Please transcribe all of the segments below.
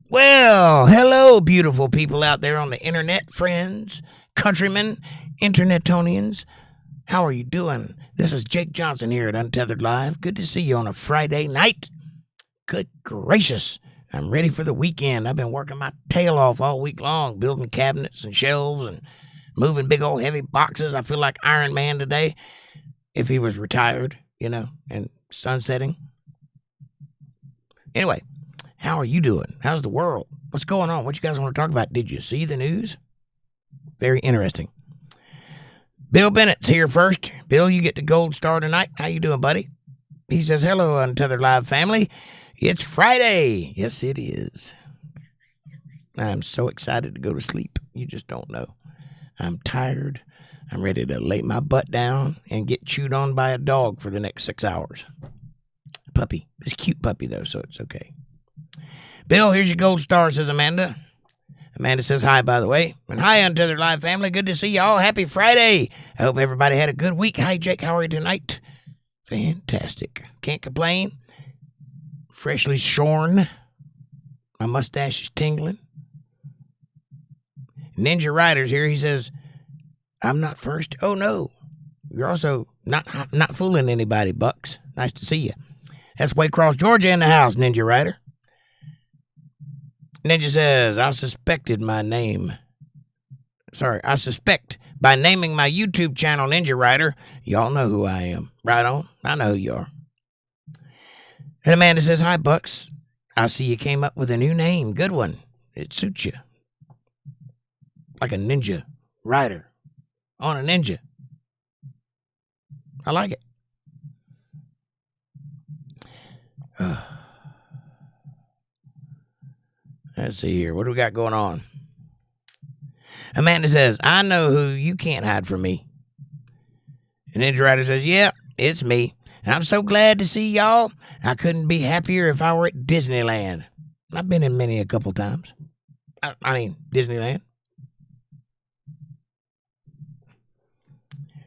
Well, hello, beautiful people out there on the internet, friends, countrymen, internetonians. How are you doing? This is Jake Johnson here at Untethered Live. Good to see you on a Friday night. Good gracious. I'm ready for the weekend. I've been working my tail off all week long, building cabinets and shelves and moving big old heavy boxes. I feel like Iron Man today, if he was retired, and sunsetting. Anyway. How are you doing? How's the world? What's going on? What you guys want to talk about? Did you see the news? Very interesting. Bill Bennett's here first. Bill, you get the gold star tonight. How you doing, buddy? He says, hello, Untethered Live family. It's Friday. Yes, it is. I'm so excited to go to sleep. You just don't know. I'm tired. I'm ready to lay my butt down and get chewed on by a dog for the next 6 hours. Puppy. It's a cute puppy, though, so it's okay. Bill, here's your gold star, says Amanda. Amanda says hi, by the way. And hi, Untethered Live family. Good to see y'all. Happy Friday. I hope everybody had a good week. Hi, Jake. How are you tonight? Fantastic. Can't complain. Freshly shorn. My mustache is tingling. Ninja Rider's here. He says, I'm not first. Oh, no. You're also not fooling anybody, Bucks. Nice to see you. That's Waycross, Georgia in the house, Ninja Rider. Ninja says, I suspect by naming my YouTube channel Ninja Rider, y'all know who I am. Right on. I know who you are. And Amanda says, hi, Bucks. I see you came up with a new name. Good one. It suits you. Like a ninja rider on a ninja. I like it. Let's see here. What do we got going on? Amanda says, I know who you can't hide from me. And Ninja Rider says, yeah, it's me. And I'm so glad to see y'all. I couldn't be happier if I were at Disneyland. I've been in many a couple times. I mean, Disneyland.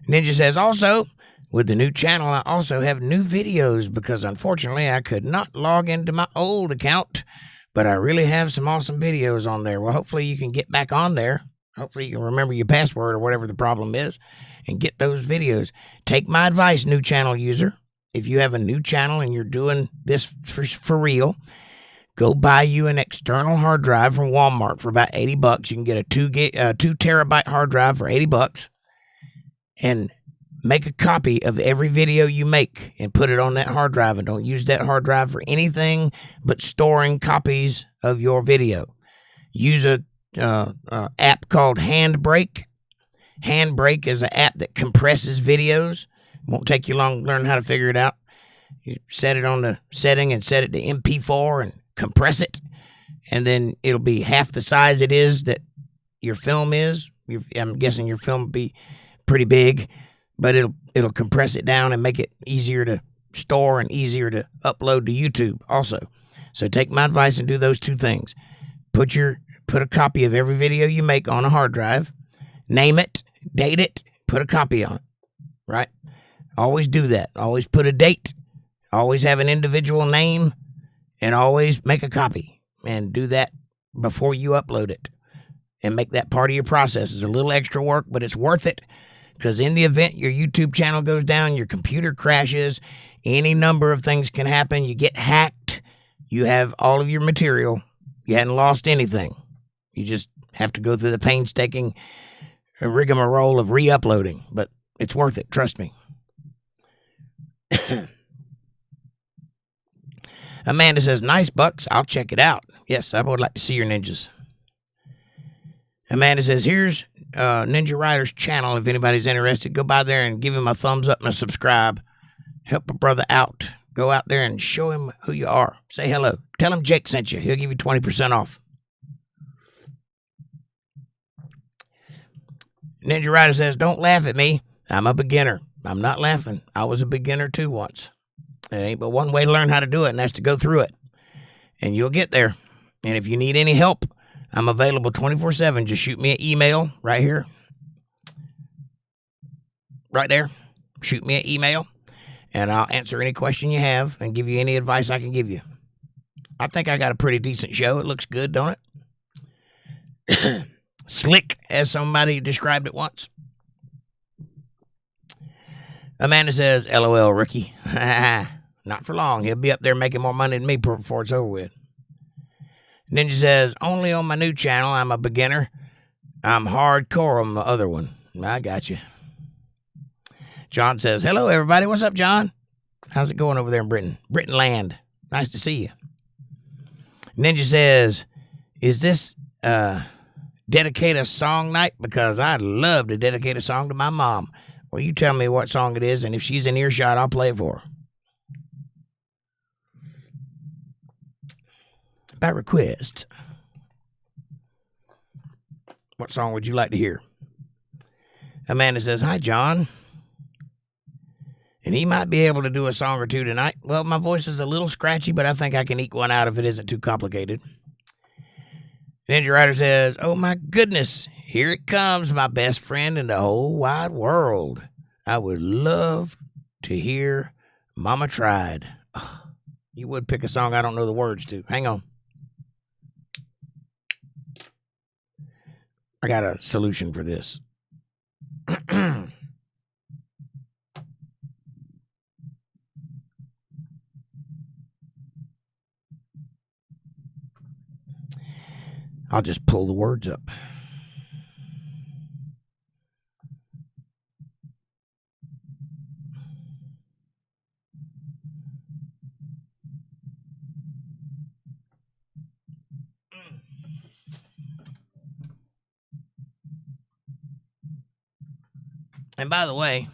Ninja says, also, with the new channel, I also have new videos because, unfortunately, I could not log into my old account. But I really have some awesome videos on there. Well, hopefully you can get back on there. Hopefully you can remember your password or whatever the problem is and get those videos. Take my advice, new channel user. If you have a new channel and you're doing this for real, go buy you an external hard drive from Walmart for about $80. You can get a 2 terabyte hard drive for $80 and make a copy of every video you make and put it on that hard drive, and don't use that hard drive for anything but storing copies of your video. Use a app called Handbrake. Handbrake is an app that compresses videos. Won't take you long to learn how to figure it out. You set it on the setting and set it to MP4 and compress it, and then it'll be half the size it is that your film is. I'm guessing your film will be pretty big, but it'll compress it down and make it easier to store and easier to upload to YouTube also. So take my advice and do those two things. Put a copy of every video you make on a hard drive, name it, date it, put a copy on it, right? Always do that. Always put a date, always have an individual name, and always make a copy. And do that before you upload it. And make that part of your process. It's a little extra work, but it's worth it. Because in the event your YouTube channel goes down, your computer crashes, any number of things can happen. You get hacked. You have all of your material. You hadn't lost anything. You just have to go through the painstaking rigmarole of re-uploading. But it's worth it. Trust me. Amanda says, nice, Bucks. I'll check it out. Yes, I would like to see your ninjas. Amanda says, here's Ninja Rider's channel. If anybody's interested, go by there and give him a thumbs up and a subscribe. Help a brother out. Go out there and show him who you are. Say hello. Tell him Jake sent you. He'll give you 20% off. Ninja Rider says, don't laugh at me. I'm a beginner. I'm not laughing. I was a beginner too once. It ain't but one way to learn how to do it, and that's to go through it. And you'll get there. And if you need any help, I'm available 24/7. Just shoot me an email right here. Right there. Shoot me an email, and I'll answer any question you have and give you any advice I can give you. I think I got a pretty decent show. It looks good, don't it? Slick, as somebody described it once. Amanda says, LOL, Ricky. Not for long. He'll be up there making more money than me before it's over with. Ninja says, only on my new channel, I'm a beginner. I'm hardcore on the other one. I got you. John says, hello, everybody. What's up, John? How's it going over there in Britain? Britain land. Nice to see you. Ninja says, is this dedicate a song night? Because I'd love to dedicate a song to my mom. Well, you tell me what song it is, and if she's in earshot, I'll play it for her. By request. What song would you like to hear? Amanda says, hi, John. And he might be able to do a song or two tonight. Well, my voice is a little scratchy, but I think I can eke one out if it isn't too complicated. Ninja Rider says, oh, my goodness. Here it comes, my best friend in the whole wide world. I would love to hear Mama Tried. Oh, you would pick a song I don't know the words to. Hang on. I got a solution for this. I'll just pull the words up. And by the way,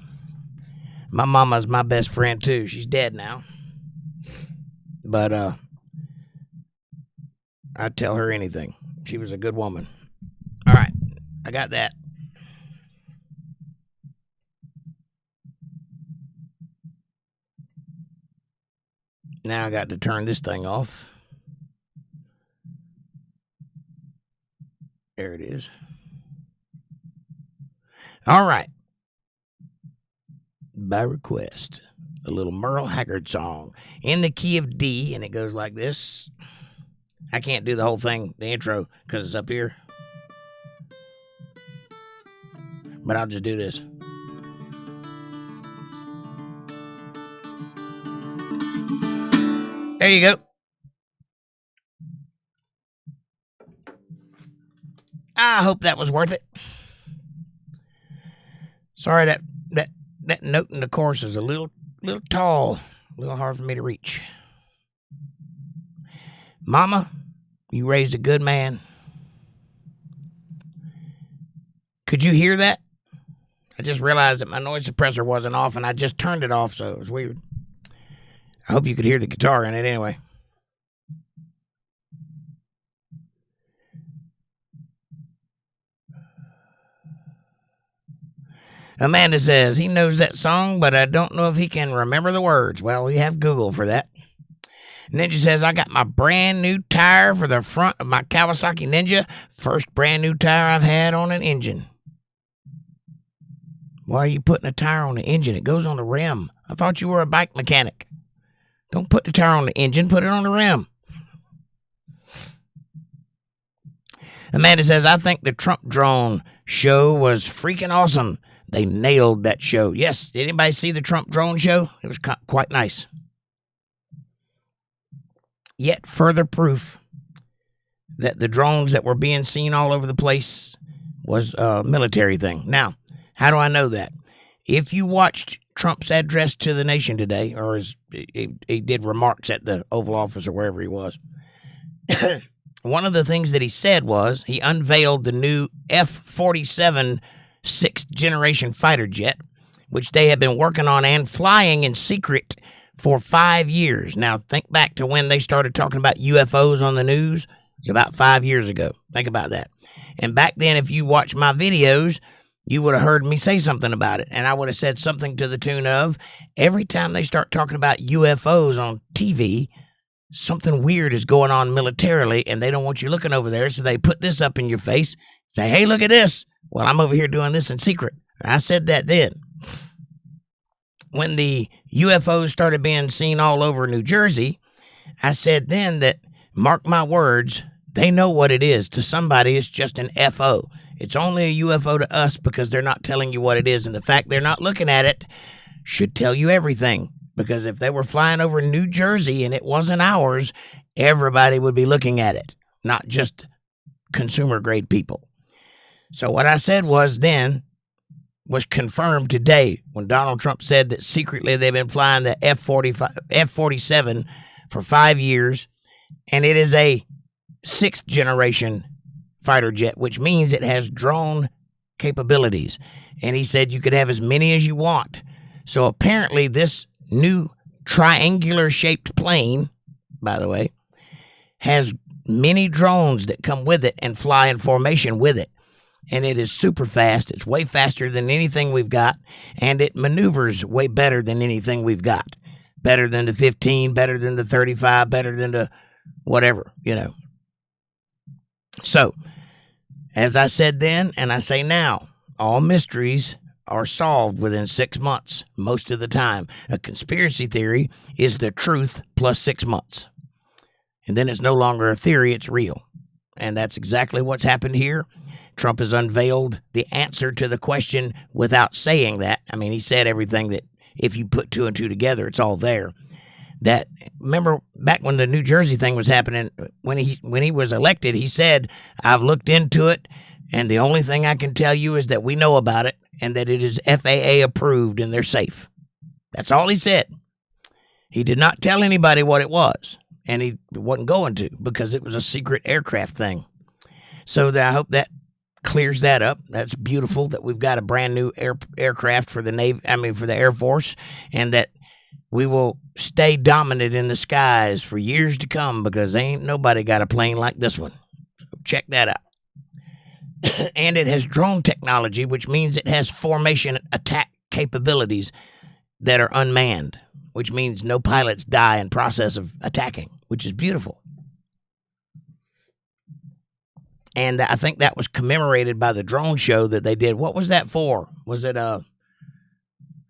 my mama's my best friend too. She's dead now. But I'd tell her anything. She was a good woman. All right, I got that. Now I got to turn this thing off. There it is. All right. By request, a little Merle Haggard song in the key of D, and it goes like this. I can't do the whole thing, the intro, because it's up here. But I'll just do this. There you go. I hope that was worth it. Sorry that note in the chorus is a little tall, a little hard for me to reach. Mama, you raised a good man. Could you hear that? I just realized that my noise suppressor wasn't off, and I just turned it off, so it was weird. I hope you could hear the guitar in it anyway. Amanda says, he knows that song, but I don't know if he can remember the words. Well, we have Google for that. Ninja says, I got my brand new tire for the front of my Kawasaki Ninja. First brand new tire I've had on an engine. Why are you putting a tire on the engine? It goes on the rim. I thought you were a bike mechanic. Don't put the tire on the engine. Put it on the rim. Amanda says, I think the Trump drone show was freaking awesome. They nailed that show. Yes, did anybody see the Trump drone show? It was quite nice. Yet further proof that the drones that were being seen all over the place was a military thing. Now, how do I know that? If you watched Trump's address to the nation today, or he did remarks at the Oval Office or wherever he was, one of the things that he said was he unveiled the new F47 sixth generation fighter jet, which they have been working on and flying in secret for 5 years. Now, think back to when they started talking about UFOs on the news. It's about 5 years ago. Think about that. And back then, if you watch my videos, you would have heard me say something about it. And I would have said something to the tune of, every time they start talking about UFOs on TV, something weird is going on militarily, and they don't want you looking over there, so they put this up in your face, say, hey, look at this. Well, I'm over here doing this in secret. I said that then. When the UFOs started being seen all over New Jersey, I said then that, mark my words, they know what it is. To somebody, it's just an FO. It's only a UFO to us because they're not telling you what it is. And the fact they're not looking at it should tell you everything. Because if they were flying over New Jersey and it wasn't ours, everybody would be looking at it, not just consumer-grade people. So what I said was was confirmed today when Donald Trump said that secretly they've been flying the F47 for 5 years, and it is a 6th generation fighter jet, which means it has drone capabilities. And he said you could have as many as you want. So apparently this new triangular-shaped plane, by the way, has many drones that come with it and fly in formation with it. And it is super fast. It's way faster than anything we've got, and it maneuvers way better than anything we've got. Better than the 15, better than the 35, better than the whatever, you know. So, as I said then, and I say now, all mysteries are solved within 6 months, most of the time. A conspiracy theory is the truth plus 6 months. And then it's no longer a theory, it's real. And that's exactly what's happened here. Trump has unveiled the answer to the question without saying that. I mean, he said everything that if you put 2 and 2 together, it's all there. That, remember back when the New Jersey thing was happening, when he was elected, he said, I've looked into it, and the only thing I can tell you is that we know about it and that it is FAA approved and they're safe. That's all he said. He did not tell anybody what it was, and he wasn't going to because it was a secret aircraft thing. So I hope that clears that up. That's beautiful that we've got a brand new aircraft for the Navy, for the Air Force, and that we will stay dominant in the skies for years to come because ain't nobody got a plane like this one. So check that out. And it has drone technology, which means it has formation attack capabilities that are unmanned, which means no pilots die in process of attacking, which is beautiful. And I think that was commemorated by the drone show that they did. What was that for? Was it a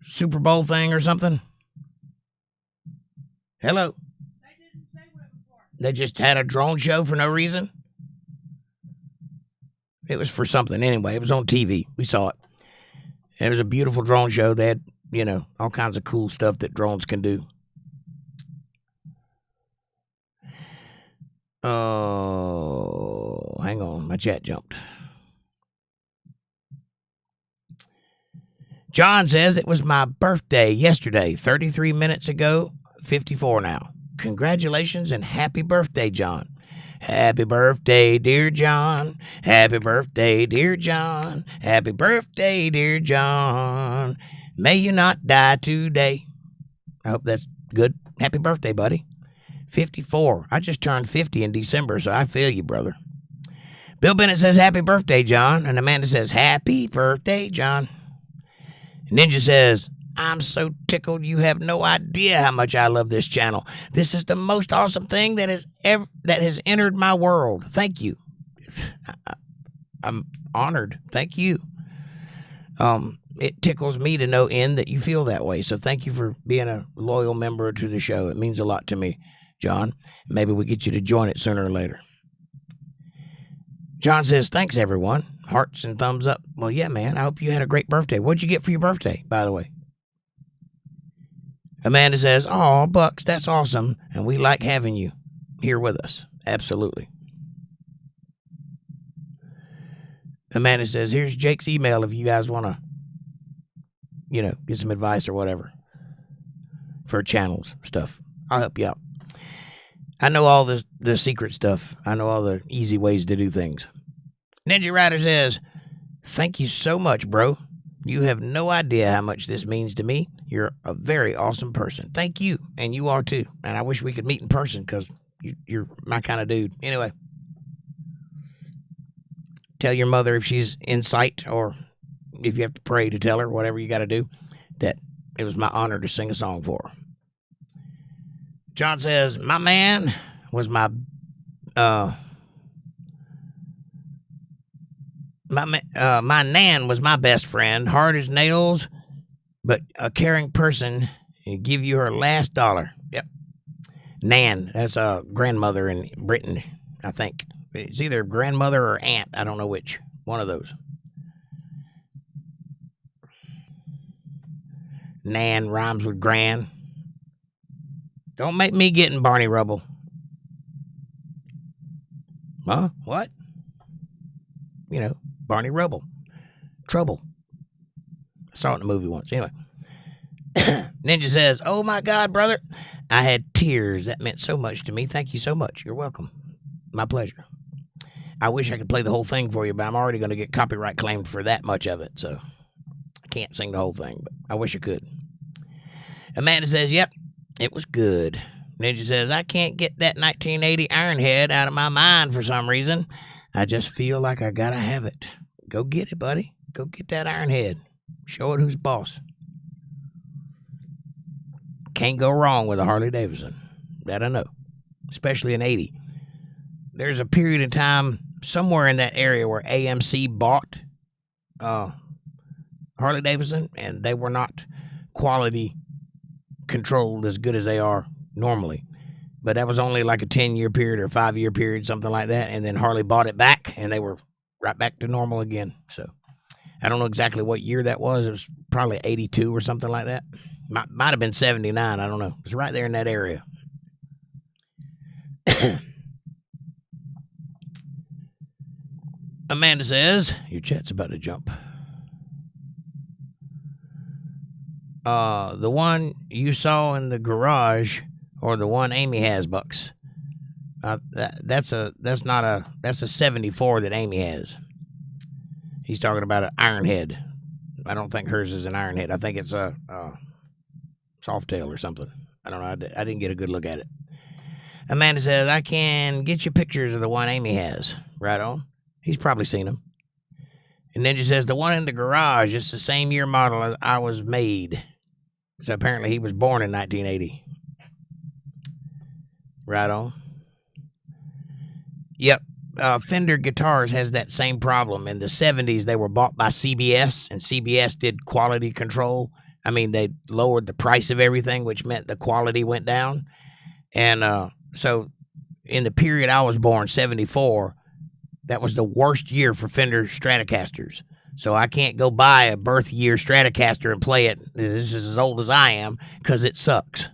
Super Bowl thing or something? Hello? They didn't say what it was for. They just had a drone show for no reason? It was for something anyway. It was on TV. We saw it. It was a beautiful drone show. They had, all kinds of cool stuff that drones can do. Oh, hang on. My chat jumped. John says it was my birthday yesterday, 33 minutes ago, 54 now. Congratulations and happy birthday, John. Happy birthday, dear John. Happy birthday, dear John. Happy birthday, dear John. May you not die today. I hope that's good. Happy birthday, buddy. 54. I just turned 50 in December, so I feel you, brother. Bill Bennett says, happy birthday, John. And Amanda says, happy birthday, John. Ninja says, I'm so tickled you have no idea how much I love this channel. This is the most awesome thing that has entered my world. Thank you. I'm honored. Thank you. It tickles me to no end that you feel that way. So thank you for being a loyal member to the show. It means a lot to me, John. Maybe we'll get you to join it sooner or later. John says, thanks, everyone. Hearts and thumbs up. Well, yeah, man. I hope you had a great birthday. What'd you get for your birthday, by the way? Amanda says, oh, Bucks, that's awesome. And we like having you here with us. Absolutely. Amanda says, here's Jake's email if you guys want to, get some advice or whatever for channels stuff. I'll help you out. I know all the secret stuff. I know all the easy ways to do things. Ninja Rider says, thank you so much, bro. You have no idea how much this means to me. You're a very awesome person. Thank you, and you are too. And I wish we could meet in person because you're my kind of dude. Anyway, tell your mother if she's in sight or if you have to pray to tell her, whatever you got to do, that it was my honor to sing a song for her. John says, my man was my nan was my best friend, hard as nails, but a caring person, and give you her last dollar. Yep. Nan, that's a grandmother in Britain, I think. It's either grandmother or aunt. I don't know which. One of those. Nan rhymes with gran. Don't make me get in Barney Rubble. Huh? What? You know, Barney Rubble. Trouble. I saw it in a movie once. Anyway. Ninja says, oh my God, brother. I had tears. That meant so much to me. Thank you so much. You're welcome. My pleasure. I wish I could play the whole thing for you, but I'm already going to get copyright claimed for that much of it, so I can't sing the whole thing, but I wish I could. Amanda says, yep, it was good. Ninja says, I can't get that 1980 Ironhead out of my mind for some reason. I just feel like I gotta have it. Go get it, buddy. Go get that Ironhead. Show it who's boss. Can't go wrong with a Harley Davidson. That I know. Especially an 80. There's a period of time somewhere in that area where AMC bought Harley Davidson, and they were not quality controlled as good as they are normally. But that was only like a 10-year period or 5-year period, something like that. And then Harley bought it back, and they were right back to normal again. So I don't know exactly what year that was. It was probably 82 or something like that. Might have been 79. I don't know. It's right there in that area. Amanda says, your chat's about to jump. The one you saw in the garage or the one Amy has, Bucks. That's a 74 that Amy has. He's talking about an Ironhead. I don't think hers is an Ironhead. I think it's a Softail or something. I don't know. I didn't get a good look at it. Amanda says, I can get you pictures of the one Amy has. Right on. He's probably seen them. And Ninja says, the one in the garage is the same year model as I was made. So apparently he was born in 1980. Right on. Yep. Fender Guitars has that same problem. In the 70s, they were bought by CBS, and CBS did quality control. I mean, they lowered the price of everything, which meant the quality went down. And so in the period I was born, 74, that was the worst year for Fender Stratocasters. So I can't go buy a birth year Stratocaster and play it. This is as old as I am because it sucks.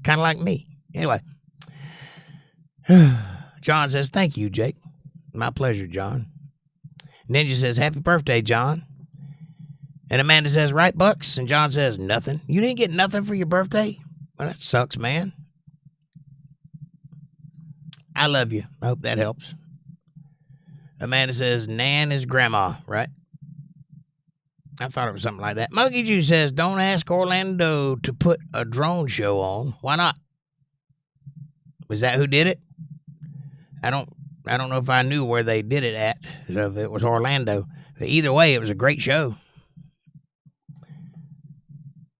Kind of like me. Anyway. John says, thank you, Jake. My pleasure, John. Ninja says, happy birthday, John. And Amanda says, right, Bucks? And John says, nothing. You didn't get nothing for your birthday? Well, that sucks, man. I love you. I hope that helps. Amanda says, Nan is grandma, right? I thought it was something like that. Monkey Juice says, don't ask Orlando to put a drone show on. Why not? Was that who did it? I don't know if I knew where they did it at, so if it was Orlando. But either way, it was a great show.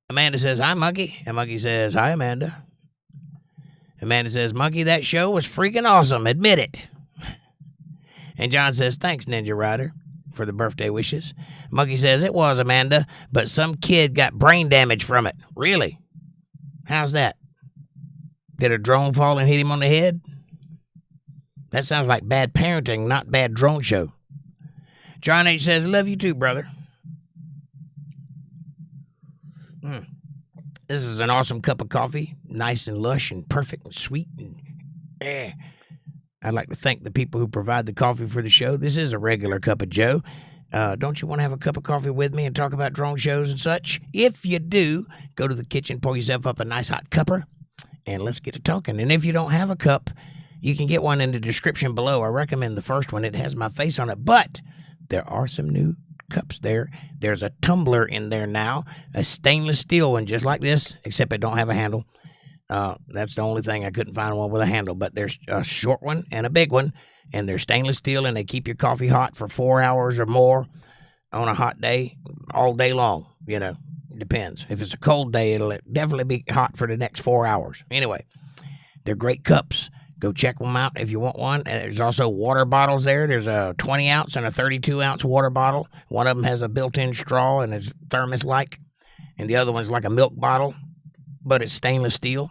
Amanda says, hi, Monkey. And Monkey says, hi, Amanda. Amanda says, Monkey, that show was freaking awesome. Admit it. And John says, thanks, Ninja Rider, for the birthday wishes. Monkey says, it was, Amanda, but some kid got brain damage from it. Really? How's that? Did a drone fall and hit him on the head? That sounds like bad parenting, not bad drone show. John H. says, love you too, brother. This is an awesome cup of coffee. Nice and lush and perfect and sweet. And, I'd like to thank the people who provide the coffee for the show. This is a regular cup of Joe. Don't you want to have a cup of coffee with me and talk about drone shows and such? If you do, go to the kitchen, pour yourself up a nice hot cupper, and let's get to talking. And if you don't have a cup, you can get one in the description below. I recommend the first one. It has my face on it. But there are some new cups there. There's a tumbler in there now, a stainless steel one just like this, except it don't have a handle. That's the only thing. I couldn't find one with a handle, but there's a short one and a big one, and they're stainless steel, and they keep your coffee hot for 4 hours or more on a hot day, all day long. You know, it depends. If it's a cold day, it'll definitely be hot for the next 4 hours. Anyway, they're great cups. Go check them out if you want one. And there's also water bottles there. There's a 20-ounce and a 32-ounce water bottle. One of them has a built-in straw and is thermos-like, and the other one's like a milk bottle, but it's stainless steel.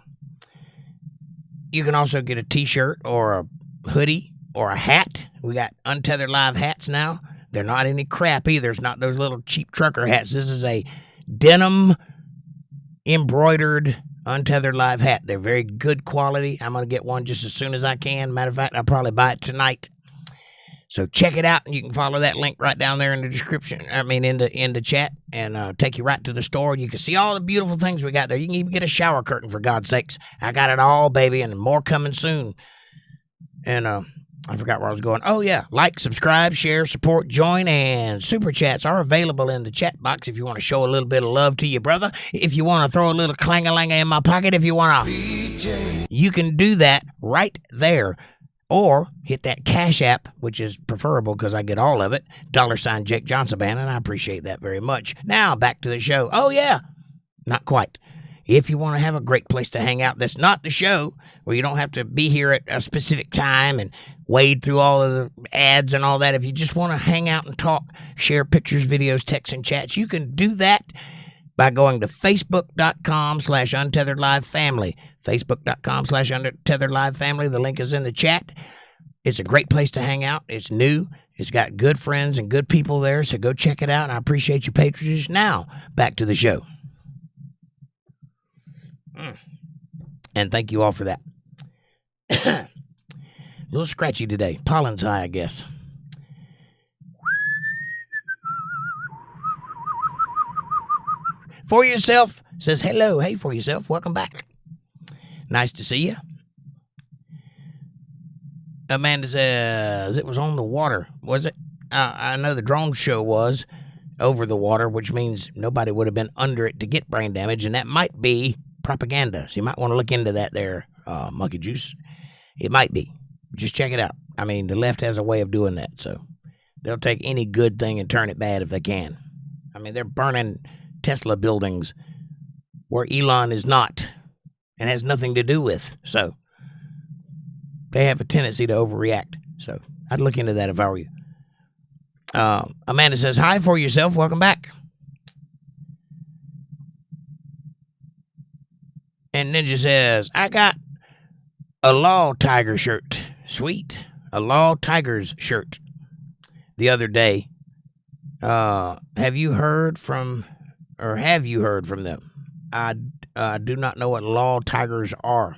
You can also get a T-shirt or a hoodie or a hat. We got Untethered Live hats now. They're not any crap either. It's not those little cheap trucker hats. This is a denim embroidered Untethered Live hat. They're very good quality. I'm going to get one just as soon as I can. Matter of fact, I'll probably buy it tonight. So check it out, and you can follow that link right down there in the description. In the chat, and take you right to the store. You can see all the beautiful things we got there. You can even get a shower curtain, for God's sakes. I got it all, baby, and more coming soon. And I forgot where I was going. Oh, yeah. Like, subscribe, share, support, join, and super chats are available in the chat box if you want to show a little bit of love to your brother. If you want to throw a little clang-a-lang in my pocket, if you want to, you can do that right there. Or hit that Cash App, which is preferable because I get all of it, $ Jake Johnson Band, and I appreciate that very much. Now, back to the show. Oh, yeah. Not quite. If you want to have a great place to hang out that's not the show, where you don't have to be here at a specific time and wade through all of the ads and all that, if you just want to hang out and talk, share pictures, videos, texts, and chats, you can do that by going to facebook.com/UntetheredLiveFamily. Facebook.com/UntetheredLiveFamily. The link is in the chat. It's a great place to hang out. It's new. It's got good friends and good people there, so go check it out, and I appreciate your patronage. Now, back to the show. And thank you all for that. A little scratchy today. Pollen's high, I guess. For Yourself says hello. Hey, For Yourself. Welcome back. Nice to see you. Amanda says it was on the water. Was it? I know the drone show was over the water, which means nobody would have been under it to get brain damage, and that might be propaganda. So you might want to look into that there, Monkey Juice. It might be. Just check it out. I mean, the left has a way of doing that, so they'll take any good thing and turn it bad if they can. I mean, they're burning Tesla buildings where Elon is not and has nothing to do with. So they have a tendency to overreact. So I'd look into that if I were you. Amanda says, hi, For Yourself. Welcome back. And Ninja says, I got a Law Tiger shirt. Sweet. A Law Tigers shirt the other day. Have you heard from them? I do not know what Law Tigers are.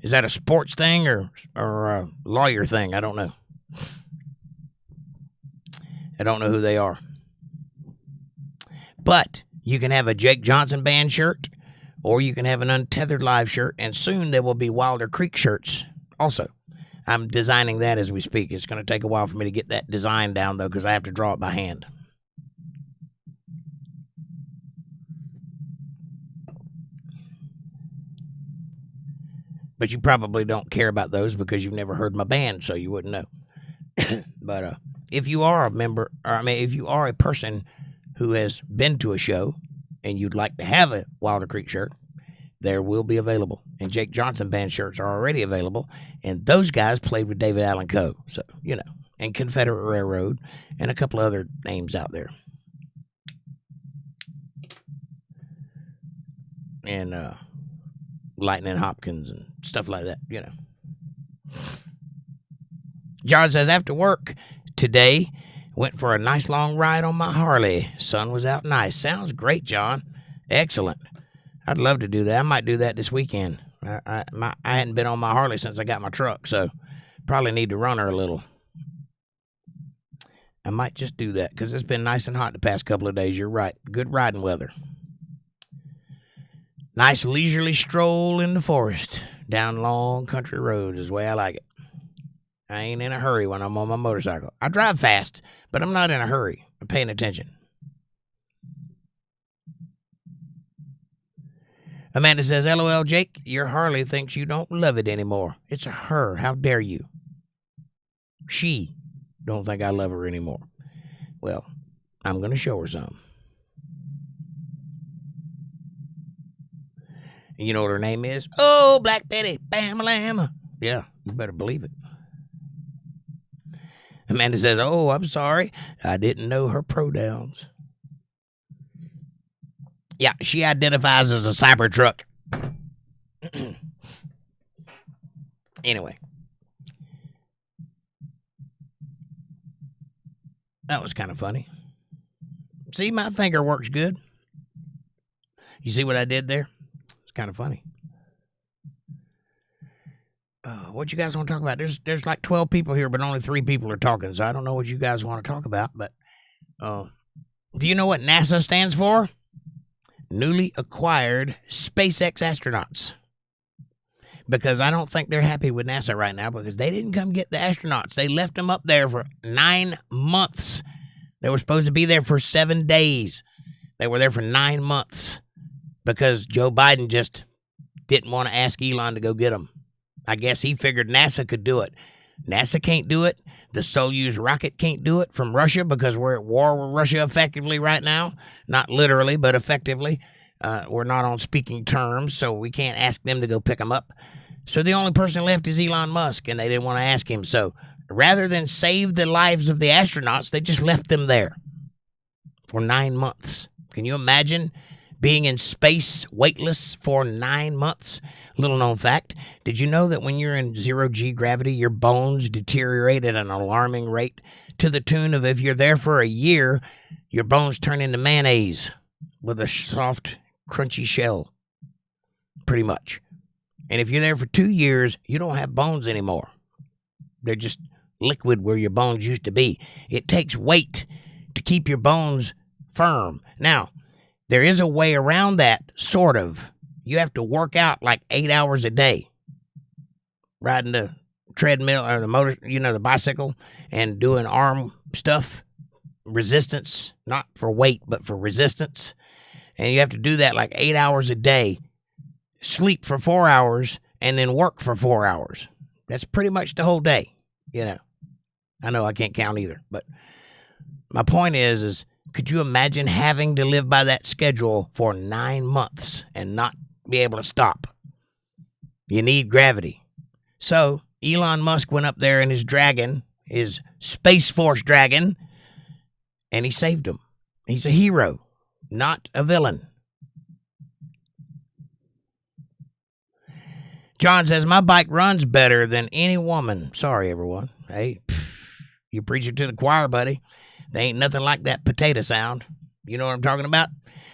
Is that a sports thing or a lawyer thing? I don't know. I don't know who they are. But you can have a Jake Johnson Band shirt, or you can have an Untethered Live shirt, and soon there will be Wilder Creek shirts also. I'm designing that as we speak. It's going to take a while for me to get that design down, though, because I have to draw it by hand. But you probably don't care about those because you've never heard my band, so you wouldn't know. But if you are a member, if you are a person who has been to a show and you'd like to have a Wilder Creek shirt, there will be available. And Jake Johnson Band shirts are already available. And those guys played with David Allen Coe. So, you know, and Confederate Railroad and a couple other names out there. And Lightning Hopkins and stuff like that, you know. John says, after work today, went for a nice long ride on my Harley. Sun was out nice. Sounds great, John. Excellent. I'd love to do that. I might do that this weekend. I hadn't been on my Harley since I got my truck, so probably need to run her a little. I might just do that because it's been nice and hot the past couple of days. You're right. Good riding weather. Nice leisurely stroll in the forest down long country roads is the way I like it. I ain't in a hurry when I'm on my motorcycle. I drive fast, but I'm not in a hurry. paying attention. Amanda says, LOL, Jake, your Harley thinks you don't love it anymore. It's a her. How dare you? She don't think I love her anymore. Well, I'm going to show her some. You know what her name is? Oh, Black Betty, Bam-a-lamma. Yeah, you better believe it. Amanda says, oh, I'm sorry. I didn't know her pronouns. Yeah, she identifies as a Cybertruck. Anyway. That was kind of funny. See, my thinker works good. You see what I did there? It's kind of funny. What you guys want to talk about? There's like 12 people here, but only 3 people are talking, so I don't know what you guys want to talk about. But do you know what NASA stands for? Newly acquired SpaceX astronauts. Because I don't think they're happy with NASA right now because they didn't come get the astronauts. They left them up there for 9 months. They were supposed to be there for 7 days. They were there for 9 months because Joe Biden just didn't want to ask Elon to go get them. I guess he figured NASA could do it. NASA can't do it. The Soyuz rocket can't do it from Russia because we're at war with Russia effectively right now. Not literally, but effectively. We're not on speaking terms, so we can't ask them to go pick them up. So the only person left is Elon Musk, and they didn't want to ask him. So rather than save the lives of the astronauts, they just left them there for 9 months. Can you imagine being in space weightless for 9 months? Little known fact, did you know that when you're in 0G gravity, your bones deteriorate at an alarming rate to the tune of if you're there for a year, your bones turn into mayonnaise with a soft, crunchy shell, pretty much. And if you're there for 2 years, you don't have bones anymore. They're just liquid where your bones used to be. It takes weight to keep your bones firm. Now, there is a way around that, sort of. You have to work out like 8 hours a day, riding the treadmill or the motor, the bicycle, and doing arm stuff, resistance, not for weight, but for resistance. And you have to do that like 8 hours a day, sleep for 4 hours, and then work for 4 hours. That's pretty much the whole day, I know I can't count either, but my point is could you imagine having to live by that schedule for 9 months and not be able to stop? You need gravity. So Elon Musk went up there in his dragon, his Space Force dragon, and he saved them. He's a hero, not a villain. John says, my bike runs better than any woman. Sorry, everyone. Hey, you preach it to the choir, buddy. There ain't nothing like that potato sound. You know what I'm talking about?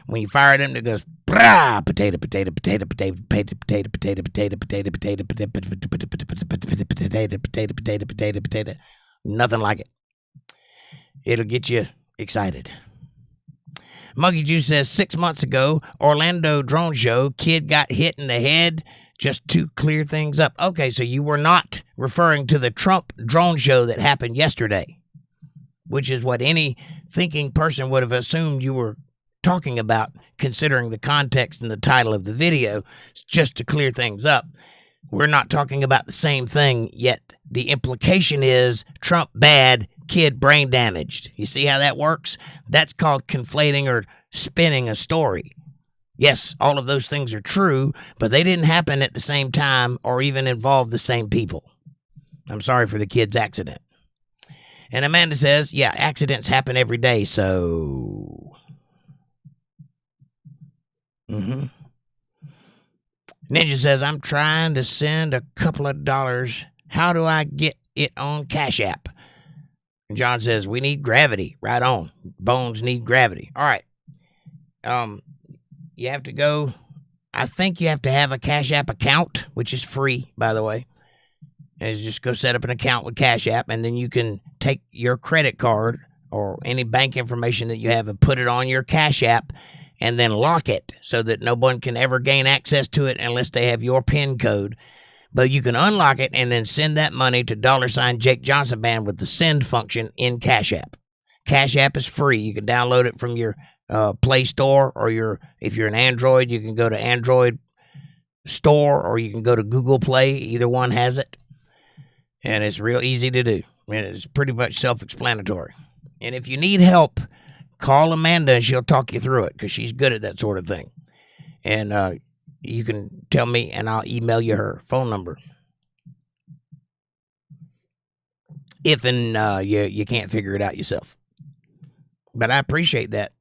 When you fire it in, it goes, brah, potato, potato, potato, potato, potato, potato, potato, potato, potato, potato, potato, potato, potato, potato, potato. Nothing like it. It'll get you excited. Monkey Juice says 6 months ago, Orlando drone show, kid got hit in the head. Just to clear things up. Okay, so you were not referring to the Trump drone show that happened yesterday, which is what any thinking person would have assumed you were talking about, considering the context and the title of the video. Just to clear things up, we're not talking about the same thing, yet the implication is Trump bad, kid brain damaged. You see how that works? That's called conflating or spinning a story. Yes, all of those things are true, but they didn't happen at the same time or even involve the same people. I'm sorry for the kid's accident. And Amanda says, yeah, accidents happen every day, so... Ninja says, I'm trying to send a couple of dollars. How do I get it on Cash App? And John says, we need gravity. Right on. Bones need gravity. All right. You have to go, I think you have to have a Cash App account, which is free, by the way. And just go set up an account with Cash App, and then you can take your credit card or any bank information that you have and put it on your Cash App and then lock it so that no one can ever gain access to it unless they have your PIN code. But you can unlock it and then send that money to $Jake Johnson Band with the send function in Cash App. Cash App is free. You can download it from your Play Store, or if you're an Android, you can go to Android Store, or you can go to Google Play. Either one has it, and it's real easy to do. I mean, it's pretty much self-explanatory. And if you need help, call Amanda and she'll talk you through it, because she's good at that sort of thing. And you can tell me and I'll email you her phone number if you can't figure it out yourself. But I appreciate that.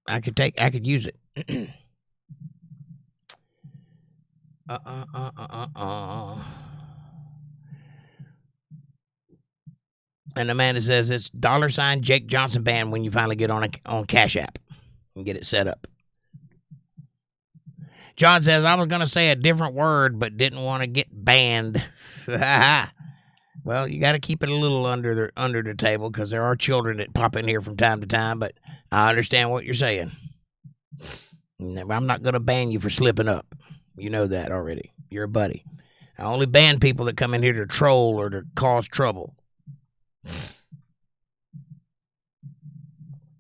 I could use it. And Amanda says it's $ Jake Johnson Band when you finally get on Cash App and get it set up. John says, I was going to say a different word, but didn't want to get banned. Well, you got to keep it a little under the table, because there are children that pop in here from time to time, but I understand what you're saying. I'm not going to ban you for slipping up. You know that already. You're a buddy. I only ban people that come in here to troll or to cause trouble.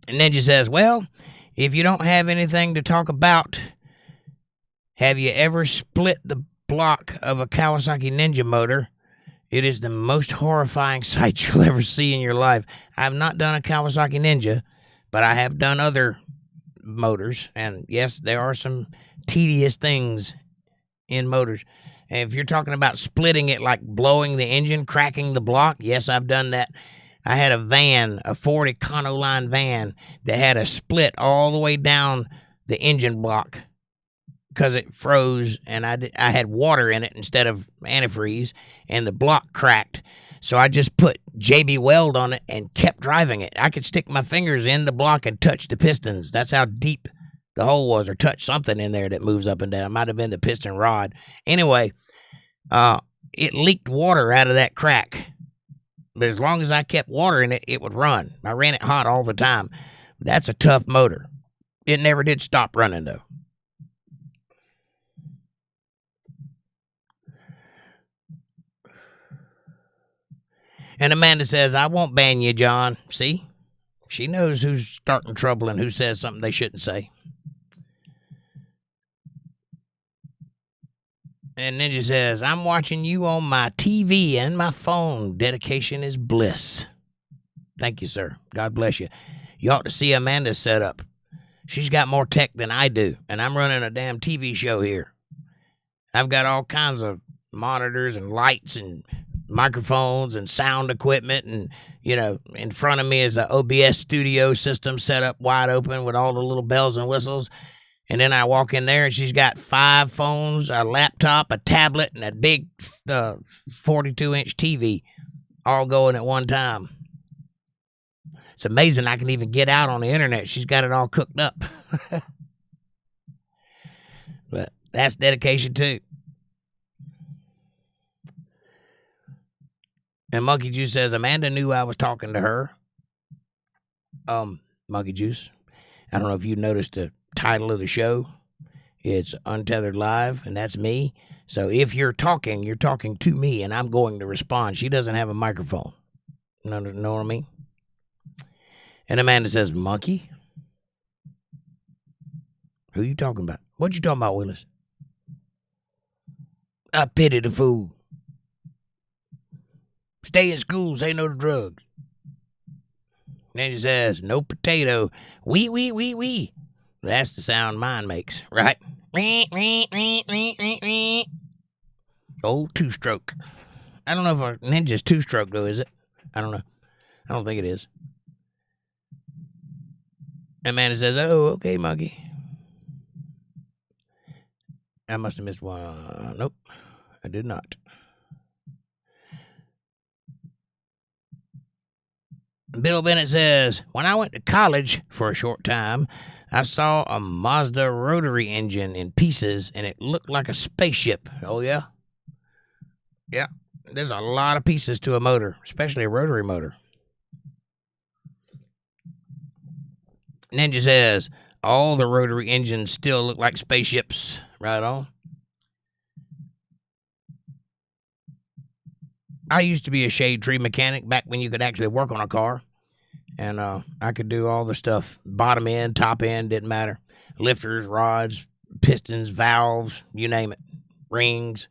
And Ninja says, well, if you don't have anything to talk about, have you ever split the block of a Kawasaki Ninja motor? It is the most horrifying sight you'll ever see in your life. I have not done a Kawasaki Ninja, but I have done other motors. And yes, there are some tedious things in motors. And if you're talking about splitting it, like blowing the engine, cracking the block, yes, I've done that. I had a van, a 40 Econoline van, that had a split all the way down the engine block because it froze, and I had water in it instead of antifreeze, and the block cracked. So I just put JB Weld on it and kept driving it. I could stick my fingers in the block and touch the pistons. That's how deep the hole was, or touch something in there that moves up and down. It might have been the piston rod. Anyway, it leaked water out of that crack. But as long as I kept water in it, it would run. I ran it hot all the time. That's a tough motor. It never did stop running, though. And Amanda says, I won't ban you, John. See? She knows who's starting trouble and who says something they shouldn't say. And Ninja says, I'm watching you on my TV and my phone. Dedication is bliss. Thank you, sir. God bless you. You ought to see Amanda's setup. She's got more tech than I do, and I'm running a damn TV show here. I've got all kinds of monitors and lights and microphones and sound equipment, and, you know, in front of me is a OBS studio system set up wide open with all the little bells and whistles. And then I walk in there, and she's got 5 phones, a laptop, a tablet, and a big 42-inch TV all going at one time. It's amazing I can even get out on the internet. She's got it all cooked up. But that's dedication, too. And Monkey Juice says, Amanda knew I was talking to her. Monkey Juice, I don't know if you noticed the title of the show. It's Untethered Live, and that's me. So if you're talking to me, and I'm going to respond. She doesn't have a microphone. Know what I mean? And Amanda says, Monkey? Who you talking about? What you talking about, Willis? I pity the fool. Stay in school, say no to drugs. Then he says, no potato. Wee. That's the sound mine makes, right? Old 2-stroke. I don't know if a Ninja's 2-stroke, though, is it? I don't know. I don't think it is. Amanda says, oh, okay, Monkey. I must have missed one. Nope, I did not. Bill Bennett says, when I went to college for a short time, I saw a Mazda rotary engine in pieces, and it looked like a spaceship. Oh, yeah? Yeah. There's a lot of pieces to a motor, especially a rotary motor. Ninja says, all the rotary engines still look like spaceships. Right on. I used to be a shade tree mechanic back when you could actually work on a car. And I could do all the stuff. Bottom end, top end, didn't matter. Lifters, rods, pistons, valves, you name it. Rings,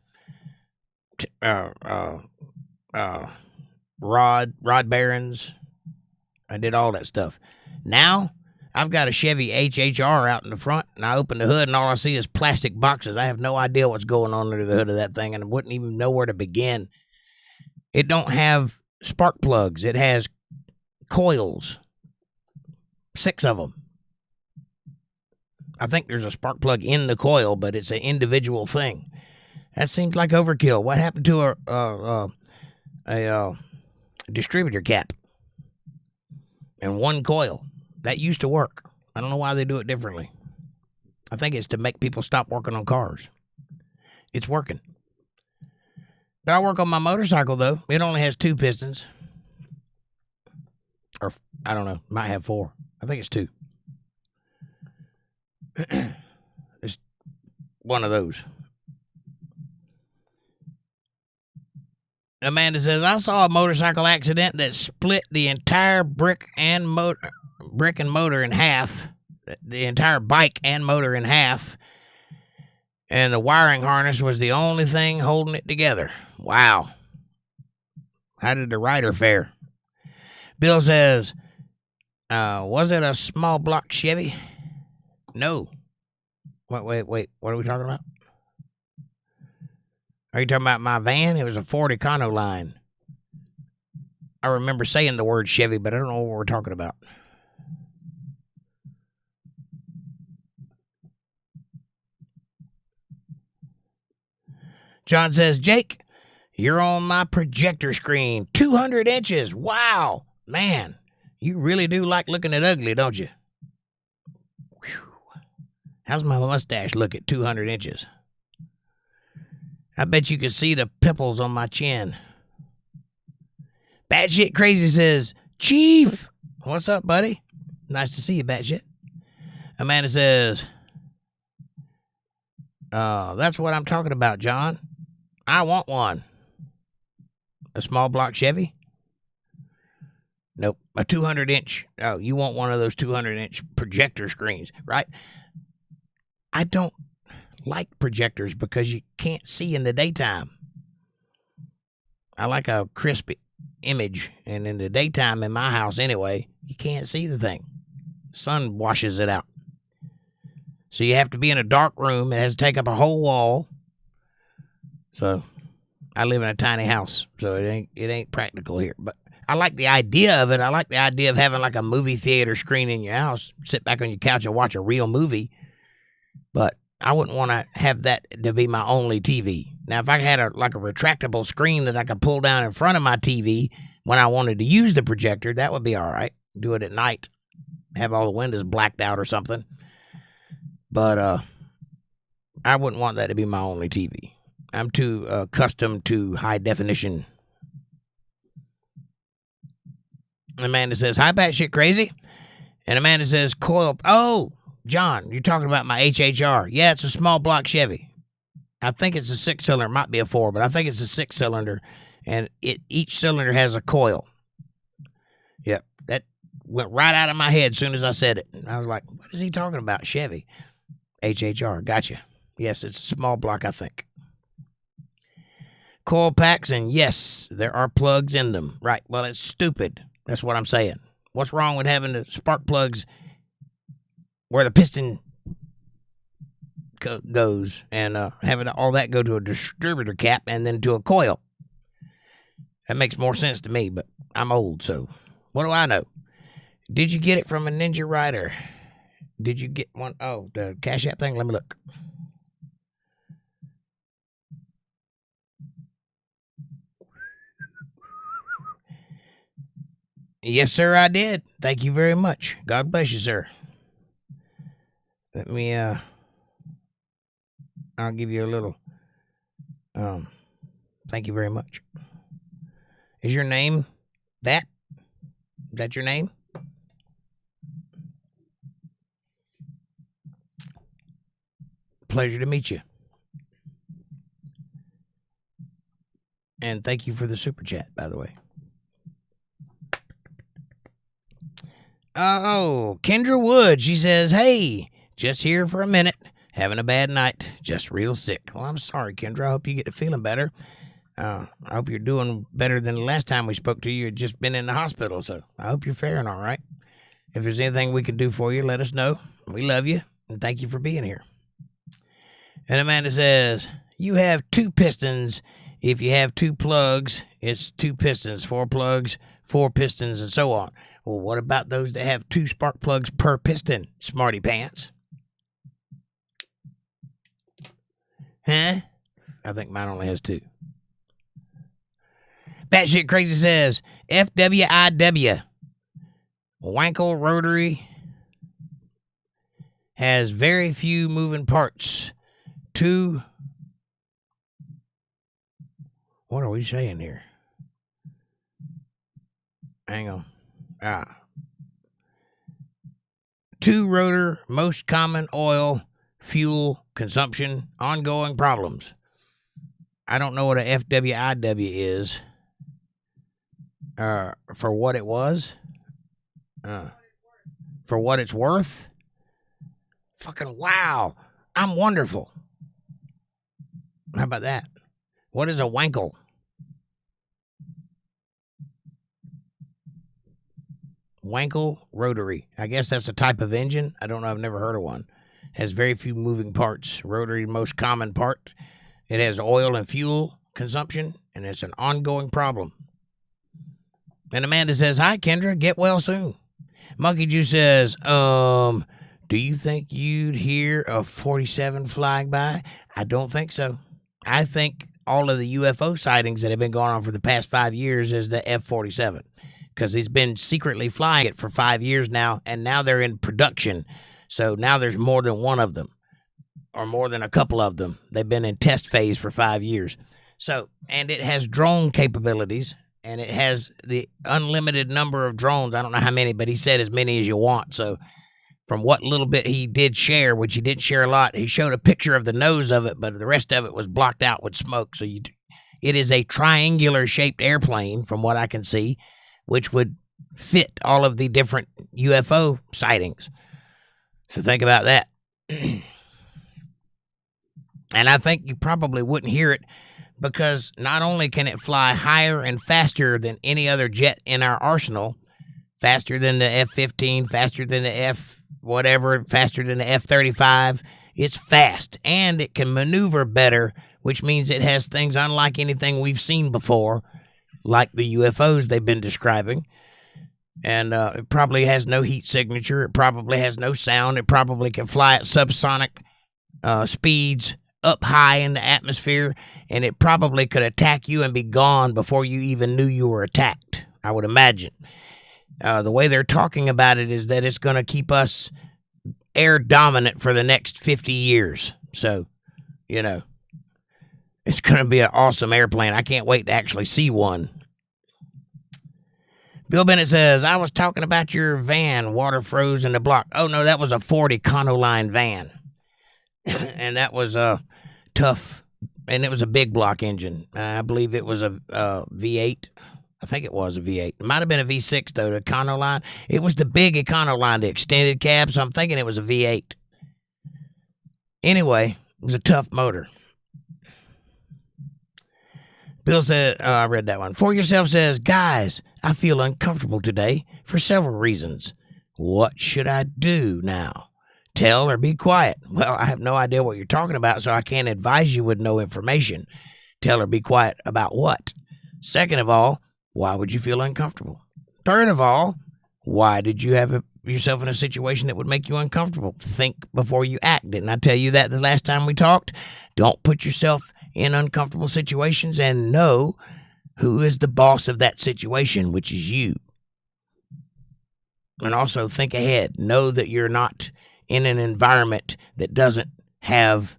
rod bearings. I did all that stuff. Now, I've got a Chevy HHR out in the front, and I open the hood, and all I see is plastic boxes. I have no idea what's going on under the hood of that thing, and I wouldn't even know where to begin. It don't have spark plugs. It has coils. 6 of them. I think there's a spark plug in the coil, but it's an individual thing. That seems like overkill. What happened to a distributor cap and one coil? That used to work. I don't know why they do it differently. I think it's to make people stop working on cars. It's working. But I work on my motorcycle, though. It only has 2 pistons. Or, I don't know. Might have 4. I think it's 2. It's one of those. Amanda says, I saw a motorcycle accident that split the entire brick and motor in half. The entire bike and motor in half. And the wiring harness was the only thing holding it together. Wow. How did the rider fare? Bill says, was it a small block Chevy? No. Wait. What are we talking about? Are you talking about my van? It was a Ford Econoline. I remember saying the word Chevy, but I don't know what we're talking about. John says, Jake, you're on my projector screen. 200 inches. Wow. Man, you really do like looking at ugly, don't you? Whew. How's my mustache look at 200 inches? I bet you can see the pimples on my chin. Batshit Crazy says, Chief, what's up, buddy? Nice to see you, Batshit. Amanda says, that's what I'm talking about, John. I want one. A small block Chevy? Nope. A 200-inch. Oh, you want one of those 200-inch projector screens, right? I don't like projectors because you can't see in the daytime. I like a crisp image, and in the daytime in my house anyway, you can't see the thing. Sun washes it out. So you have to be in a dark room. It has to take up a whole wall. So I live in a tiny house, so it ain't practical here. But I like the idea of it. I like the idea of having like a movie theater screen in your house. Sit back on your couch and watch a real movie. But I wouldn't want to have that to be my only TV. Now, if I had a retractable screen that I could pull down in front of my TV when I wanted to use the projector, that would be all right. Do it at night. Have all the windows blacked out or something. But I wouldn't want that to be my only TV. I'm too accustomed to high definition. Amanda says, hi, batshit crazy. And Amanda says, coil. Oh, John, you're talking about my HHR. Yeah, it's a small block Chevy. I think it's a 6-cylinder. It might be a 4, but I think it's a 6-cylinder. And each cylinder has a coil. Yep, that went right out of my head as soon as I said it. I was like, what is he talking about? Chevy. HHR. Gotcha. Yes, it's a small block, I think. Coil packs, and yes, there are plugs in them. Right. Well, it's stupid. That's what I'm saying. What's wrong with having the spark plugs where the piston goes and having all that go to a distributor cap and then to a coil? That makes more sense to me, but I'm old, so what do I know? Did you get it from a Ninja Rider? Did you get one? Oh, the CashApp thing? Let me look. Yes, sir, I did. Thank you very much. God bless you, sir. Let me, I'll give you a little, thank you very much. Is your name that? Is that your name? Pleasure to meet you. And thank you for the super chat, by the way. Kendra Wood, she says, hey, just here for a minute. Having a bad night. Just real sick. Well, I'm sorry, Kendra. I hope you get to feeling better. I hope you're doing better than the last time we spoke to you. You had just been in the hospital, so I hope you're faring all right. If there's anything we can do for you, let us know. We love you, and thank you for being here. And Amanda says, you have 2 pistons. If you have 2 plugs, it's 2 pistons, 4 plugs, 4 pistons, and so on. Well, what about those that have 2 spark plugs per piston, smarty pants? Huh? I think mine only has 2. Batshit Crazy says, FWIW, Wankel Rotary has very few moving parts. 2, what are we saying here? Hang on. 2 rotor, most common oil, fuel, consumption, ongoing problems. I don't know what a FWIW is. For what it was. For what it's worth. Fucking wow. I'm wonderful. How about that? What is a Wankel? Wankel Rotary. I guess that's a type of engine. I don't know. I've never heard of one. Has very few moving parts. Rotary, most common part. It has oil and fuel consumption, and it's an ongoing problem. And Amanda says, hi, Kendra. Get well soon. Monkey Juice says, do you think you'd hear a 47 flying by? I don't think so. I think all of the UFO sightings that have been going on for the past 5 years is the F47. Because he's been secretly flying it for 5 years now, and now they're in production. So now there's more than one of them, or more than a couple of them. They've been in test phase for 5 years. So, and it has drone capabilities, and it has the unlimited number of drones. I don't know how many, but he said as many as you want. So from what little bit he did share, which he didn't share a lot, he showed a picture of the nose of it, but the rest of it was blocked out with smoke. So it is a triangular-shaped airplane, from what I can see, which would fit all of the different UFO sightings. So think about that. And I think you probably wouldn't hear it because not only can it fly higher and faster than any other jet in our arsenal, faster than the F-15, faster than the F-whatever, faster than the F-35, it's fast. And it can maneuver better, which means it has things unlike anything we've seen before, like the UFOs they've been describing. And it probably has no heat signature. It probably has no sound. It probably can fly at subsonic speeds up high in the atmosphere. And it probably could attack you and be gone before you even knew you were attacked, I would imagine. The way they're talking about it is that it's going to keep us air dominant for the next 50 years. So, you know, it's going to be an awesome airplane. I can't wait to actually see one. Bill Bennett says, I was talking about your van, water froze in the block. Oh, no, that was a 40 Conoline van. And that was tough. And it was a big block engine. I believe it was a V8. I think it was a V8. It might have been a V6, though, the Econoline. It was the big Econoline, the extended cab, so I'm thinking it was a V8. Anyway, it was a tough motor. Bill said, I read that one. For Yourself says, guys, I feel uncomfortable today for several reasons. What should I do now? Tell or be quiet? Well, I have no idea what you're talking about, so I can't advise you with no information. Tell or be quiet about what? Second of all, why would you feel uncomfortable? Third of all, why did you have yourself in a situation that would make you uncomfortable? Think before you act. Didn't I tell you that the last time we talked? Don't put yourself in uncomfortable situations, and know who is the boss of that situation, which is you. And also think ahead. Know that you're not in an environment that doesn't have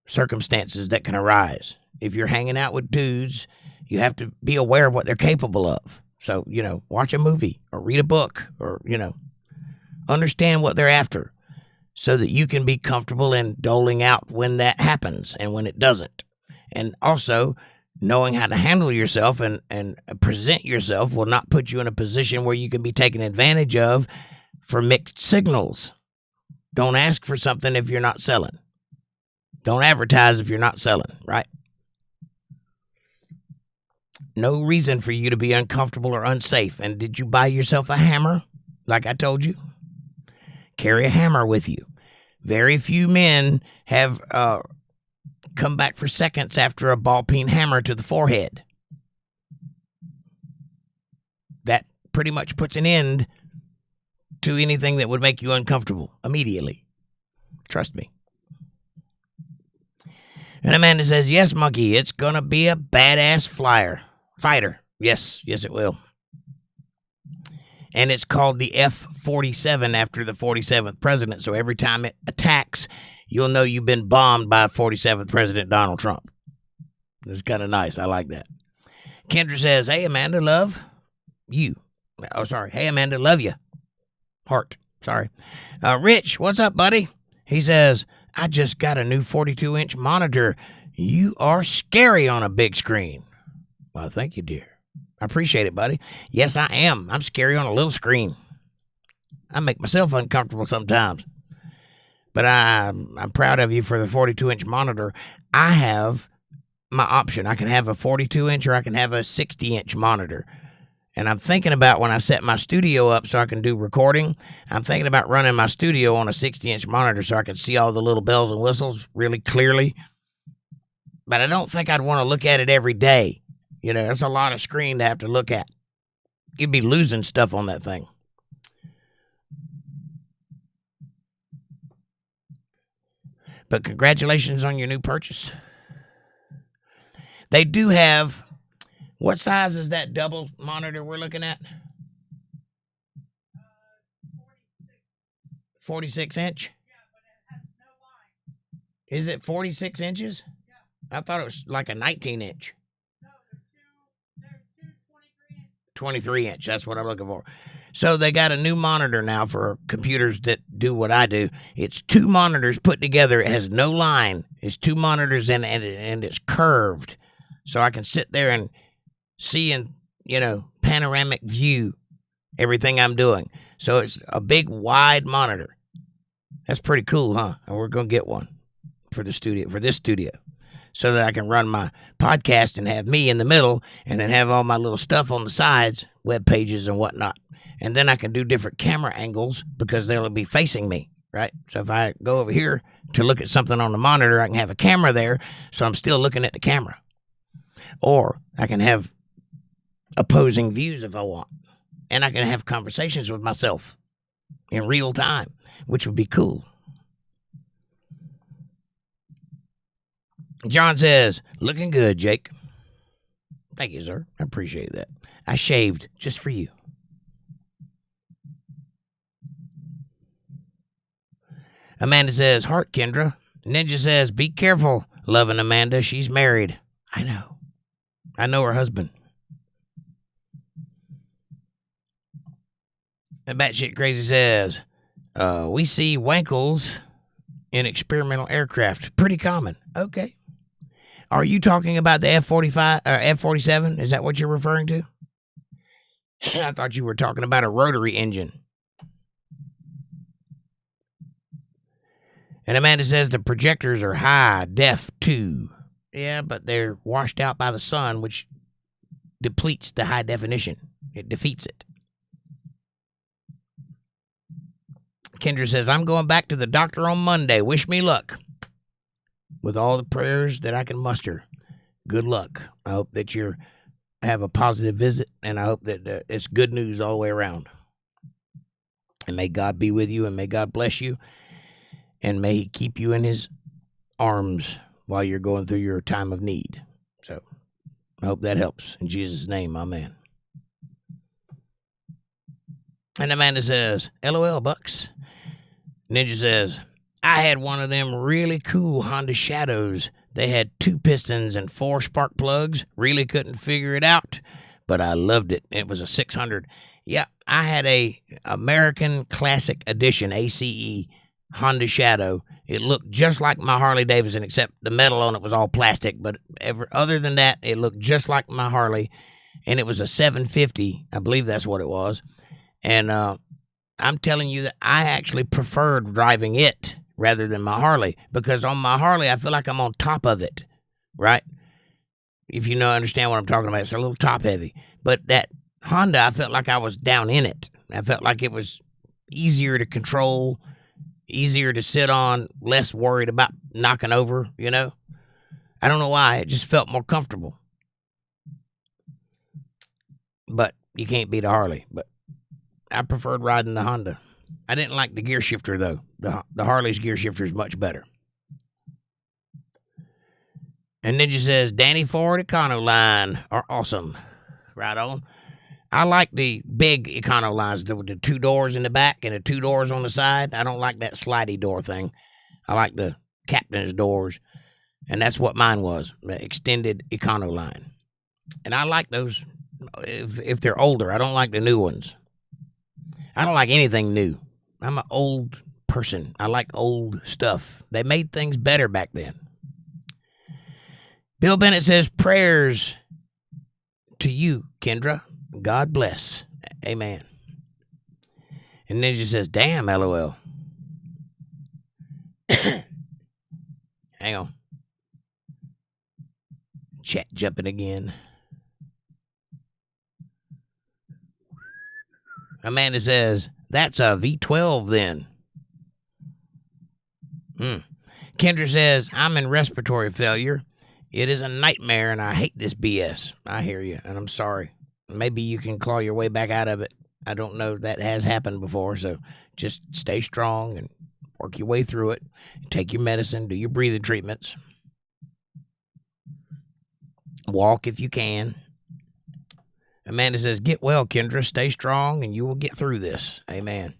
circumstances that can arise. If you're hanging out with dudes, you have to be aware of what they're capable of. So, you know, watch a movie or read a book or, you know, understand what they're after so that you can be comfortable in doling out when that happens and when it doesn't. And also knowing how to handle yourself and present yourself will not put you in a position where you can be taken advantage of for mixed signals. Don't ask for something if you're not selling. Don't advertise if you're not selling, right? No reason for you to be uncomfortable or unsafe. And did you buy yourself a hammer? Like I told you, carry a hammer with you. Very few men have come back for seconds after a ball-peen hammer to the forehead. That pretty much puts an end to anything that would make you uncomfortable immediately. Trust me. And Amanda says, yes, Monkey, it's going to be a badass fighter. Yes, it will. And it's called the F47 after the 47th president. So every time it attacks, you'll know you've been bombed by 47th President Donald Trump. It's kind of nice. I like that. Kendra says, hey, Amanda, love you. Oh, sorry. Hey, Amanda, love you. Heart. Sorry. Rich, what's up, buddy? He says, I just got a new 42-inch monitor. You are scary on a big screen. Well, thank you, dear. I appreciate it, buddy. Yes, I am. I'm scary on a little screen. I make myself uncomfortable sometimes. But I'm proud of you for the 42-inch monitor. I have my option. I can have a 42-inch or I can have a 60-inch monitor. And I'm thinking about when I set my studio up so I can do recording, I'm thinking about running my studio on a 60-inch monitor so I can see all the little bells and whistles really clearly. But I don't think I'd want to look at it every day. You know, that's a lot of screen to have to look at. You'd be losing stuff on that thing. But congratulations on your new purchase. They do have... What size is that double monitor we're looking at? 46 inch? Yeah, but it has no line. Is it 46 inches? Yeah. I thought it was like a 19 inch. No, there's two 23 inch. 23 inch, that's what I'm looking for. So they got a new monitor now for computers that do what I do. It's two monitors put together. It has no line. It's two monitors and it's curved. So I can sit there and see in, panoramic view everything I'm doing. So it's a big, wide monitor. That's pretty cool, huh? And we're going to get one for this studio, so that I can run my podcast and have me in the middle and then have all my little stuff on the sides, web pages and whatnot. And then I can do different camera angles because they'll be facing me, right? So if I go over here to look at something on the monitor, I can have a camera there, so I'm still looking at the camera. Or I can have opposing views if I want. And I can have conversations with myself in real time, which would be cool. John says, looking good, Jake. Thank you, sir. I appreciate that. I shaved just for you. Amanda says, heart, Kendra. Ninja says, be careful, loving Amanda. She's married. I know. I know her husband. And Batshit Crazy says, we see wankles in experimental aircraft. Pretty common. Okay. Are you talking about the F-45 or F-47? Is that what you're referring to? I thought you were talking about a rotary engine. And Amanda says the projectors are high def too. Yeah, but they're washed out by the sun, which depletes the high definition. It defeats it. Kendra says, I'm going back to the doctor on Monday. Wish me luck. With all the prayers that I can muster. Good luck. I hope that you have a positive visit, and I hope that it's good news all the way around. And may God be with you, and may God bless you, and may He keep you in His arms while you're going through your time of need. So I hope that helps. In Jesus' name, amen. And Amanda says, LOL, Bucks. Ninja says, I had one of them really cool Honda Shadows. They had 2 pistons and 4 spark plugs. Really couldn't figure it out, but I loved it. It was a 600. Yeah, I had a American Classic Edition, ACE, Honda Shadow. It looked just like my Harley Davidson, except the metal on it was all plastic. But other than that, it looked just like my Harley. And it was a 750. I believe that's what it was. And I'm telling you that I actually preferred driving it rather than my Harley. Because on my Harley, I feel like I'm on top of it. Right? If you understand what I'm talking about, it's a little top heavy. But that Honda, I felt like I was down in it. I felt like it was easier to control, easier to sit on, less worried about knocking over, I don't know why. It just felt more comfortable. But you can't beat a Harley. But I preferred riding the Honda. I didn't like the gear shifter, though. The Harley's gear shifter is much better. And Ninja says, Danny Ford Econoline are awesome. Right on. I like the big Econolines with the 2 doors in the back and the 2 doors on the side. I don't like that slidey door thing. I like the captain's doors. And that's what mine was, the extended Econoline. And I like those if they're older. I don't like the new ones. I don't like anything new. I'm an old person. I like old stuff. They made things better back then. Bill Bennett says, prayers to you, Kendra. God bless. Amen. And Ninja says, damn, LOL. Hang on. Chat jumping again. Amanda says, that's a V12 then. Kendra says, I'm in respiratory failure. It is a nightmare and I hate this BS. I hear you and I'm sorry. Maybe you can claw your way back out of it. I don't know. That has happened before. So just stay strong and work your way through it. Take your medicine. Do your breathing treatments. Walk if you can. Amanda says, get well, Kendra. Stay strong and you will get through this. Amen.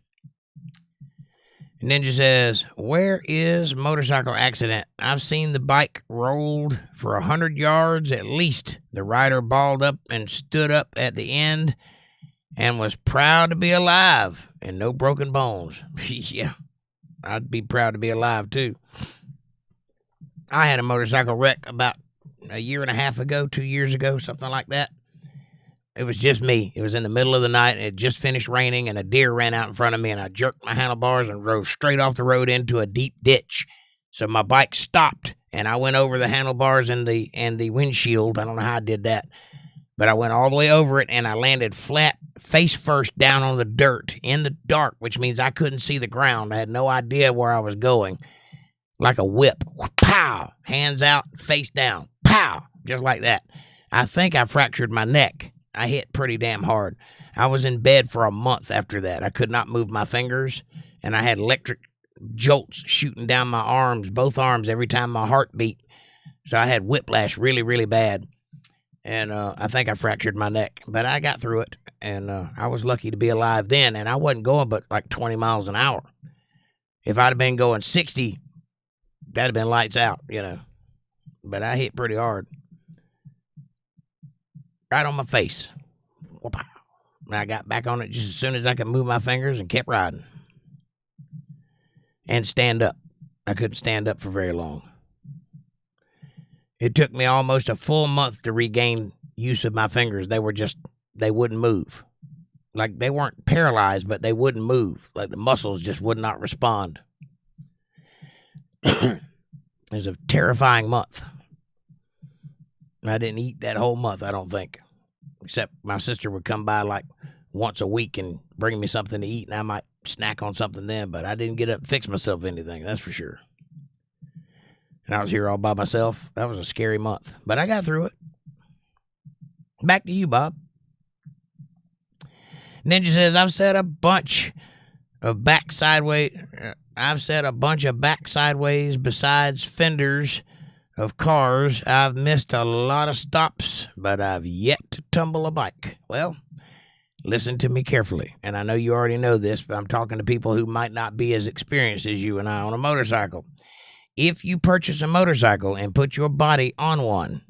Ninja says, where is motorcycle accident? I've seen the bike rolled for 100 yards at least. The rider balled up and stood up at the end and was proud to be alive and no broken bones. Yeah, I'd be proud to be alive too. I had a motorcycle wreck about a year and a half ago, 2 years ago, something like that. It was just me. It was in the middle of the night, and it just finished raining, and a deer ran out in front of me, and I jerked my handlebars and drove straight off the road into a deep ditch. So my bike stopped, and I went over the handlebars and the windshield. I don't know how I did that, but I went all the way over it, and I landed flat, face first, down on the dirt in the dark, which means I couldn't see the ground. I had no idea where I was going. Like a whip. Pow! Hands out, face down. Pow! Just like that. I think I fractured my neck. I hit pretty damn hard. I was in bed for a month after that. I could not move my fingers, and I had electric jolts shooting down my arms, both arms, every time my heart beat. So I had whiplash really, really bad, and I think I fractured my neck. But I got through it, and I was lucky to be alive then, and I wasn't going but like 20 miles an hour. If I'd have been going 60, that'd have been lights out, But I hit pretty hard. Right on my face. Whoop-pow. And I got back on it just as soon as I could move my fingers and kept riding. And stand up. I couldn't stand up for very long. It took me almost a full month to regain use of my fingers. They wouldn't move. Like they weren't paralyzed, but they wouldn't move. Like the muscles just would not respond. It was a terrifying month. I didn't eat that whole month, I don't think. Except my sister would come by like once a week and bring me something to eat, and I might snack on something then, but I didn't get up and fix myself anything, that's for sure. And I was here all by myself. That was a scary month, but I got through it. Back to you, Bob. Ninja says, I've said a bunch of back sideways besides fenders of cars. I've missed a lot of stops, but I've yet to tumble a bike. Well, listen to me carefully, and I know you already know this, but I'm talking to people who might not be as experienced as you and I on a motorcycle. If you purchase a motorcycle and put your body on one,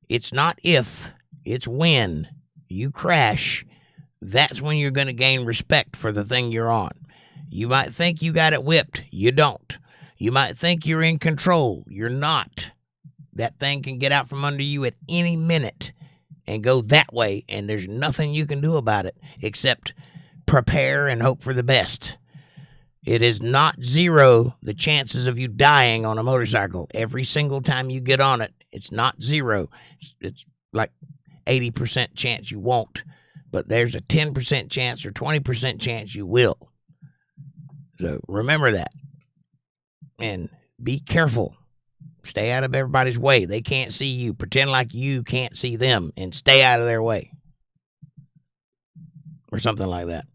it's not if, it's when you crash. That's when you're going to gain respect for the thing you're on. You might think you got it whipped. You don't. You might think you're in control. You're not. That thing can get out from under you at any minute and go that way, and there's nothing you can do about it except prepare and hope for the best. It is not zero, the chances of you dying on a motorcycle. Every single time you get on it, it's not zero. It's like 80% chance you won't, but there's a 10% chance or 20% chance you will. So remember that. And be careful. Stay out of everybody's way. They can't see you. Pretend like you can't see them and stay out of their way. Or something like that.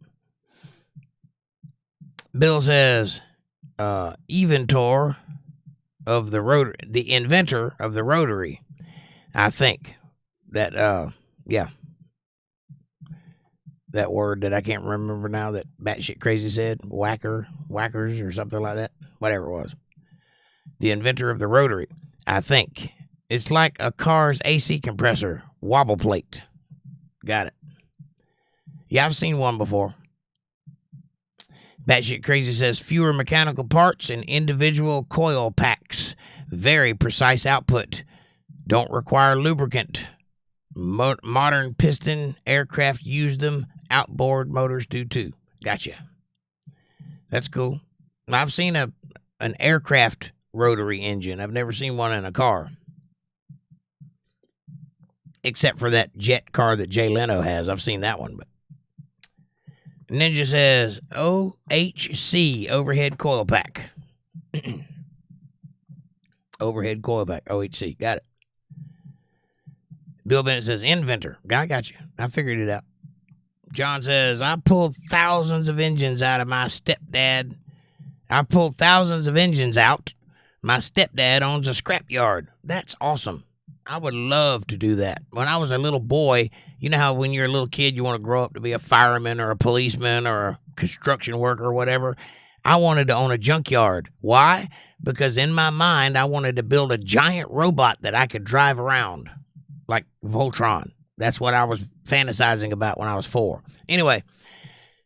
Bill says, inventor of the rotary, the inventor of the rotary. I think that, that word that I can't remember now that batshit crazy said, whackers or something like that, whatever it was. The inventor of the rotary. I think it's like a car's AC compressor, wobble plate. Got it. Yeah, I've seen one before. Batshit Crazy says fewer mechanical parts and individual coil packs. Very precise output. Don't require lubricant. Modern piston aircraft use them. Outboard motors do too. Gotcha. That's cool. I've seen an aircraft rotary engine. I've never seen one in a car. Except for that jet car that Jay Leno has. I've seen that one, but Ninja says OHC, overhead coil pack. Overhead coil pack, OHC. Got it. Bill Bennett says inventor. I got you. I figured it out. John says, I pulled thousands of engines out of my stepdad. I pulled thousands of engines out. My stepdad owns a scrapyard. That's awesome. I would love to do that. When I was a little boy, you know how when you're a little kid, you want to grow up to be a fireman or a policeman or a construction worker or whatever. I wanted to own a junkyard. Why? Because in my mind, I wanted to build a giant robot that I could drive around, like Voltron. That's what I was fantasizing about when I was 4. Anyway,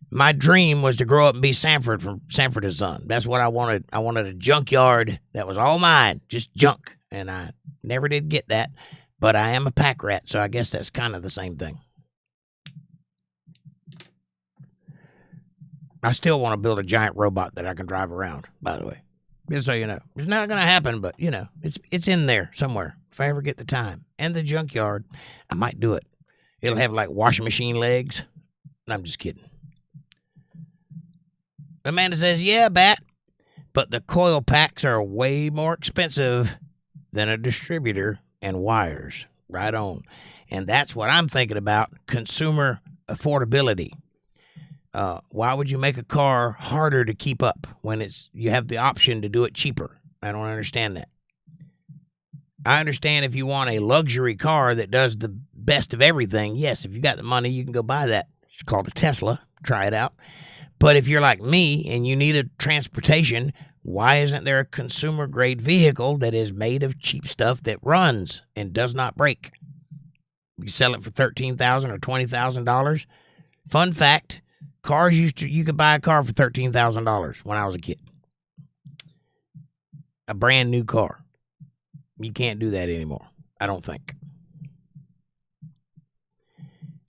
my dream was to grow up and be Sanford from Sanford and Son. That's what I wanted. I wanted a junkyard that was all mine, just junk. And I never did get that, but I am a pack rat, so I guess that's kind of the same thing. I still want to build a giant robot that I can drive around, by the way. Just so you know. It's not going to happen, but, you know, it's in there somewhere. If I ever get the time. And the junkyard, I might do it. It'll have, like, washing machine legs. I'm just kidding. Amanda says, yeah, Bat, but the coil packs are way more expensive than a distributor and wires. Right on. And that's what I'm thinking about, consumer affordability. Why would you make a car harder to keep up when you have the option to do it cheaper? I don't understand that. I understand if you want a luxury car that does the best of everything. Yes, if you got the money, you can go buy that. It's called a Tesla. Try it out. But if you're like me and you need a transportation, why isn't there a consumer-grade vehicle that is made of cheap stuff that runs and does not break? You sell it for $13,000 or $20,000. Fun fact, you could buy a car for $13,000 when I was a kid. A brand new car. You can't do that anymore, I don't think.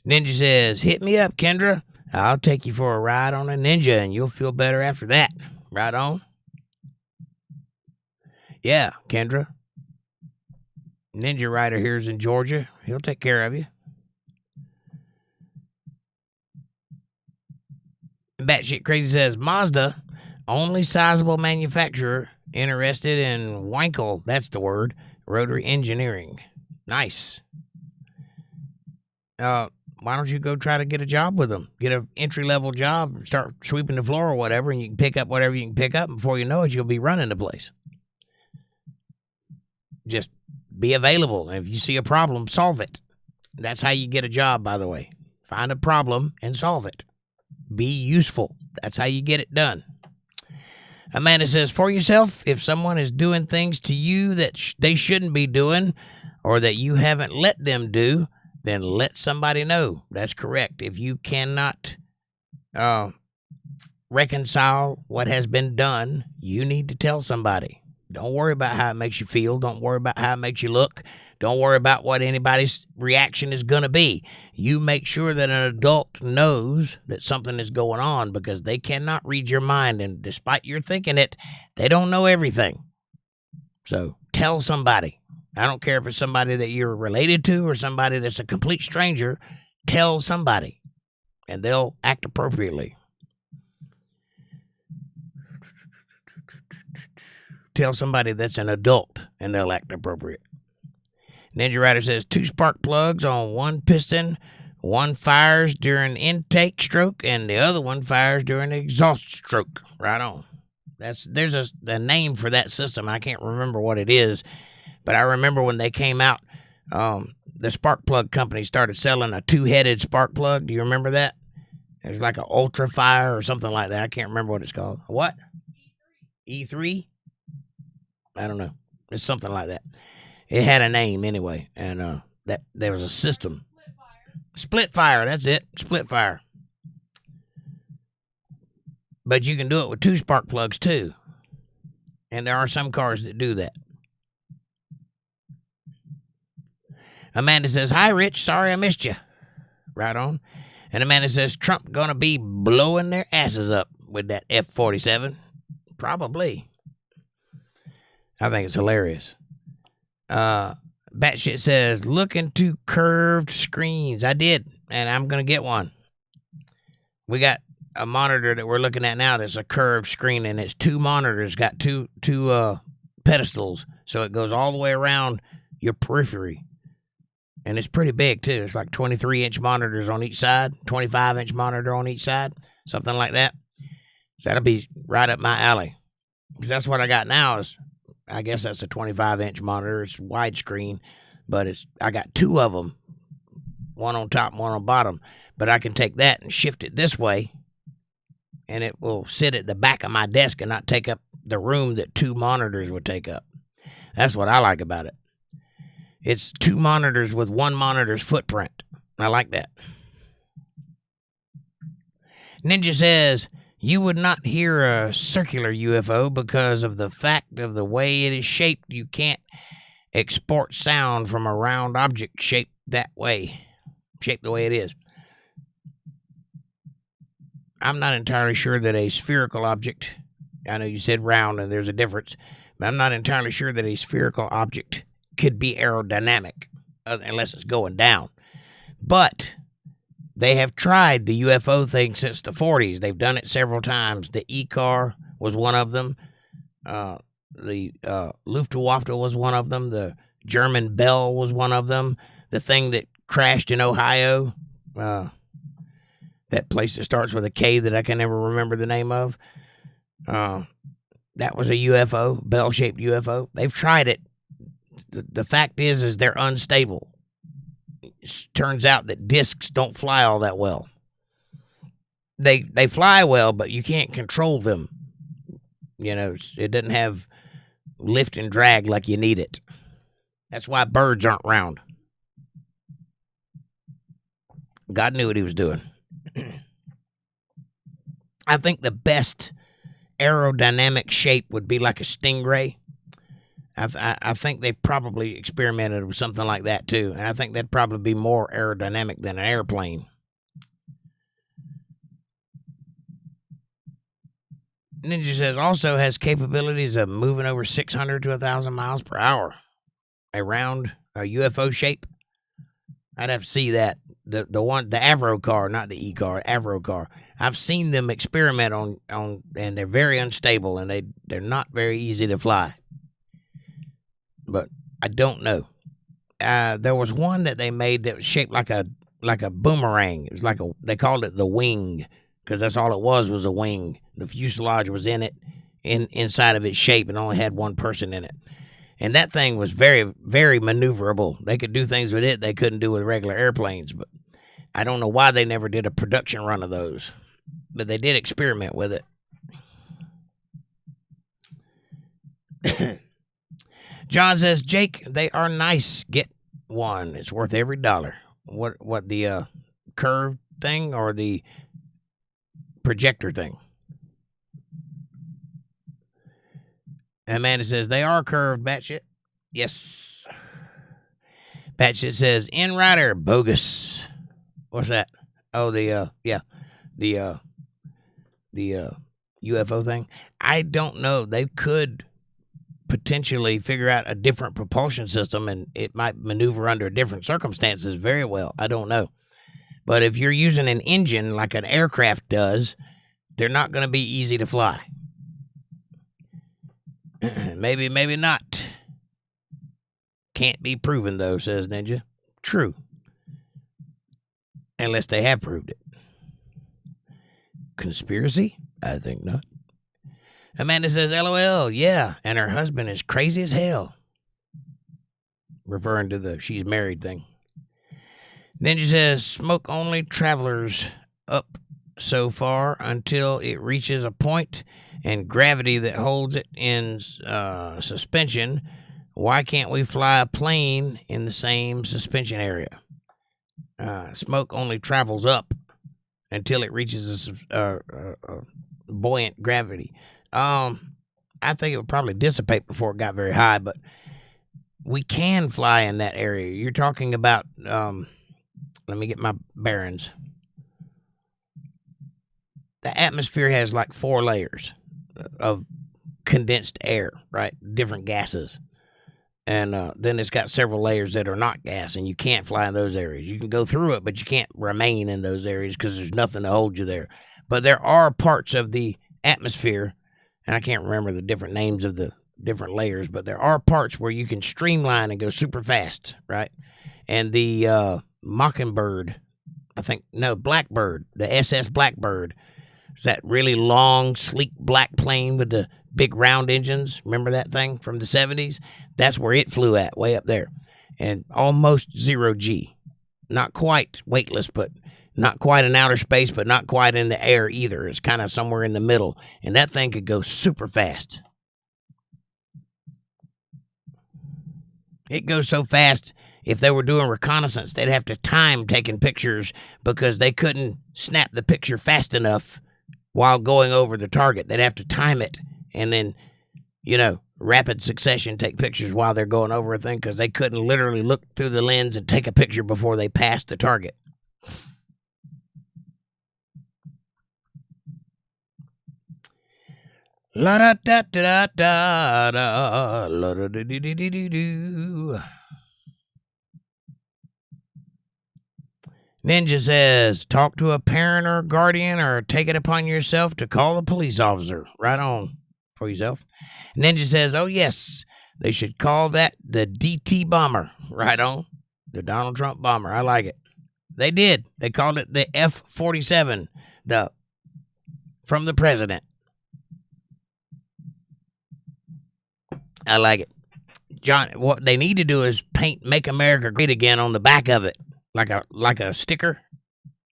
Ninja says, hit me up, Kendra. I'll take you for a ride on a Ninja, and you'll feel better after that. Right on? Yeah, Kendra. Ninja Rider here is in Georgia. He'll take care of you. Batshit Crazy says, Mazda, only sizable manufacturer interested in Wankel, that's the word, rotary engineering. Nice. Why don't you go try to get a job with them? Get an entry-level job, start sweeping the floor or whatever, and you can pick up whatever you can pick up. And before you know it, you'll be running the place. Just be available. And if you see a problem, solve it. That's how you get a job, by the way. Find a problem and solve it. Be useful. That's how you get it done. Amanda says, for yourself, if someone is doing things to you that they shouldn't be doing or that you haven't let them do, then let somebody know. That's correct. If you cannot reconcile what has been done, you need to tell somebody. Don't worry about how it makes you feel. Don't worry about how it makes you look. Don't worry about what anybody's reaction is going to be. You make sure that an adult knows that something is going on, because they cannot read your mind. And despite your thinking it, they don't know everything. So tell somebody. I don't care if it's somebody that you're related to or somebody that's a complete stranger. Tell somebody, and they'll act appropriately. Tell somebody that's an adult, and they'll act appropriate. Ninja Rider says 2 spark plugs on one piston. One fires during intake stroke, and the other one fires during exhaust stroke. Right on. There's a name for that system. I can't remember what it is, but I remember when they came out, the spark plug company started selling a 2-headed spark plug. Do you remember that? It was like an Ultra Fire or something like that. I can't remember what it's called. What? E3? I don't know. It's something like that. It had a name anyway, and that there was a system. Split fire, that's it. Split fire. But you can do it with 2 spark plugs too. And there are some cars that do that. Amanda says, "Hi, Rich. Sorry I missed you." Right on. And Amanda says, "Trump gonna be blowing their asses up with that F47. Probably. I think it's hilarious. Batshit says, "Look into curved screens." I did, and I'm going to get one. We got a monitor that we're looking at now that's a curved screen, and it's 2 monitors, got two pedestals, so it goes all the way around your periphery. And it's pretty big, too. It's like 23-inch monitors on each side, 25-inch monitor on each side, something like that. So that'll be right up my alley. Because that's what I got now is, I guess that's a 25-inch monitor. It's widescreen, but I got 2 of them, one on top, one on bottom. But I can take that and shift it this way, and it will sit at the back of my desk and not take up the room that 2 monitors would take up. That's what I like about it. It's 2 monitors with 1 monitor's footprint. I like that. Ninja says, "You would not hear a circular UFO because of the fact of the way it is shaped. You can't export sound from a round object shaped that way, shaped the way it is." I'm not entirely sure that a spherical object, I know you said round and there's a difference, but I'm not entirely sure that a spherical object could be aerodynamic unless it's going down. But they have tried the UFO thing since the 40s. They've done it several times. The E-car was one of them. The Luftwaffe was one of them. The German Bell was one of them. The thing that crashed in Ohio, that place that starts with a K that I can never remember the name of, that was a UFO, bell-shaped UFO. They've tried it. The fact is they're unstable. It turns out that discs don't fly all that well. They fly well, but you can't control them. You know, it doesn't have lift and drag like you need it. That's why birds aren't round. God knew what he was doing. I think the best aerodynamic shape would be like a stingray. I think they've probably experimented with something like that too, and I think that'd probably be more aerodynamic than an airplane. Ninja says also has capabilities of moving over 600 to 1,000 miles per hour. A UFO shape. I'd have to see that. The Avro car, not the E-car, Avro car. I've seen them experiment on, and they're very unstable, and they're not very easy to fly. But I don't know. There was one that they made that was shaped like a boomerang. It was they called it the wing, because that's all it was a wing. The fuselage was in it, inside of its shape, and only had 1 person in it. And that thing was very, very maneuverable. They could do things with it they couldn't do with regular airplanes. But I don't know why they never did a production run of those. But they did experiment with it. John says, "Jake, they are nice. Get one. It's worth every dollar." What the curved thing or the projector thing? Amanda says, they are curved, batshit. Yes. Batshit says, in rider, bogus. What's that? Oh, the UFO thing. I don't know. They could potentially figure out a different propulsion system, and it might maneuver under different circumstances very well. I don't know. But if you're using an engine like an aircraft does, they're not going to be easy to fly. Maybe, maybe not. Can't be proven, though, says Ninja. True. Unless they have proved it. Conspiracy? I think not. Amanda says, LOL, yeah, and her husband is crazy as hell. Referring to the she's married thing. Ninja says, smoke only travelers up so far until it reaches a point and gravity that holds it in suspension. Why can't we fly a plane in the same suspension area? Smoke only travels up until it reaches a buoyant gravity. I think it would probably dissipate before it got very high, but we can fly in that area. You're talking about, let me get my bearings. The atmosphere has like 4 layers of condensed air, right? Different gases. And then it's got several layers that are not gas, and you can't fly in those areas. You can go through it, but you can't remain in those areas because there's nothing to hold you there. But there are parts of the atmosphere, and I can't remember the different names of the different layers, but there are parts where you can streamline and go super fast, right? And the Mockingbird, Blackbird, the SS Blackbird, it's that really long, sleek black plane with the big round engines. Remember that thing from the 70s? That's where it flew at, way up there. And almost 0G. Not quite weightless, but not quite in outer space, but not quite in the air either. It's kind of somewhere in the middle. And that thing could go super fast. It goes so fast, if they were doing reconnaissance, they'd have to time taking pictures because they couldn't snap the picture fast enough while going over the target. They'd have to time it and then, rapid succession take pictures while they're going over a thing because they couldn't literally look through the lens and take a picture before they passed the target. La da da da da da la da da da da da. Ninja says, talk to a parent or guardian or take it upon yourself to call a police officer. Right on for yourself. Ninja says, oh, yes, they should call that the DT bomber. Right on. The Donald Trump bomber. I like it. They did. They called it the F47 from the president. I like it. John, what they need to do is paint Make America Great Again on the back of it. Like a sticker.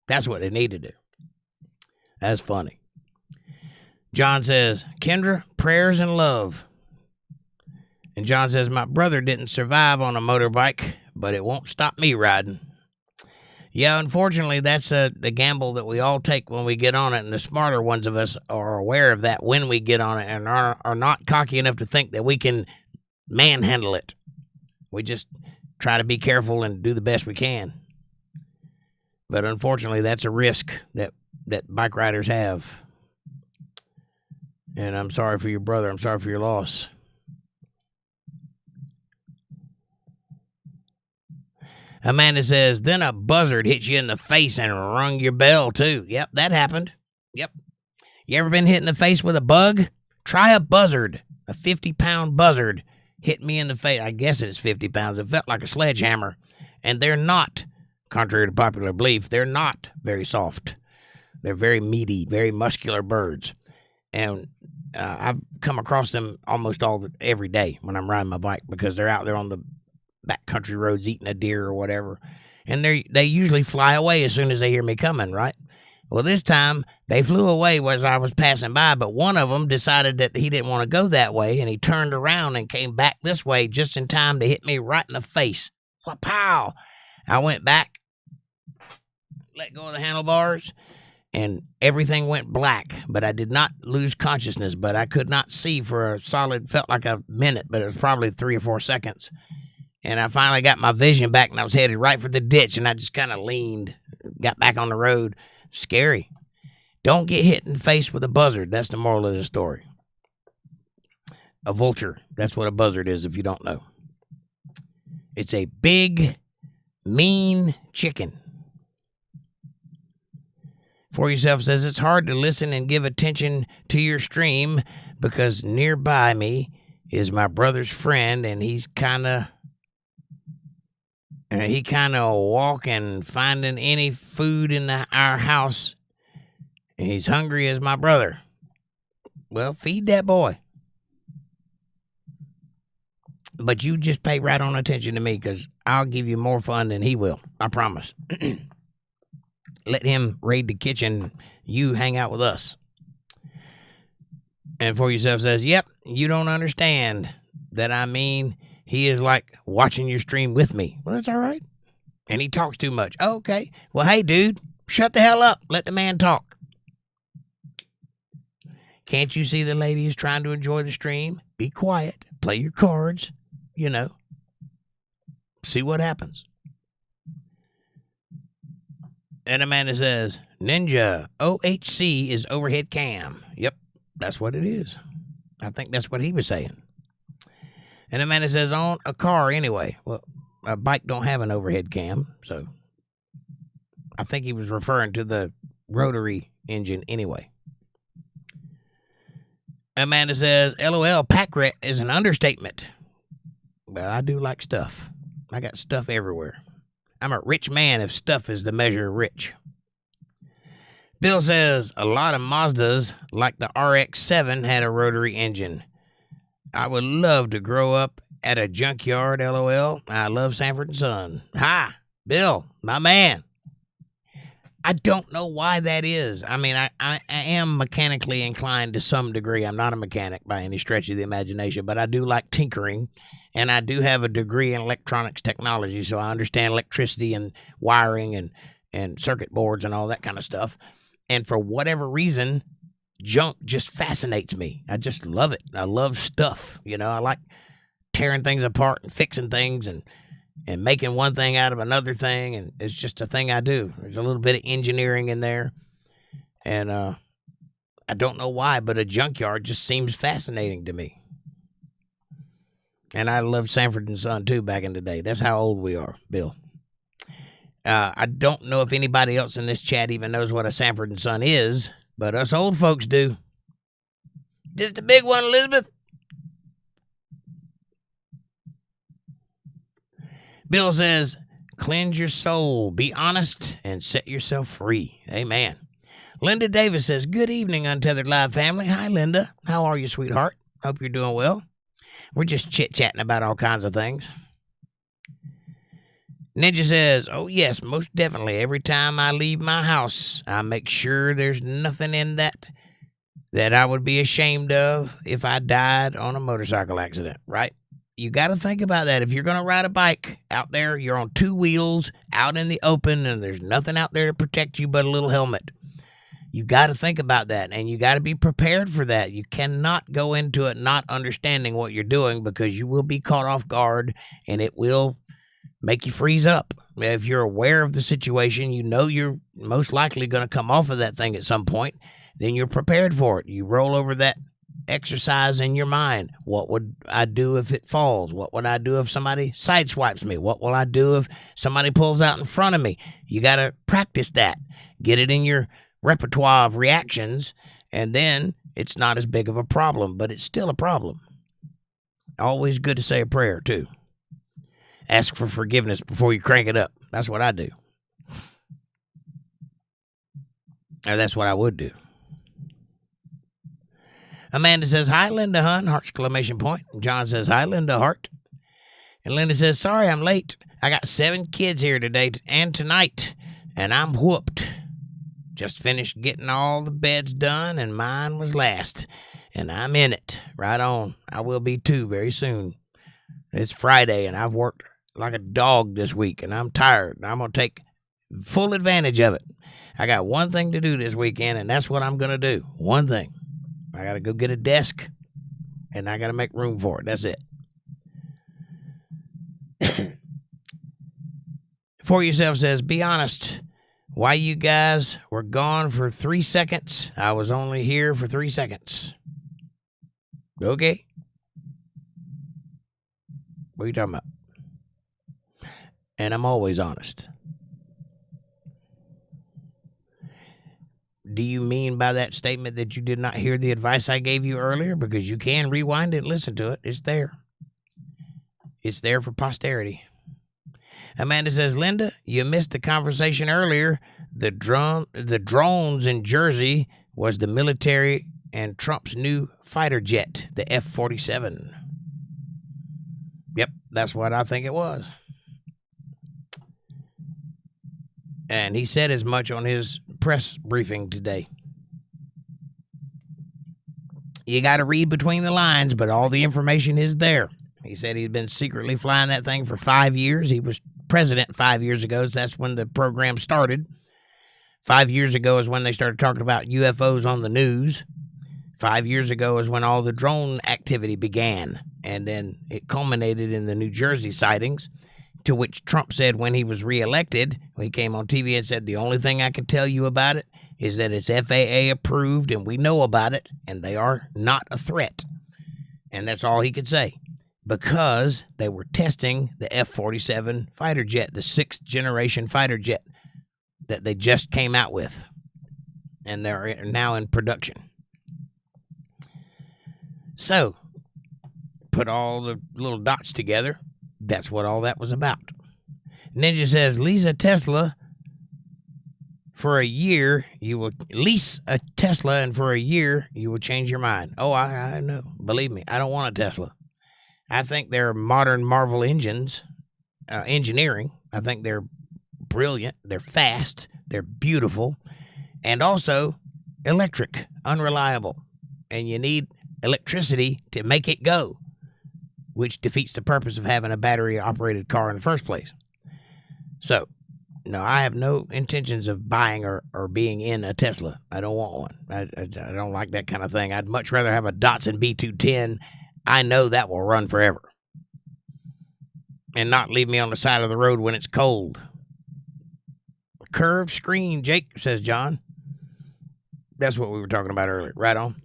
That's what they need to do. That's funny. John says, Kendra, prayers and love. And John says, my brother didn't survive on a motorbike, but it won't stop me riding. Yeah, unfortunately, that's the gamble that we all take when we get on it, and the smarter ones of us are aware of that when we get on it and are not cocky enough to think that we can manhandle it. We just try to be careful and do the best we can. But unfortunately, that's a risk that bike riders have. And I'm sorry for your brother. I'm sorry for your loss. Amanda says, then a buzzard hit you in the face and rung your bell, too. Yep, that happened. Yep. You ever been hit in the face with a bug? Try a buzzard. A 50-pound buzzard hit me in the face. I guess it's 50 pounds. It felt like a sledgehammer. And they're not, contrary to popular belief, they're not very soft. They're very meaty, very muscular birds. And I've come across them almost every day when I'm riding my bike because they're out there on the backcountry roads eating a deer or whatever. And they usually fly away as soon as they hear me coming, right? Well, this time they flew away as I was passing by, but one of them decided that he didn't want to go that way, and he turned around and came back this way just in time to hit me right in the face. Pow! I went back, let go of the handlebars, and everything went black, but I did not lose consciousness, but I could not see for a solid, felt like a minute, but it was probably 3 or 4 seconds. And I finally got my vision back, and I was headed right for the ditch, and I just kind of leaned, got back on the road. Scary. Don't get hit in the face with a buzzard. That's the moral of the story. A vulture. That's what a buzzard is, if you don't know. It's a big, mean chicken. For Yourself says, it's hard to listen and give attention to your stream because nearby me is my brother's friend, and he's kind of walking, finding any food in our house, and he's hungry as my brother. Well, feed that boy. But you just pay right on attention to me, because I'll give you more fun than he will. I promise. Let him raid the kitchen. You hang out with us. And For Yourself says, yep, you don't understand that. I mean, he is like watching your stream with me. Well, that's all right. And he talks too much. Oh, okay. Well, hey, dude, shut the hell up. Let the man talk. Can't you see the lady is trying to enjoy the stream? Be quiet. Play your cards. You know. See what happens. And Amanda says, Ninja OHC is overhead cam. Yep, that's what it is. I think that's what he was saying. And Amanda says, on a car anyway. Well, a bike don't have an overhead cam, so I think he was referring to the rotary engine anyway. Amanda says, LOL, pack rat is an understatement. Well, I do like stuff. I got stuff everywhere. I'm a rich man if stuff is the measure of rich. Bill says, a lot of Mazdas, like the RX-7, had a rotary engine. I would love to grow up at a junkyard, LOL. I love Sanford and Son. Hi, Bill, my man. I don't know why that is. I mean, I am mechanically inclined to some degree. I'm not a mechanic by any stretch of the imagination, but I do like tinkering, and I do have a degree in electronics technology, so I understand electricity and wiring and circuit boards and all that kind of stuff. And for whatever reason, junk just fascinates me. I just love it. I love stuff. You know, I like tearing things apart and fixing things and making one thing out of another thing, and it's just a thing I do. There's a little bit of engineering in there, and I don't know why, but a junkyard just seems fascinating to me. And I loved Sanford and Son, too, back in the day. That's how old we are, Bill. I don't know if anybody else in this chat even knows what a Sanford and Son is, but us old folks do. Just a big one, Elizabeth. Bill says, cleanse your soul, be honest, and set yourself free. Amen. Linda Davis says, good evening, Untethered Live family. Hi, Linda. How are you, sweetheart? Hope you're doing well. We're just chit-chatting about all kinds of things. Ninja says, oh, yes, most definitely. Every time I leave my house, I make sure there's nothing in that I would be ashamed of if I died on a motorcycle accident, right? You got to think about that. If you're going to ride a bike out there, you're on 2 wheels, out in the open, and there's nothing out there to protect you but a little helmet. You got to think about that, and you got to be prepared for that. You cannot go into it not understanding what you're doing, because you will be caught off guard, and it will make you freeze up. If you're aware of the situation, you know you're most likely going to come off of that thing at some point, then you're prepared for it. You roll over that exercise in your mind. What would I do if it falls? What would I do if somebody sideswipes me? What will I do if somebody pulls out in front of me? You got to practice that. Get it in your repertoire of reactions, and then it's not as big of a problem, but it's still a problem. Always good to say a prayer, too. Ask for forgiveness before you crank it up. That's what I do. Or that's what I would do. Amanda says, hi, Linda, hun, heart exclamation point. And John says, hi, Linda, heart. And Linda says, sorry, I'm late. I got 7 kids here today and tonight, and I'm whooped. Just finished getting all the beds done, and mine was last. And I'm in it. Right on. I will be too very soon. It's Friday, and I've worked like a dog this week, and I'm tired. And I'm going to take full advantage of it. I got one thing to do this weekend, and that's what I'm going to do. One thing. I got to go get a desk, and I got to make room for it. That's it. For Yourself says, be honest. Why you guys were gone for 3 seconds? I was only here for 3 seconds. Okay. What are you talking about? And I'm always honest. Do you mean by that statement that you did not hear the advice I gave you earlier? Because you can rewind it and listen to it. It's there. It's there for posterity. Amanda says, Linda, you missed the conversation earlier. The drones in Jersey was the military and Trump's new fighter jet, the F47. Yep, that's what I think it was. And he said as much on his press briefing today. You got to read between the lines, but all the information is there. He said he'd been secretly flying that thing for 5 years. He was president 5 years ago. So that's when the program started. 5 years ago is when they started talking about UFOs on the news. 5 years ago is when all the drone activity began. And then it culminated in the New Jersey sightings, to which Trump said when he was reelected, he came on TV and said, the only thing I can tell you about it is that it's FAA approved and we know about it and they are not a threat. And that's all he could say, because they were testing the F-47 fighter jet, the 6th generation fighter jet that they just came out with. And they're now in production. So, put all the little dots together. That's what all that was about. Ninja says, lease a Tesla for a year. You will lease a Tesla, and for a year, you will change your mind. Oh, I know. Believe me, I don't want a Tesla. I think they're modern Marvel engines, engineering. I think they're brilliant. They're fast. They're beautiful. And also electric, unreliable. And you need electricity to make it go, which defeats the purpose of having a battery-operated car in the first place. So, no, I have no intentions of buying or being in a Tesla. I don't want one. I don't like that kind of thing. I'd much rather have a Datsun B210. I know that will run forever. And not leave me on the side of the road when it's cold. Curved screen, Jake, says John. That's what we were talking about earlier. Right on.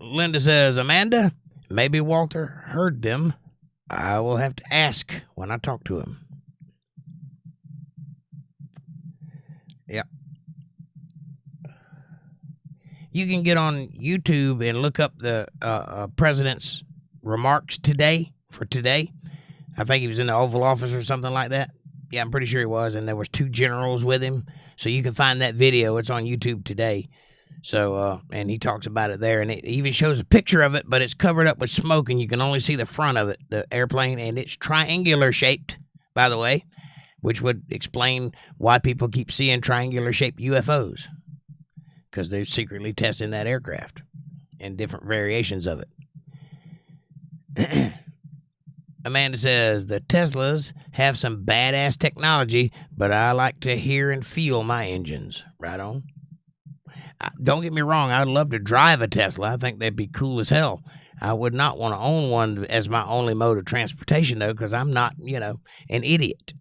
Linda says, Amanda, maybe Walter heard them. I will have to ask when I talk to him. Yep. You can get on YouTube and look up the president's remarks today, for today. I think he was in the Oval Office or something like that. Yeah, I'm pretty sure he was. And there was 2 generals with him. So you can find that video. It's on YouTube today. So, and he talks about it there, and it even shows a picture of it, but it's covered up with smoke, and you can only see the front of it, the airplane, and it's triangular shaped, by the way, which would explain why people keep seeing triangular shaped UFOs, because they're secretly testing that aircraft and different variations of it. Amanda says, the Teslas have some badass technology, but I like to hear and feel my engines. Right on. Don't get me wrong, I'd love to drive a Tesla. I think they'd be cool as hell. I would not want to own one as my only mode of transportation, though, because I'm not, an idiot.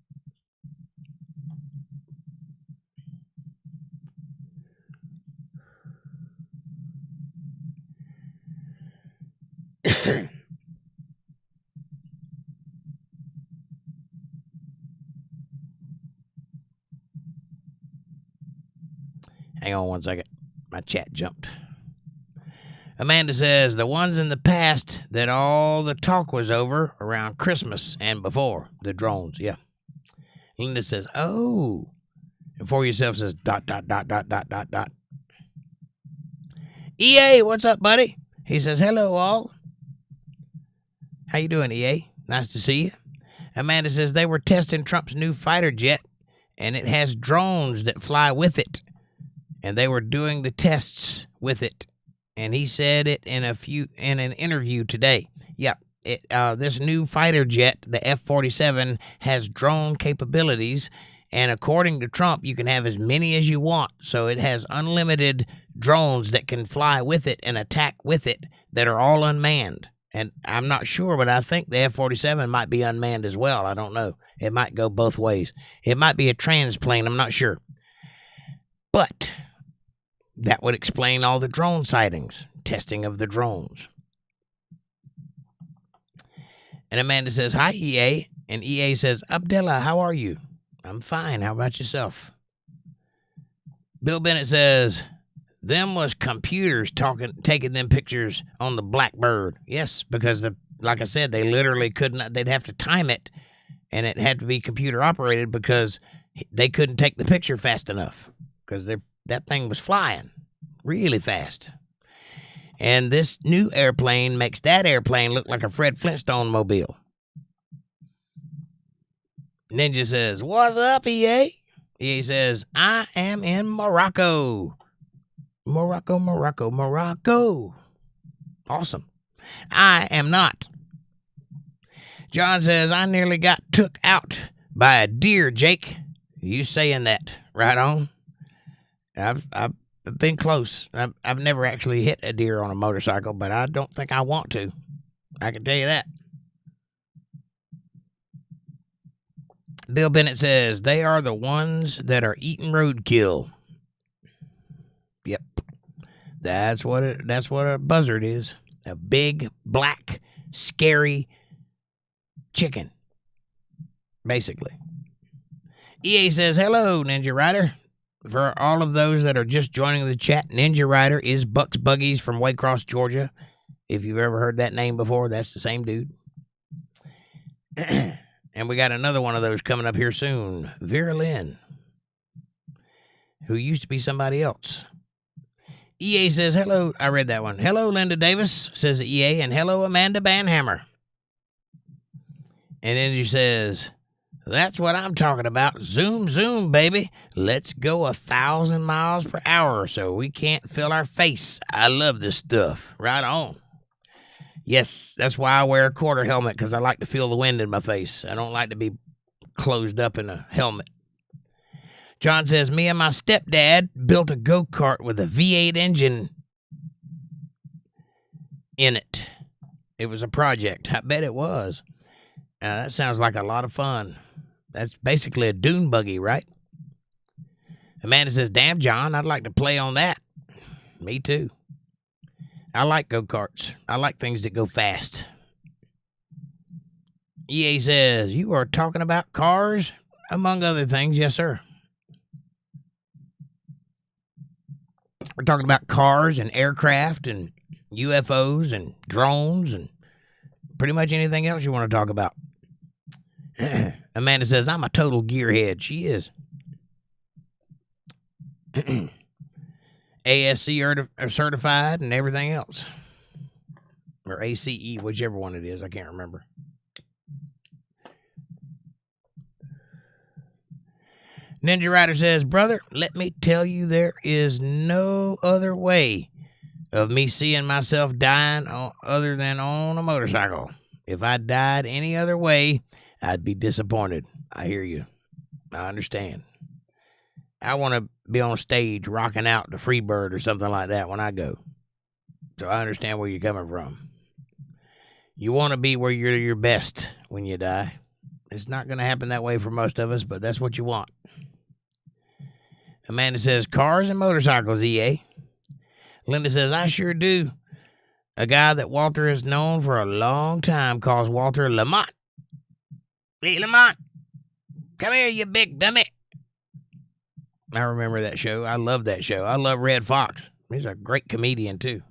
Hang on one second. My chat jumped. Amanda says, the ones in the past that all the talk was over around Christmas and before, the drones, yeah. Linda says, oh. And For Yourself says, ... EA, what's up, buddy? He says, hello, all. How you doing, EA? Nice to see you. Amanda says, they were testing Trump's new fighter jet, and it has drones that fly with it. And they were doing the tests with it. And he said it in an interview today. Yep. This new fighter jet, the F-47, has drone capabilities, And according to Trump, you can have as many as you want. So it has unlimited drones that can fly with it and attack with it that are all unmanned. And I'm not sure, but I think the F47 might be unmanned as well. I don't know. It might go both ways. It might be a transplane. I'm not sure. But that would explain all the drone sightings, testing of the drones. And Amanda says, hi, EA. And EA says, Abdullah, how are you? I'm fine. How about yourself? Bill Bennett says, them was computers taking them pictures on the Blackbird. Yes, because like I said, they literally couldn't. They'd have to time it, and it had to be computer operated because they couldn't take the picture fast enough because that thing was flying really fast. And this new airplane makes that airplane look like a Fred Flintstone mobile. Ninja says, what's up, EA? EA says, I am in Morocco. Morocco. Awesome. I am not. John says, I nearly got took out by a deer, Jake. You saying that. Right on. I've been close. I've never actually hit a deer on a motorcycle, but I don't think I want to. I can tell you that. Bill Bennett says, they are the ones that are eating roadkill. Yep. That's what a buzzard is. A big, black, scary chicken. Basically. EA says, hello, Ninja Rider. For all of those that are just joining the chat, Ninja Rider is Bucks Buggies from Waycross, Georgia. If you've ever heard that name before, that's the same dude. And we got another one of those coming up here soon. Vera Lynn, who used to be somebody else. EA says, hello. I read that one. Hello, Linda Davis, says EA, and hello, Amanda Banhammer. And then she says, that's what I'm talking about. Zoom, zoom, baby. Let's go 1,000 miles per hour so we can't feel our face. I love this stuff. Right on. Yes, that's why I wear a quarter helmet, because I like to feel the wind in my face. I don't like to be closed up in a helmet. John says, me and my stepdad built a go-kart with a V8 engine in it. It was a project. I bet it was. That sounds like a lot of fun. That's basically a dune buggy, right? Amanda says, damn, John, I'd like to play on that. Me too. I like go-karts. I like things that go fast. EA says, you are talking about cars? Among other things, yes, sir. We're talking about cars and aircraft and UFOs and drones and pretty much anything else you want to talk about. Amanda says, I'm a total gearhead. She is. ASC certified and everything else. Or ACE, whichever one it is. I can't remember. Ninja Rider says, brother, let me tell you, there is no other way of me seeing myself dying other than on a motorcycle. If I died any other way, I'd be disappointed. I hear you. I understand. I want to be on stage rocking out the Freebird or something like that when I go. So I understand where you're coming from. You want to be where you're your best when you die. It's not going to happen that way for most of us, but that's what you want. Amanda says, cars and motorcycles, EA. Linda says, I sure do. A guy that Walter has known for a long time calls Walter Lamont. Hey, Lamont, come here, you big dummy. I remember that show. I love that show. I love Red Fox. He's a great comedian, too.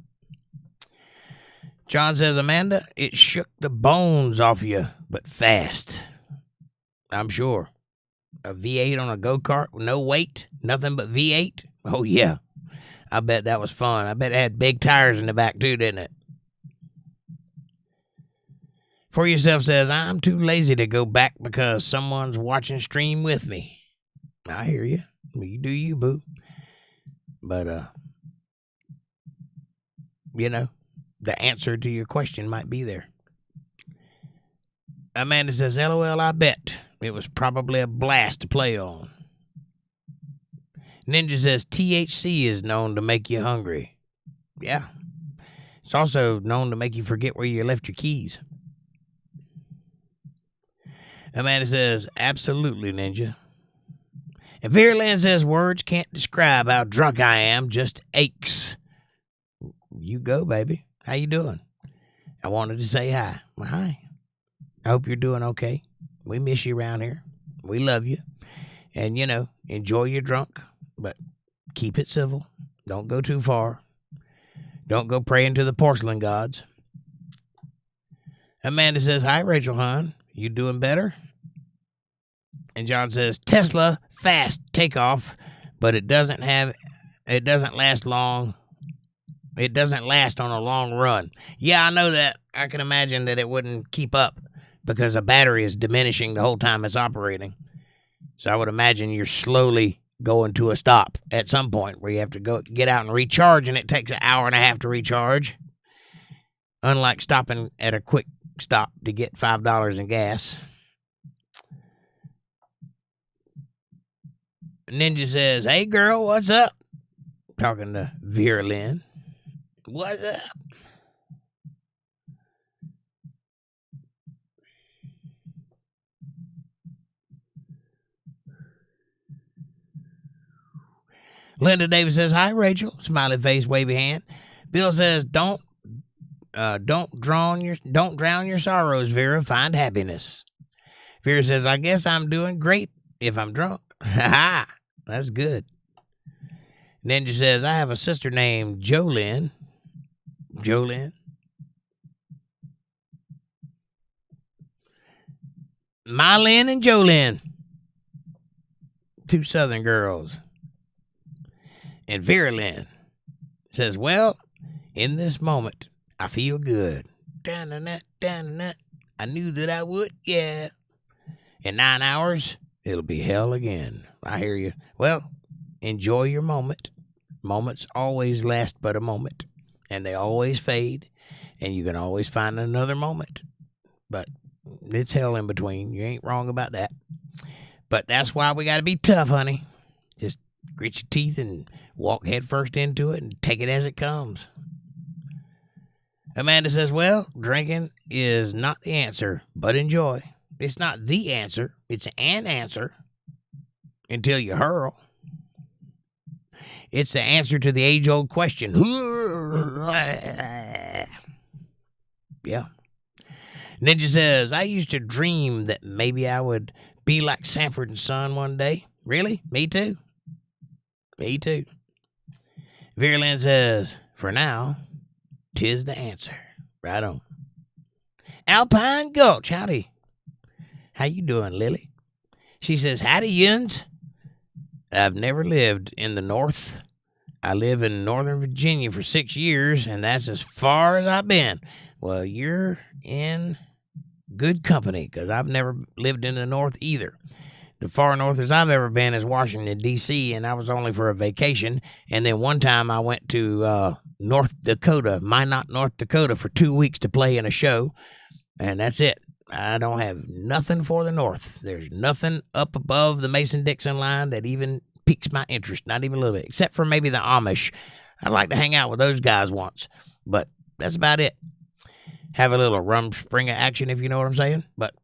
John says, Amanda, it shook the bones off you, but fast. I'm sure. A V8 on a go-kart with no weight, nothing but V8. Oh, yeah. I bet that was fun. I bet it had big tires in the back, too, didn't it? For Yourself says, I'm too lazy to go back because someone's watching stream with me. I hear you. You do you, boo. But, you know, the answer to your question might be there. Amanda says, LOL, I bet. It was probably a blast to play on. Ninja says THC is known to make you hungry. Yeah. It's also known to make you forget where you left your keys. Amanda says, absolutely, Ninja. And Vera says, words can't describe how drunk I am, just aches. You go, baby. How you doing? I wanted to say hi. Well, hi. I hope you're doing okay. We miss you around here. We love you. And, enjoy your drunk, but keep it civil. Don't go too far. Don't go praying to the porcelain gods. Amanda says, hi, Rachel hon. You doing better? And John says, Tesla, fast takeoff, but it doesn't last long. It doesn't last on a long run. Yeah, I know that. I can imagine that it wouldn't keep up because a battery is diminishing the whole time it's operating. So I would imagine you're slowly going to a stop at some point where you have to go get out and recharge, and it takes an hour and a half to recharge. Unlike stopping at a quick stop to get $5 in gas. Ninja says, hey, girl, what's up? Talking to Vera Lynn. What's up? Linda Davis says, hi, Rachel. Smiley face, wavy hand. Bill says, don't drown your sorrows, Vera. Find happiness. Vera says, I guess I'm doing great if I'm drunk. Ha ha. That's good. Ninja says, I have a sister named Jolynn. Jolynn? Mylyn and Jolynn. Two Southern girls. And Vera Lynn says, well, in this moment, I feel good. I knew that I would, yeah. In 9 hours, it'll be hell again. I hear you. Well, enjoy your moment. Moments always last but a moment, and they always fade, and you can always find another moment. But it's hell in between. You ain't wrong about that. But that's why we got to be tough, honey. Just grit your teeth and walk head first into it and take it as it comes. Amanda says, well, drinking is not the answer, but enjoy. It's not the answer. It's an answer until you hurl. It's the answer to the age-old question. Yeah. Ninja says, I used to dream that maybe I would be like Sanford & Son one day. Really? Me too. Me too. Vera Lynn says, for now, 'tis the answer. Right on. Alpine Gulch, howdy. How you doing, Lily? She says, howdy, Yuns. I've never lived in the North. I live in Northern Virginia for 6 years, and that's as far as I've been. Well, you're in good company, because I've never lived in the North either. The far northest I've ever been is Washington, D.C., and that was only for a vacation. And then one time I went to North Dakota, Minot, North Dakota, for 2 weeks to play in a show, and that's it. I don't have nothing for the North. There's nothing up above the Mason-Dixon line that even piques my interest, not even a little bit, except for maybe the Amish. I'd like to hang out with those guys once, but that's about it. Have a little Rumspringa action, if you know what I'm saying, but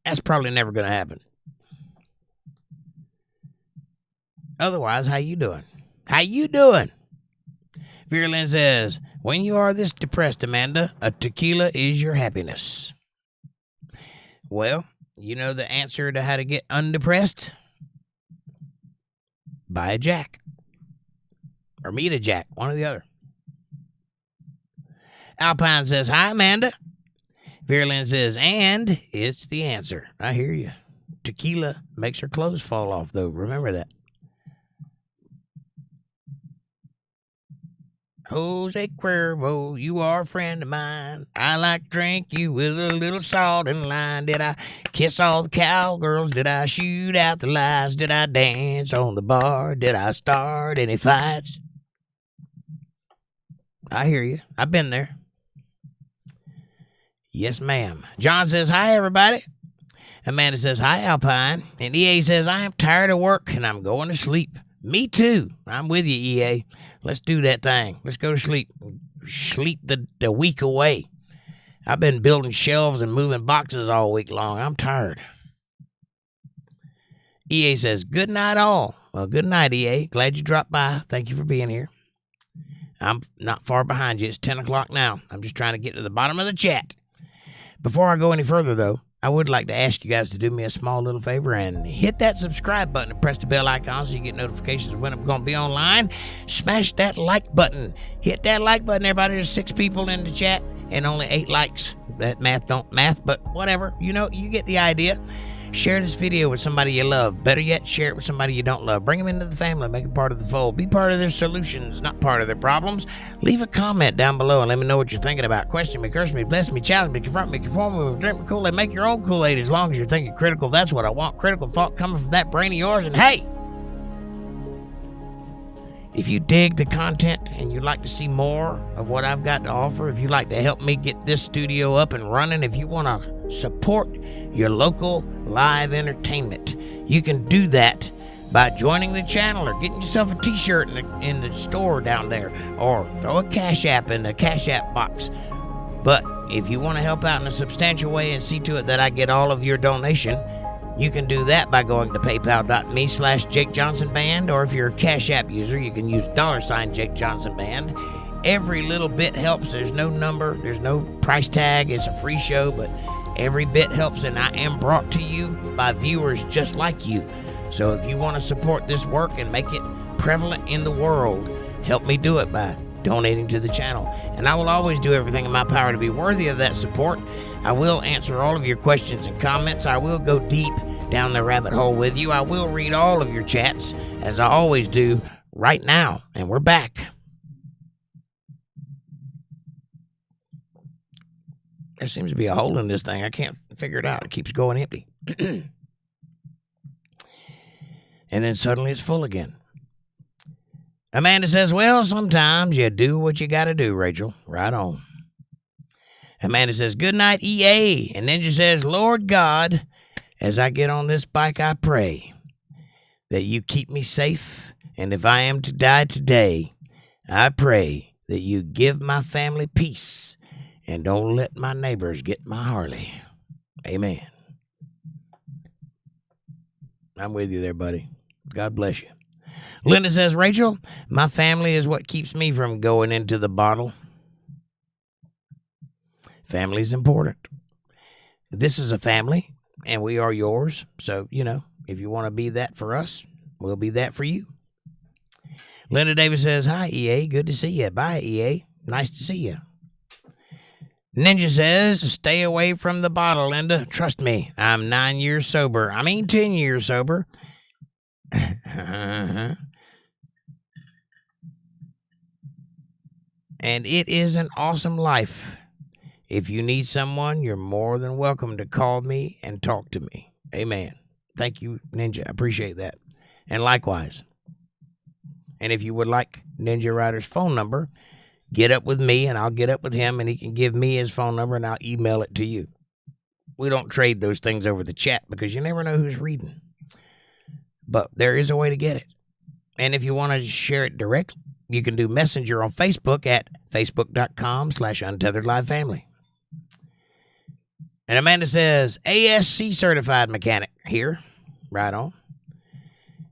that's probably never going to happen. Otherwise, how you doing? How you doing? Vera Lynn says, when you are this depressed, Amanda, a tequila is your happiness. Well, you know the answer to how to get undepressed? Buy a Jack. Or meet a Jack, one or the other. Alpine says, hi, Amanda. Vera Lynn says, and it's the answer. I hear you. Tequila makes her clothes fall off, though. Remember that. Jose Cuervo, you are a friend of mine. I like to drink you with a little salt and lime. Did I kiss all the cowgirls? Did I shoot out the lights? Did I dance on the bar? Did I start any fights? I hear you. I've been there. Yes, ma'am. John says, hi, everybody. Amanda says, hi, Alpine. And EA says, I am tired of work and I'm going to sleep. Me too. I'm with you, EA. Let's do that thing. Let's go to sleep. Sleep the week away. I've been building shelves and moving boxes all week long. I'm tired. EA says, good night all. Well, good night, EA. Glad you dropped by. Thank you for being here. I'm not far behind you. It's 10 o'clock now. I'm just trying to get to the bottom of the chat. Before I go any further, though, I would like to ask you guys to do me a small little favor and hit that subscribe button and press the bell icon so you get notifications when I'm going to be online. Smash that like button. Hit that like button, everybody. There's 6 people in the chat and only 8 likes. That math don't math, but whatever. You know, you get the idea. Share this video with somebody you love. Better yet, share it with somebody you don't love. Bring them into the family. Make them part of the fold. Be part of their solutions, not part of their problems. Leave a comment down below and let me know what you're thinking about. Question me, curse me, bless me, challenge me, confront me, conform me, drink me Kool-Aid. Make your own Kool-Aid as long as you're thinking critical. That's what I want. Critical thought coming from that brain of yours. And hey, if you dig the content and you'd like to see more of what I've got to offer, if you'd like to help me get this studio up and running, if you want to support your local live entertainment, you can do that by joining the channel or getting yourself a t-shirt in the store down there, or throw a Cash App in the Cash App box. But if you want to help out in a substantial way and see to it that I get all of your donation, you can do that by going to paypal.me/jakejohnsonband, or if you're a Cash App user, you can use $jakejohnsonband. Every little bit helps. There's no number, there's no price tag. It's a free show, but every bit helps, and I am brought to you by viewers just like you. So if you want to support this work and make it prevalent in the world, help me do it by donating to the channel. And I will always do everything in my power to be worthy of that support. I will answer all of your questions and comments. I will go deep down the rabbit hole with you. I will read all of your chats, as I always do right now. And we're back. There seems to be a hole in this thing. I can't figure it out. It keeps going empty. And then suddenly it's full again. Amanda says, well, sometimes you do what you got to do, Rachel. Right on. Amanda says, good night, EA. And Ninja says, Lord God, as I get on this bike, I pray that you keep me safe. And if I am to die today, I pray that you give my family peace and don't let my neighbors get my Harley. Amen. I'm with you there, buddy. God bless you. Linda says, Rachel, my family is what keeps me from going into the bottle. Family is important. This is a family, and we are yours. So, you know, if you want to be that for us, we'll be that for you. Linda Davis says, hi, EA. Good to see you. Bye, EA. Nice to see you. Ninja says, stay away from the bottle, Linda. Trust me, I'm 9 years sober. 10 years sober. And it is an awesome life. If you need someone, you're more than welcome to call me and talk to me. Amen. Thank you, Ninja. I appreciate that. And likewise. And if you would like Ninja Rider's phone number, get up with me and I'll get up with him and he can give me his phone number and I'll email it to you. We don't trade those things over the chat because you never know who's reading. But there is a way to get it. And if you want to share it directly, you can do Messenger on Facebook at facebook.com/UntetheredLiveFamily. And Amanda says, ASC certified mechanic here. Right on.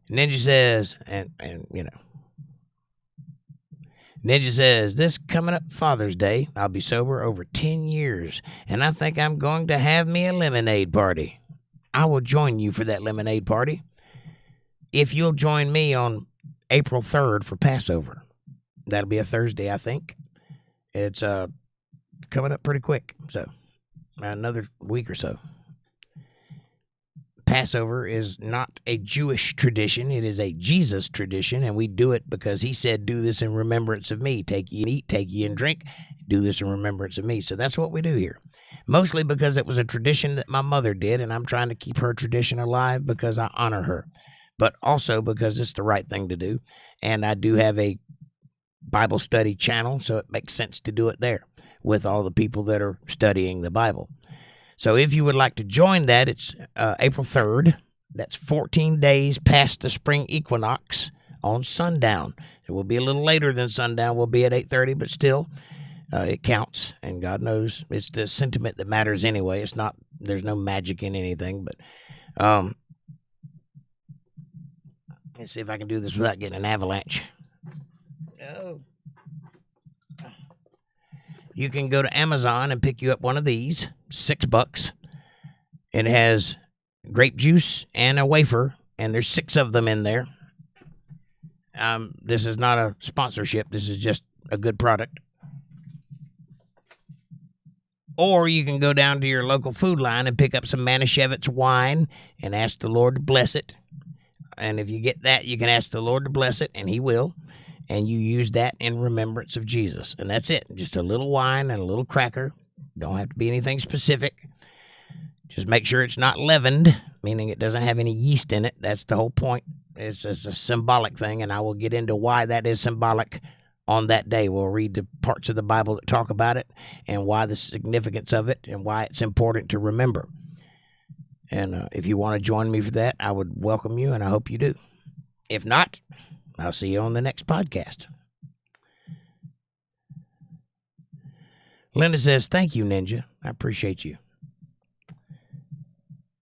Ninja says, and you know, Ninja says, this coming up Father's Day, I'll be sober over 10 years, and I think I'm going to have me a lemonade party. I will join you for that lemonade party if you'll join me on April 3rd for Passover. That'll be a Thursday, I think. It's coming up pretty quick, so another week or so. Passover is not a Jewish tradition. It is a Jesus tradition, and we do it because he said, do this in remembrance of me. Take ye and eat, take ye and drink, do this in remembrance of me. So that's what we do here. Mostly because it was a tradition that my mother did, and I'm trying to keep her tradition alive because I honor her. But also because it's the right thing to do. And I do have a Bible study channel, so it makes sense to do it there with all the people that are studying the Bible. So if you would like to join that, it's April 3rd. That's 14 days past the spring equinox on sundown. It will be a little later than sundown. We'll be at 8:30, but still, it counts. And God knows it's the sentiment that matters anyway. It's not, there's no magic in anything. But let's see if I can do this without getting an avalanche. No. You can go to Amazon and pick you up one of these, $6. It has grape juice and a wafer, and there's 6 of them in there. This is not a sponsorship. This is just a good product. Or you can go down to your local food line and pick up some Manischewitz wine and ask the Lord to bless it. And if you get that, you can ask the Lord to bless it, and he will. And you use that in remembrance of Jesus. And that's it. Just a little wine and a little cracker. Don't have to be anything specific. Just make sure it's not leavened, meaning it doesn't have any yeast in it. That's the whole point. It's a symbolic thing, and I will get into why that is symbolic on that day. We'll read the parts of the Bible that talk about it and why the significance of it and why it's important to remember. And if you want to join me for that, I would welcome you, and I hope you do. If not, I'll see you on the next podcast. Linda says, thank you, Ninja. I appreciate you.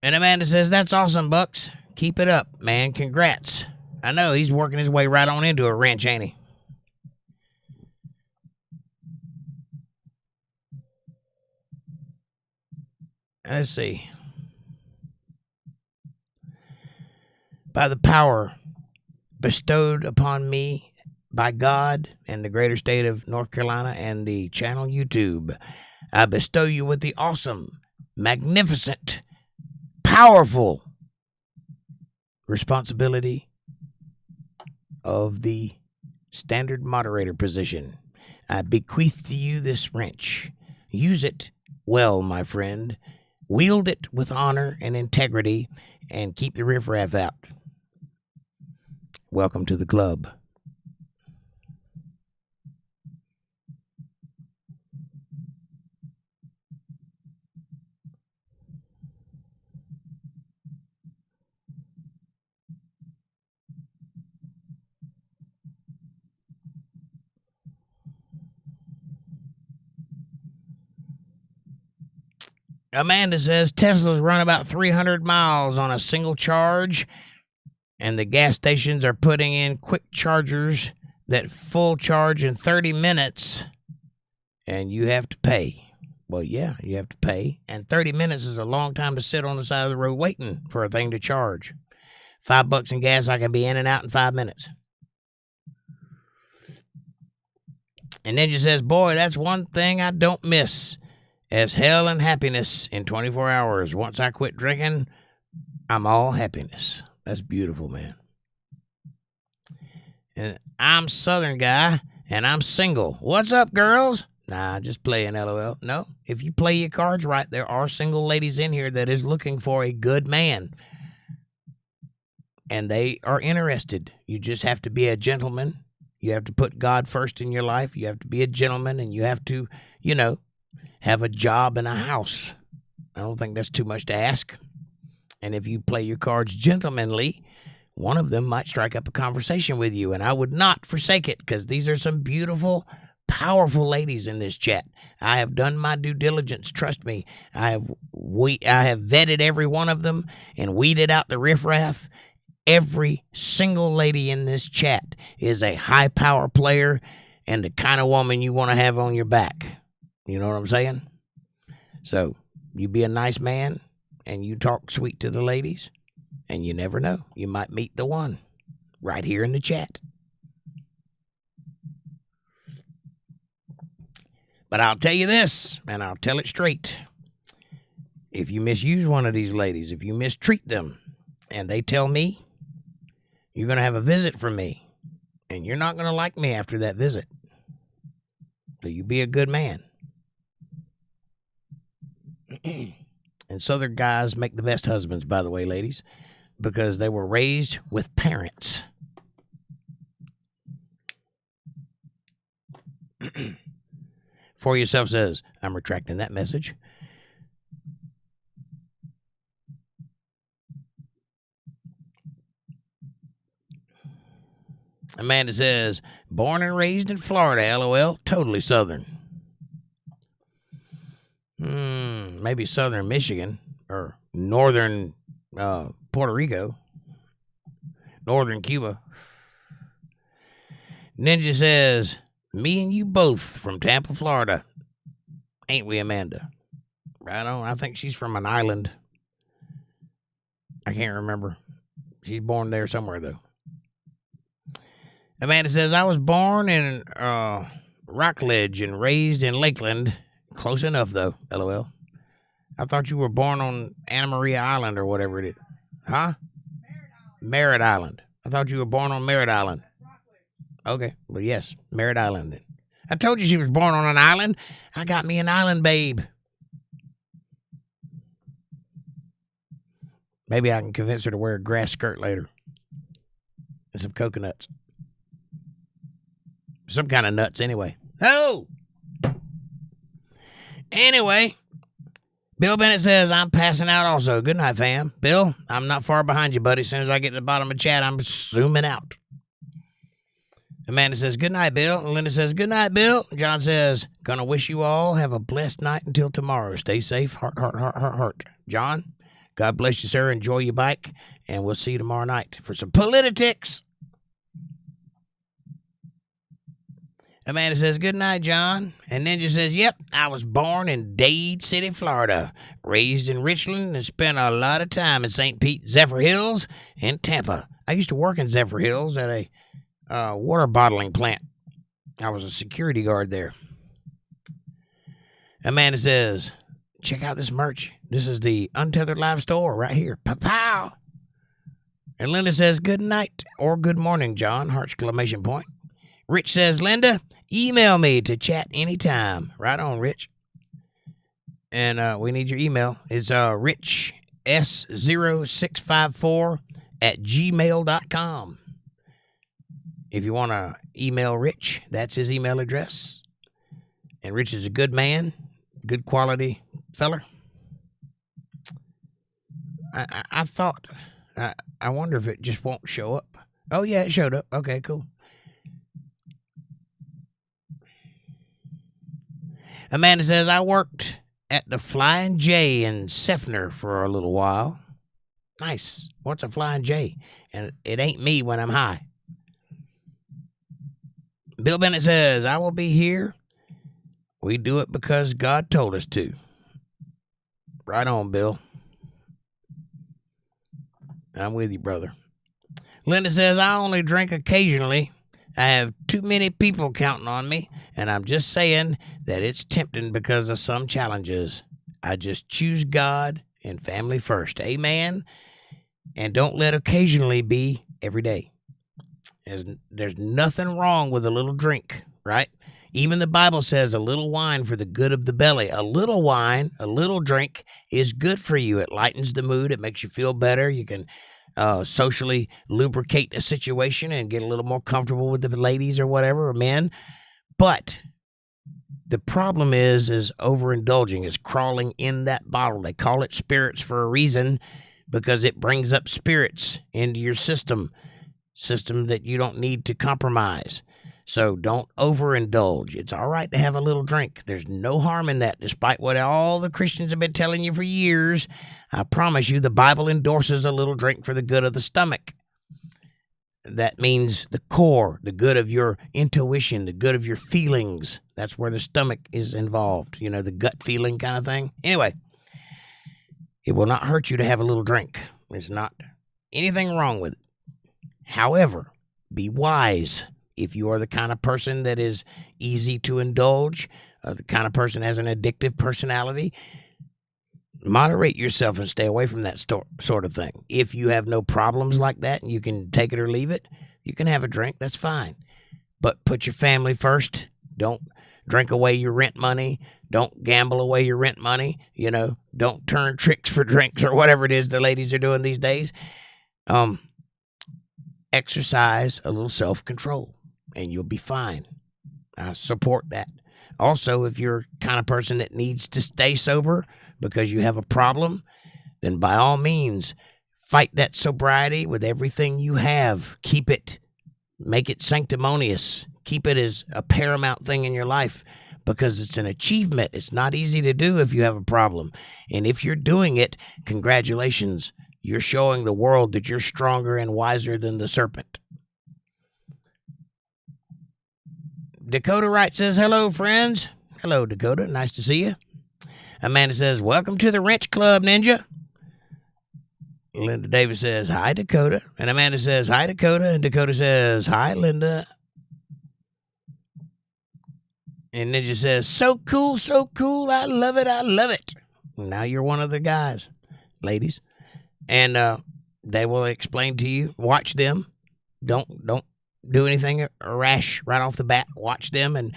And Amanda says, that's awesome, Bucks. Keep it up, man. Congrats. I know he's working his way right on into a ranch, ain't he? Let's see. By the power bestowed upon me by God and the greater state of North Carolina and the channel YouTube, I bestow you with the awesome, magnificent, powerful responsibility of the standard moderator position. I bequeath to you this wrench. Use it well, my friend. Wield it with honor and integrity, and keep the riffraff out. Welcome to the club. Amanda says Teslas run about 300 miles on a single charge, and the gas stations are putting in quick chargers that full charge in 30 minutes, and you have to pay. Well, yeah, you have to pay, and 30 minutes is a long time to sit on the side of the road waiting for a thing to charge. $5 in gas, I can be in and out in 5 minutes. And Ninja says, boy, that's one thing I don't miss. As hell and happiness in 24 hours. Once I quit drinking, I'm all happiness. That's beautiful, man. And I'm Southern guy, and I'm single. What's up, girls? Nah, just playing, LOL. No, if you play your cards right, there are single ladies in here that is looking for a good man. And they are interested. You just have to be a gentleman. You have to put God first in your life. You have to be a gentleman, and you have to, have a job and a house. I don't think that's too much to ask. And if you play your cards gentlemanly, one of them might strike up a conversation with you. And I would not forsake it, because these are some beautiful, powerful ladies in this chat. I have done my due diligence. Trust me. I have vetted every one of them and weeded out the riffraff. Every single lady in this chat is a high power player and the kind of woman you want to have on your back. You know what I'm saying? So you be a nice man and you talk sweet to the ladies, and you never know. You might meet the one right here in the chat. But I'll tell you this, and I'll tell it straight. If you misuse one of these ladies, if you mistreat them, and they tell me, you're going to have a visit from me, and you're not going to like me after that visit. So you be a good man. And Southern guys make the best husbands, by the way, ladies, because they were raised with parents. For Yourself says, I'm retracting that message. Amanda says, born and raised in Florida, LOL. Totally Southern. Maybe Southern Michigan or Northern Puerto Rico. Northern Cuba. Ninja says, me and you both from Tampa, Florida. Ain't we, Amanda? Right on. I think she's from an island. I can't remember. She's born there somewhere, though. Amanda says, I was born in Rockledge and raised in Lakeland. Close enough, though, LOL. I thought you were born on Anna Maria Island or whatever it is. Huh? Merritt Island. I thought you were born on Merritt Island. Okay, well, yes, Merritt Island. Then. I told you she was born on an island. I got me an island babe. Maybe I can convince her to wear a grass skirt later. And some coconuts. Some kind of nuts, anyway. Oh! Anyway, Bill Bennett says, I'm passing out also. Good night, fam. Bill, I'm not far behind you, buddy. As soon as I get to the bottom of the chat, I'm zooming out. Amanda says, good night, Bill. And Linda says, good night, Bill. John says, gonna wish you all have a blessed night until tomorrow. Stay safe. Heart, heart, heart, heart, heart. John, God bless you, sir. Enjoy your bike. And we'll see you tomorrow night for some politics. Amanda says, good night, John. And Ninja says, yep, I was born in Dade City, Florida, raised in Richland, and spent a lot of time in St. Pete, Zephyr Hills, and Tampa. I used to work in Zephyr Hills at a water bottling plant. I was a security guard there. Amanda says, check out this merch. This is the Untethered Live store right here. Pow! And Linda says, good night or good morning, John. Heart exclamation point. Rich says, Linda, email me to chat anytime. Right on, Rich. And we need your email. It's richs0654@gmail.com. If you want to email Rich, that's his email address. And Rich is a good man, good quality feller. I thought, I wonder if it just won't show up. Oh, yeah, it showed up. Okay, cool. Amanda says, I worked at the Flying J in Seffner for a little while. Nice. What's a Flying J? And it ain't me when I'm high. Bill Bennett says, I will be here. We do it because God told us to. Right on, Bill. I'm with you, brother. Linda says, I only drink occasionally. I have too many people counting on me, and I'm just saying that it's tempting because of some challenges. I just choose God and family first. Amen. And don't let occasionally be every day. There's nothing wrong with a little drink, right? Even the Bible says a little wine for the good of the belly. A little wine, a little drink is good for you. It lightens the mood. It makes you feel better. You can socially lubricate a situation and get a little more comfortable with the ladies or whatever, or men. But the problem is overindulging. It's crawling in that bottle. They call it spirits for a reason because it brings up spirits into your system that you don't need to compromise. So don't overindulge. It's all right to have a little drink. There's no harm in that, despite what all the Christians have been telling you for years. I promise you, the Bible endorses a little drink for the good of the stomach. That means the core, the good of your intuition, the good of your feelings. That's where the stomach is involved. You know, the gut feeling kind of thing. Anyway, it will not hurt you to have a little drink. There's not anything wrong with it. However, be wise. If you are the kind of person that is easy to indulge, the kind of person that has an addictive personality, moderate yourself and stay away from that sort of thing. If you have no problems like that and you can take it or leave it, you can have a drink. That's fine. But put your family first. Don't drink away your rent money. Don't gamble away your rent money. You know, don't turn tricks for drinks or whatever it is the ladies are doing these days. Exercise a little self-control. And you'll be fine. I support that. Also, if you're the kind of person that needs to stay sober because you have a problem, then by all means, fight that sobriety with everything you have. Keep it Make it sanctimonious. Keep it as a paramount thing in your life because it's an achievement. It's not easy to do if you have a problem. And if you're doing it, congratulations. You're showing the world that you're stronger and wiser than the serpent. Dakota Wright says, hello, friends. Hello, Dakota. Nice to see you. Amanda says, welcome to the Wrench Club, Ninja. Linda Davis says, hi, Dakota. And Amanda says, hi, Dakota. And Dakota says, hi, Linda. And Ninja says, so cool, so cool. I love it. I love it. Now you're one of the guys, ladies. And they will explain to you. Watch them. Don't do anything rash right off the bat. Watch them, and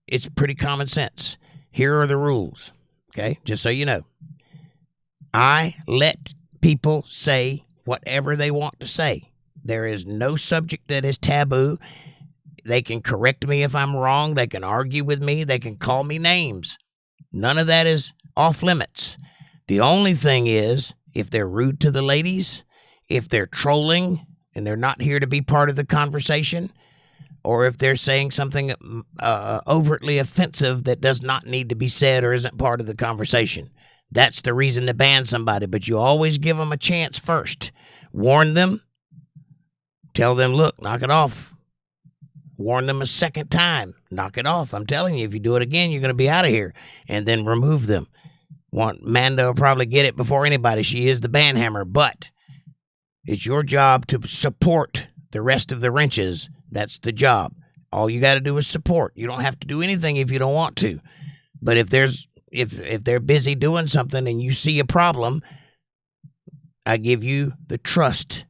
it's pretty common sense. Here are the rules, okay? Just so you know. I let people say whatever they want to say. There is no subject that is taboo. They can correct me if I'm wrong. They can argue with me. They can call me names. None of that is off limits. The only thing is, if they're rude to the ladies, if they're trolling and they're not here to be part of the conversation, or if they're saying something overtly offensive that does not need to be said or isn't part of the conversation. That's the reason to ban somebody, but you always give them a chance first. Warn them. Tell them, look, knock it off. Warn them a second time. Knock it off. I'm telling you, if you do it again, you're going to be out of here. And then remove them. Manda will probably get it before anybody. She is the banhammer, but it's your job to support the rest of the wrenches. That's the job. All you got to do is support. You don't have to do anything if you don't want to. But if they're busy doing something and you see a problem, I give you the trust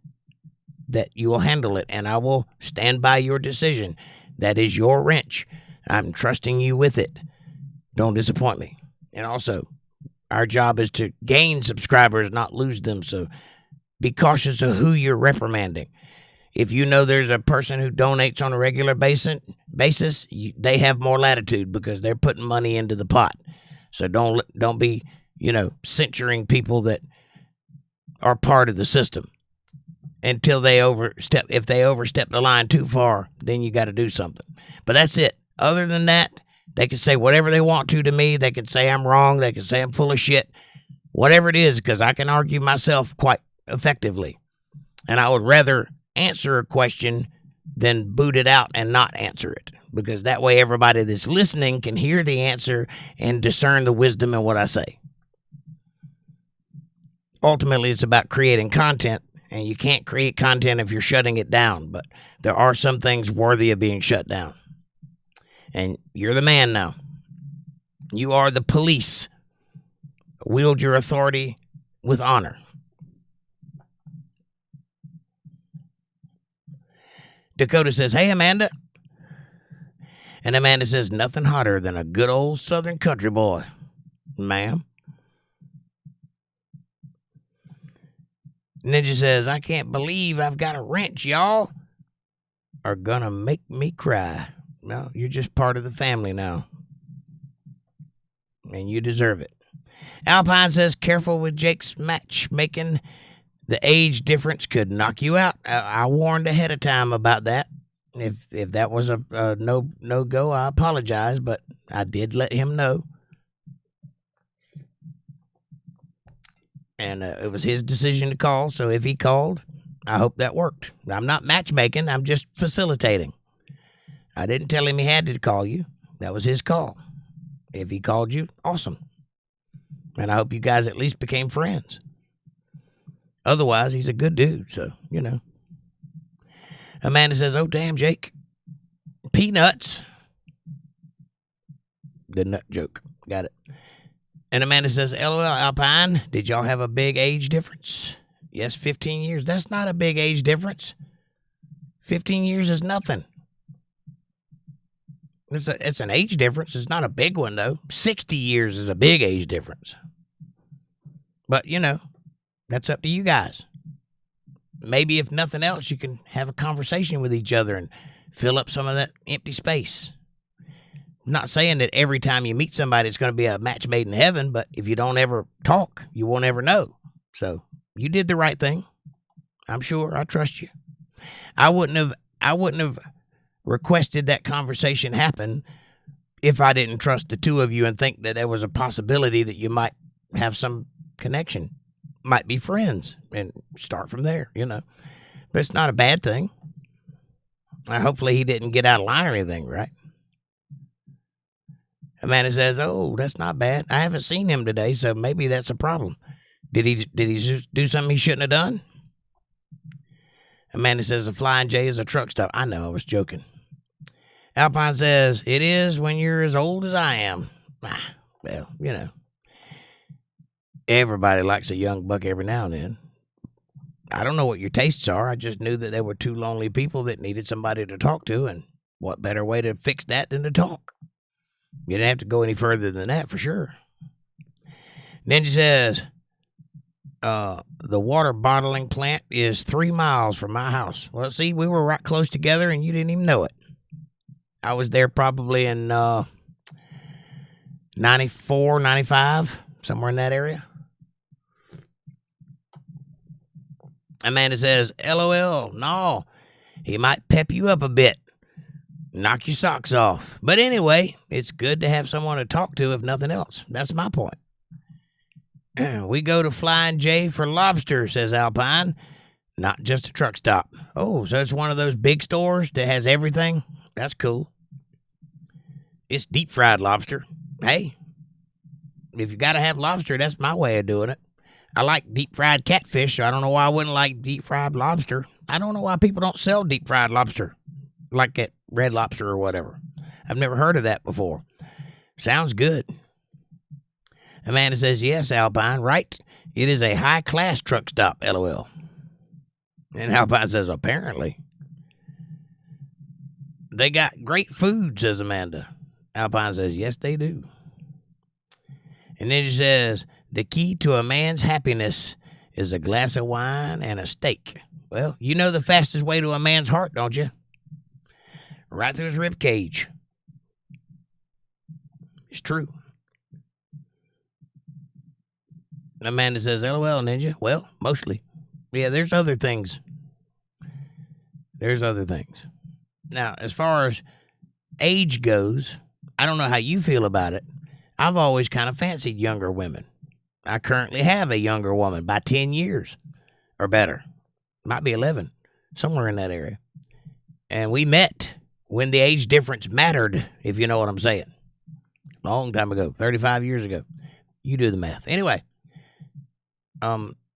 that you will handle it, and I will stand by your decision. That is your wrench. I'm trusting you with it. Don't disappoint me. And also, our job is to gain subscribers, not lose them, so be cautious of who you're reprimanding. If you know there's a person who donates on a regular basis, they have more latitude because they're putting money into the pot. So don't be, censuring people that are part of the system until they overstep. If they overstep the line too far, then you got to do something. But that's it. Other than that, they can say whatever they want to me. They can say I'm wrong. They can say I'm full of shit. Whatever it is, because I can argue myself quite effectively. And I would rather answer a question than boot it out and not answer it. Because that way everybody that's listening can hear the answer and discern the wisdom in what I say. Ultimately, it's about creating content, and you can't create content if you're shutting it down. But there are some things worthy of being shut down. And you're the man now. You are the police. Wield your authority with honor. Dakota says, hey, Amanda. And Amanda says, nothing hotter than a good old southern country boy, ma'am. Ninja says, I can't believe I've got a wrench. Y'all are gonna make me cry. No, you're just part of the family now. And you deserve it. Alpine says, careful with Jake's matchmaking. The age difference could knock you out. I warned ahead of time about that. If that was a no go, I apologize, but I did let him know. And it was his decision to call, so if he called, I hope that worked. I'm not matchmaking, I'm just facilitating. I didn't tell him he had to call you. That was his call. If he called you, awesome. And I hope you guys at least became friends. Otherwise, he's a good dude, so, Amanda says, oh, damn, Jake. Peanuts. The nut joke. Got it. And Amanda says, LOL, Alpine, did y'all have a big age difference? Yes, 15 years. That's not a big age difference. 15 years is nothing. It's an age difference. It's not a big one, though. 60 years is a big age difference. But, that's up to you guys. Maybe if nothing else, you can have a conversation with each other and fill up some of that empty space. I'm not saying that every time you meet somebody, it's going to be a match made in heaven, but if you don't ever talk, you won't ever know. So you did the right thing. I'm sure. I trust you. I wouldn't have I wouldn't have requested that conversation happen if I didn't trust the two of you and think that there was a possibility that you might have some connection, might be friends, and start from there, you know. But it's not a bad thing. Hopefully he didn't get out of line or anything, right? Amanda says, oh, that's not bad. I haven't seen him today, so maybe that's a problem. Did he do something he shouldn't have done? Amanda says, a Flying J is a truck stop. I know, I was joking. Alpine says, it is when you're as old as I am. Well, you know. Everybody likes a young buck every now and then. I don't know what your tastes are. I just knew that there were two lonely people that needed somebody to talk to, and what better way to fix that than to talk? You didn't have to go any further than that, for sure. Ninja says, the water bottling plant is 3 miles from my house. Well, see, we were right close together, and you didn't even know it. I was there probably in 94, 95, somewhere in that area. Amanda says, LOL, no, he might pep you up a bit, knock your socks off. But anyway, it's good to have someone to talk to, if nothing else. That's my point. We go to Flying J for lobster, says Alpine, not just a truck stop. Oh, so it's one of those big stores that has everything? That's cool. It's deep fried lobster. Hey, if you got to have lobster, that's my way of doing it. I like deep fried catfish, so I don't know why I wouldn't like deep fried lobster. I don't know why people don't sell deep fried lobster, like at Red Lobster or whatever. I've never heard of that before. Sounds good. Amanda says, yes, Alpine, right? It is a high-class truck stop, LOL. And Alpine says, apparently. They got great food, says Amanda. Alpine says, yes, they do. And then she says, the key to a man's happiness is a glass of wine and a steak. Well, you know the fastest way to a man's heart, don't you? Right through his rib cage. It's true. Amanda says, LOL, Ninja. Well, mostly. Yeah, there's other things. There's other things. Now, as far as age goes, I don't know how you feel about it. I've always kind of fancied younger women. I currently have a younger woman by 10 years or better. Might be 11, somewhere in that area. And we met when the age difference mattered, if you know what I'm saying. Long time ago, 35 years ago. You do the math. Anyway,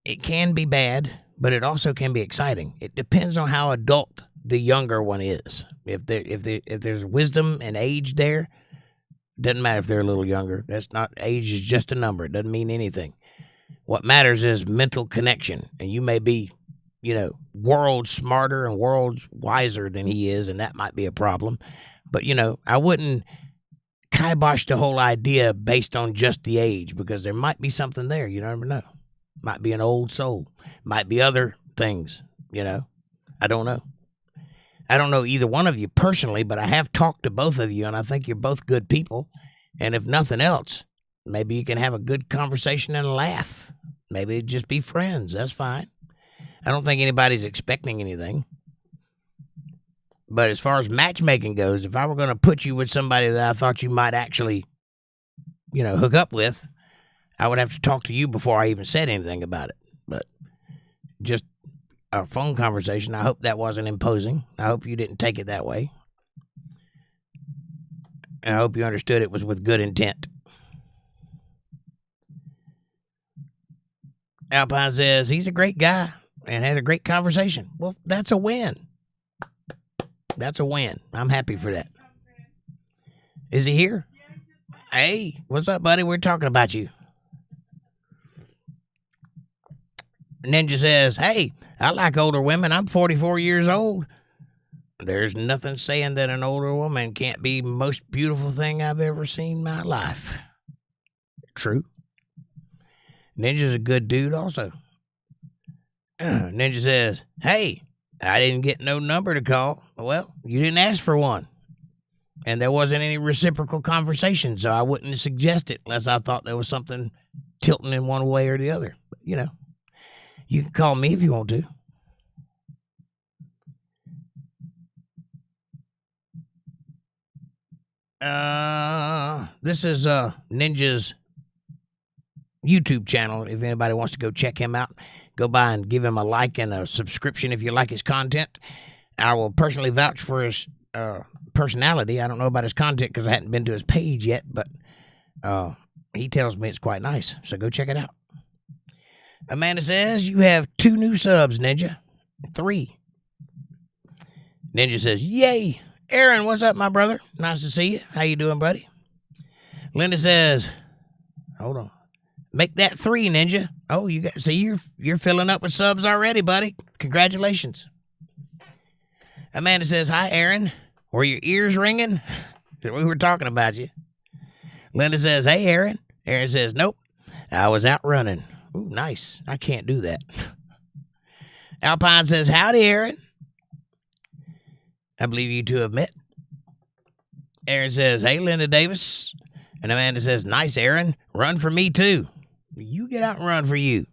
it can be bad, but it also can be exciting. It depends on how adult the younger one is. If there's wisdom and age there, doesn't matter if they're a little younger. That's not, age is just a number. It doesn't mean anything. What matters is mental connection. And you may be, you know, worlds smarter and worlds wiser than he is, and that might be a problem. But, you know, I wouldn't kibosh the whole idea based on just the age, because there might be something there. You never know. Might be an old soul. Might be other things, you know. I don't know. I don't know either one of you personally, but I have talked to both of you, and I think you're both good people. And if nothing else, maybe you can have a good conversation and a laugh. Maybe just be friends. That's fine. I don't think anybody's expecting anything. But as far as matchmaking goes, if I were going to put you with somebody that I thought you might actually, you know, hook up with, I would have to talk to you before I even said anything about it. But just a phone conversation, I hope that wasn't imposing. I hope you didn't take it that way. And I hope you understood it was with good intent. Alpine says, he's a great guy and had a great conversation. Well, that's a win. That's a win. I'm happy for that. Is he here? Hey, what's up, buddy? We're talking about you. Ninja says, hey, I like older women. I'm 44 years old. There's nothing saying that an older woman can't be the most beautiful thing I've ever seen in my life. True. Ninja's a good dude also. Ninja says, hey, I didn't get no number to call. Well, you didn't ask for one. And there wasn't any reciprocal conversation, so I wouldn't suggest it unless I thought there was something tilting in one way or the other. But, you know, you can call me if you want to. This is Ninja's YouTube channel. If anybody wants to go check him out, go by and give him a like and a subscription if you like his content. I will personally vouch for his personality. I don't know about his content because I hadn't been to his page yet, but he tells me it's quite nice. So go check it out. Amanda says, you have 2 new subs, Ninja. 3. Ninja says, yay. Aaron, what's up, my brother? Nice to see you. How you doing, buddy? Linda says, hold on. Make that 3, Ninja. Oh, you got, see, you're filling up with subs already, buddy. Congratulations. Amanda says, hi, Aaron. Were your ears ringing? We were talking about you. Linda says, hey, Aaron. Aaron says, nope. I was out running. Ooh, nice. I can't do that. Alpine says, howdy, Aaron. I believe you two have met. Aaron says, hey, Linda Davis. And Amanda says, nice, Aaron. Run for me, too. You get out and run for you.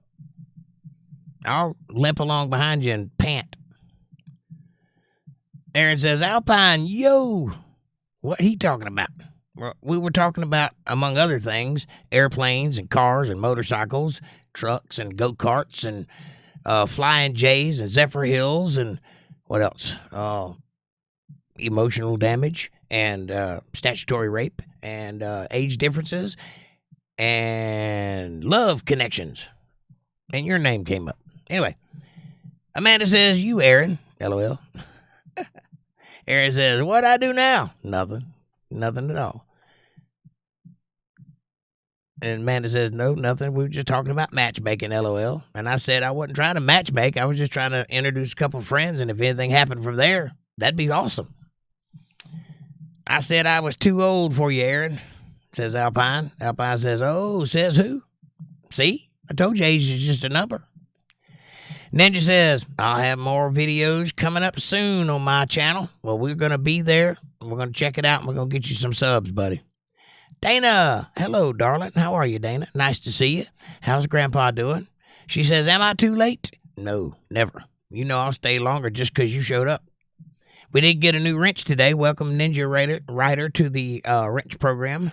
I'll limp along behind you and pant. Aaron says, Alpine, yo. What he talking about? Well, we were talking about, among other things, airplanes and cars and motorcycles, trucks and go-karts and flying J's and Zephyr Hills and what else? Emotional damage and statutory rape and age differences and love connections. And your name came up. Anyway, Amanda says, you, Aaron. LOL. Aaron says, what I do now? Nothing. Nothing at all. And Amanda says, no, nothing. We were just talking about matchmaking, LOL. And I said I wasn't trying to matchmake. I was just trying to introduce a couple of friends. And if anything happened from there, that'd be awesome. I said I was too old for you, Aaron, says Alpine. Alpine says, oh, says who? See? I told you age is just a number. Ninja says, I'll have more videos coming up soon on my channel. Well, we're going to be there. We're going to check it out, and we're going to get you some subs, buddy. Dana, hello, darling. How are you, Dana? Nice to see you. How's Grandpa doing? She says, am I too late? No, never. You know I'll stay longer just because you showed up. We did get a new wrench today. Welcome, Ninja Rider, to the wrench program,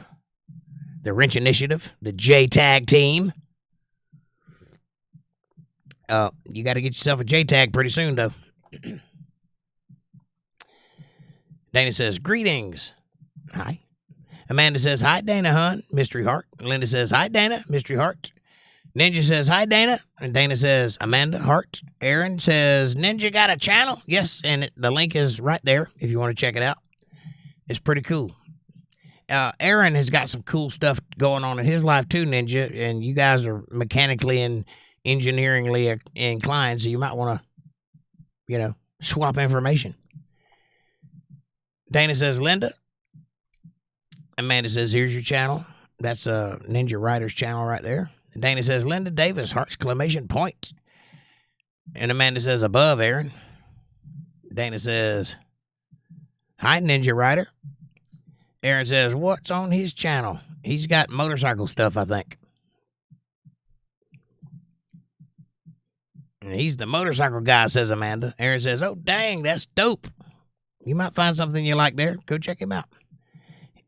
the wrench initiative, the J-Tag team. You got to get yourself a J-Tag pretty soon, though. Dana says, greetings. Hi. Amanda says, hi, Dana, hun. Mystery heart. Linda says, hi, Dana. Mystery heart. Ninja says, hi, Dana. And Dana says, Amanda, heart. Aaron says, Ninja got a channel? Yes, and the link is right there if you want to check it out. It's pretty cool. Aaron has got some cool stuff going on in his life, too, Ninja. And you guys are mechanically and engineeringly inclined, so you might want to, swap information. Dana says, Linda. Amanda says, here's your channel. That's Ninja Rider's channel right there. And Dana says, Linda Davis, heart exclamation point. And Amanda says, above, Aaron. Dana says, hi, Ninja Rider. Aaron says, what's on his channel? He's got motorcycle stuff, I think. And he's the motorcycle guy, says Amanda. Aaron says, oh, dang, that's dope. You might find something you like there. Go check him out.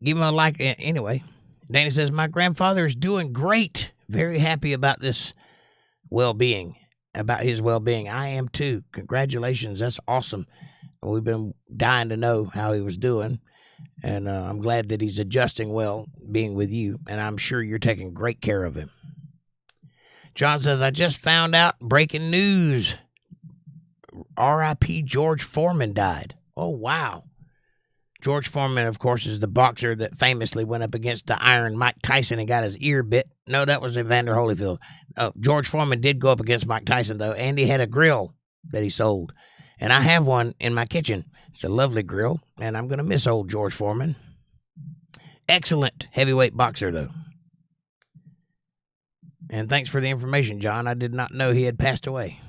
Give him a like anyway. Danny says, my grandfather is doing great. Very happy about this well-being, about his well-being. I am too. Congratulations. That's awesome. We've been dying to know how he was doing. And I'm glad that he's adjusting well being with you. And I'm sure you're taking great care of him. John says, I just found out breaking news. R.I.P. George Foreman died. Oh, wow. George Foreman, of course, is the boxer that famously went up against the Iron Mike Tyson and got his ear bit. No, that was Evander Holyfield. George Foreman did go up against Mike Tyson, though, and he had a grill that he sold. And I have one in my kitchen. It's a lovely grill, and I'm going to miss old George Foreman. Excellent heavyweight boxer, though. And thanks for the information, John. I did not know he had passed away.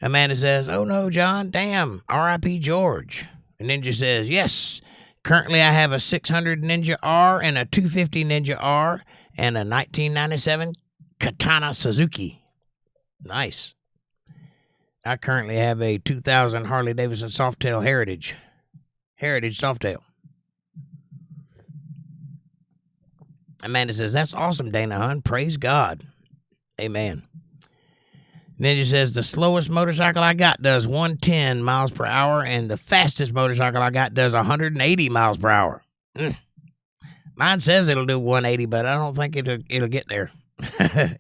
Amanda says, oh, no, John, damn, R.I.P. George. And Ninja says, yes, currently I have a 600 Ninja R and a 250 Ninja R and a 1997 Katana Suzuki. Nice. I currently have a 2000 Harley-Davidson Softail Heritage Softail. Amanda says, that's awesome, Dana, hon. Praise God. Amen. Ninja says, the slowest motorcycle I got does 110 miles per hour, and the fastest motorcycle I got does 180 miles per hour. Mine says it'll do 180, but I don't think it'll get there.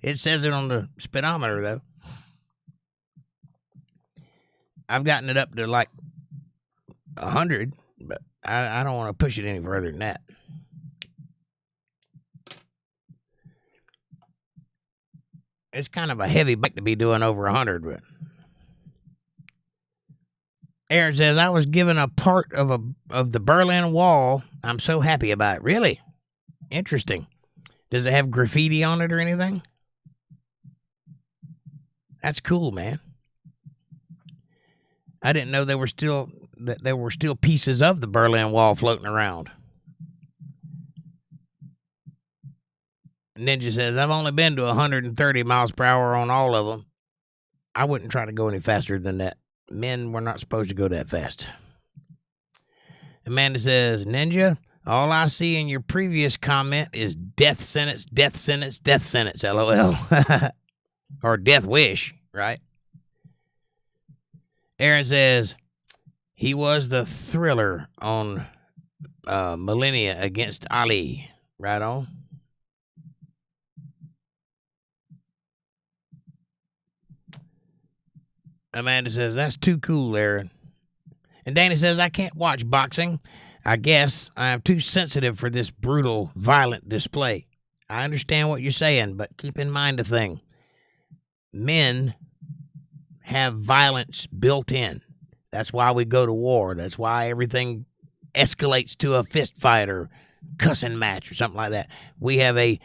It says it on the speedometer, though. I've gotten it up to like 100, but I don't want to push it any further than that. It's kind of a heavy bike to be doing over 100, but Aaron says, I was given a part of the Berlin Wall. I'm so happy about it. Really? Interesting. Does it have graffiti on it or anything? That's cool, man. I didn't know there were still pieces of the Berlin Wall floating around. Ninja says, I've only been to 130 miles per hour on all of them. I wouldn't try to go any faster than that. Men were not supposed to go that fast. Amanda says, Ninja, all I see in your previous comment is death sentence, death sentence, death sentence, LOL. Or death wish, right? Aaron says, he was the thriller on Millennia against Ali. Right on. Amanda says, that's too cool, Aaron. And Danny says, I can't watch boxing. I guess I am too sensitive for this brutal, violent display. I understand what you're saying, but keep in mind a thing. Men have violence built in. That's why we go to war. That's why everything escalates to a fist fight or cussing match or something like that. We have a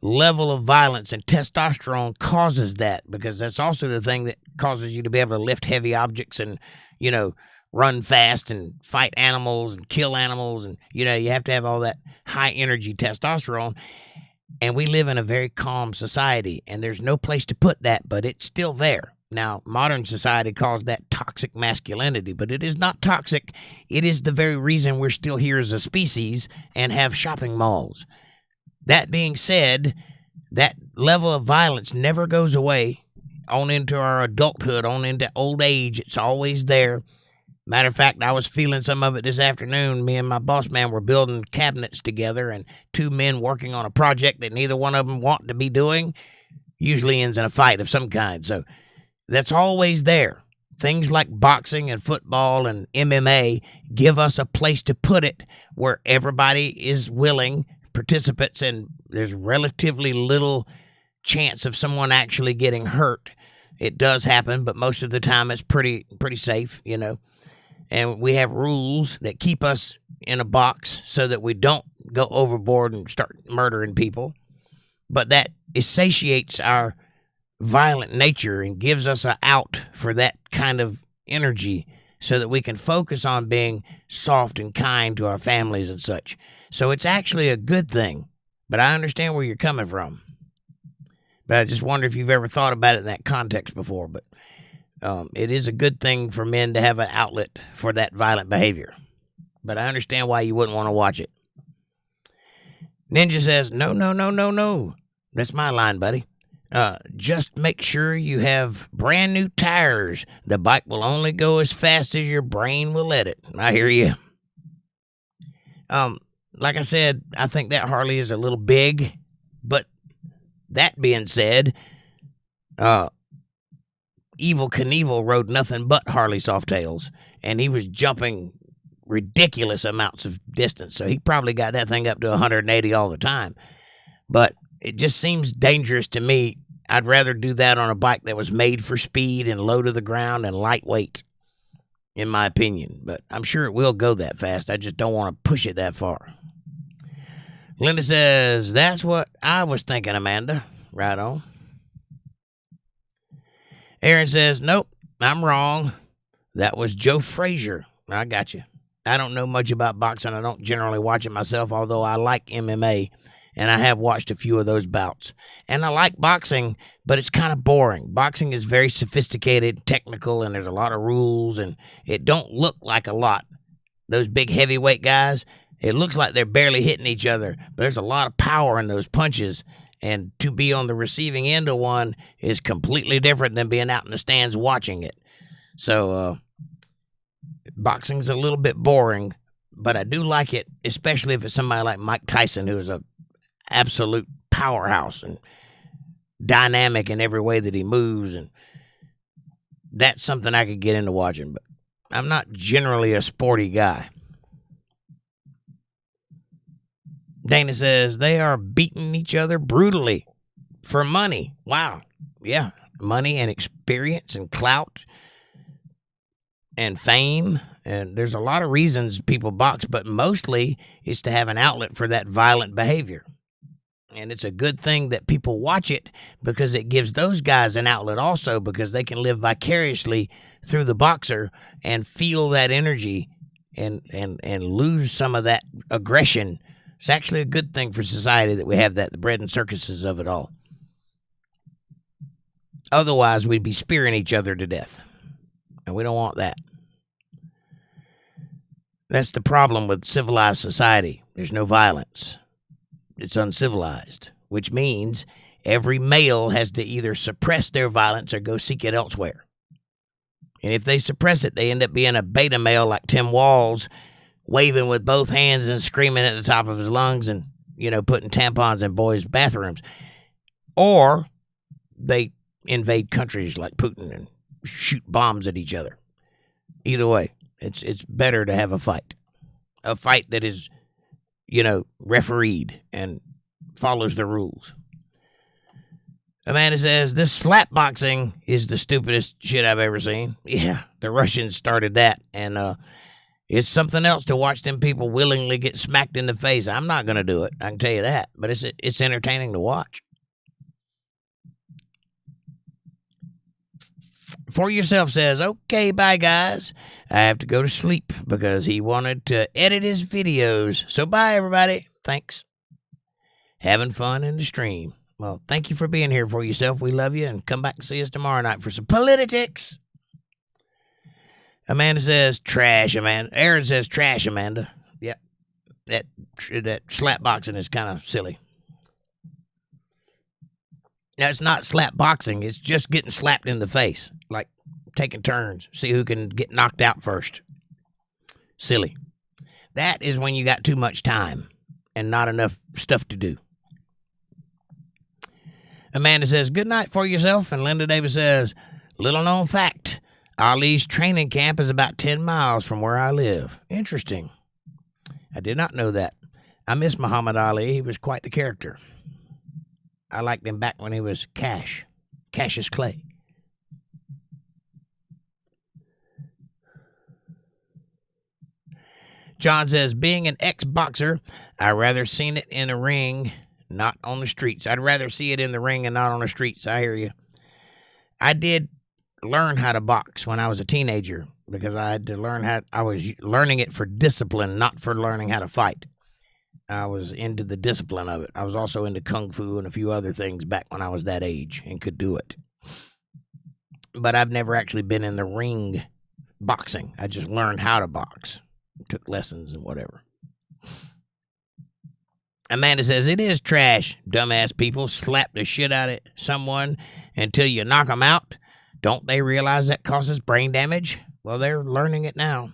level of violence, and testosterone causes that, because that's also the thing that causes you to be able to lift heavy objects and, run fast and fight animals and kill animals. And, you have to have all that high energy testosterone. And we live in a very calm society, and there's no place to put that, but it's still there. Now, modern society calls that toxic masculinity, but it is not toxic. It is the very reason we're still here as a species and have shopping malls. That being said, that level of violence never goes away on into our adulthood, on into old age. It's always there. Matter of fact, I was feeling some of it this afternoon. Me and my boss man were building cabinets together, and two men working on a project that neither one of them want to be doing usually ends in a fight of some kind. So that's always there. Things like boxing and football and MMA give us a place to put it where everybody is willing, participants, and there's relatively little chance of someone actually getting hurt. It does happen, but most of the time it's pretty safe, And we have rules that keep us in a box so that we don't go overboard and start murdering people. But that satiates our violent nature and gives us an out for that kind of energy so that we can focus on being soft and kind to our families and such. So it's actually a good thing, but I understand where you're coming from. But I just wonder if you've ever thought about it in that context before. But it is a good thing for men to have an outlet for that violent behavior. But I understand why you wouldn't want to watch it. Ninja says, no. That's my line, buddy. Just make sure you have brand new tires. The bike will only go as fast as your brain will let it. I hear you. Like I said, I think that Harley is a little big, but that being said, Evil Knievel rode nothing but Harley Softails, and he was jumping ridiculous amounts of distance, so he probably got that thing up to 180 all the time. But it just seems dangerous to me. I'd rather do that on a bike that was made for speed and low to the ground and lightweight, in my opinion. But I'm sure it will go that fast. I just don't want to push it that far. Linda says, that's what I was thinking, Amanda. Right on. Aaron says, nope, I'm wrong. That was Joe Frazier. I got you. I don't know much about boxing. I don't generally watch it myself, although I like MMA, and I have watched a few of those bouts. And I like boxing, but it's kind of boring. Boxing is very sophisticated, technical, and there's a lot of rules, and it don't look like a lot. Those big heavyweight guys, It looks like they're barely hitting each other, but there's a lot of power in those punches. And to be on the receiving end of one is completely different than being out in the stands watching it. So, boxing's a little bit boring, but I do like it, especially if it's somebody like Mike Tyson, who is a absolute powerhouse and dynamic in every way that he moves. And that's something I could get into watching, but I'm not generally a sporty guy. Dana says they are beating each other brutally for money. Wow. Yeah. Money and experience and clout and fame. And there's a lot of reasons people box, but mostly it's to have an outlet for that violent behavior. And it's a good thing that people watch it because it gives those guys an outlet also, because they can live vicariously through the boxer and feel that energy and lose some of that aggression. It's actually a good thing for society that we have that, the bread and circuses of it all. Otherwise, we'd be spearing each other to death. And we don't want that. That's the problem with civilized society. There's no violence. It's uncivilized, which means every male has to either suppress their violence or go seek it elsewhere. And if they suppress it, they end up being a beta male like Tim Walz, waving with both hands and screaming at the top of his lungs and, putting tampons in boys' bathrooms. Or they invade countries like Putin and shoot bombs at each other. Either way, it's better to have a fight. A fight that is, refereed and follows the rules. Amanda says, this slap boxing is the stupidest shit I've ever seen. Yeah, the Russians started that, and it's something else to watch them people willingly get smacked in the face. I'm not going to do it, I can tell you that, but it's entertaining to watch. For Yourself says, okay, bye, guys. I have to go to sleep because he wanted to edit his videos. So bye, everybody. Thanks. Having fun in the stream. Well, thank you for being here, For Yourself. We love you, and come back and see us tomorrow night for some politics. Amanda says, trash, Amanda. Aaron says, trash, Amanda. Yep. That slap boxing is kind of silly. Now, it's not slap boxing. It's just getting slapped in the face. Like taking turns. See who can get knocked out first. Silly. That is when you got too much time and not enough stuff to do. Amanda says, good night, For Yourself. And Linda Davis says, little known fact. Ali's training camp is about 10 miles from where I live. Interesting. I did not know that. I miss Muhammad Ali. He was quite the character. I liked him back when he was Cassius Clay. John says, being an ex-boxer, I'd rather seen it in the ring, not on the streets. I'd rather see it in the ring and not on the streets. I hear you. I did learn how to box when I was a teenager because I had to learn I was learning it for discipline, not for learning how to fight. I was into the discipline of it. I was also into kung fu and a few other things back when I was that age and could do it. But I've never actually been in the ring boxing. I just learned how to box. Took lessons and whatever. Amanda says, it is trash. Dumbass people slap the shit out of someone until you knock them out. Don't they realize that causes brain damage? Well, they're learning it now.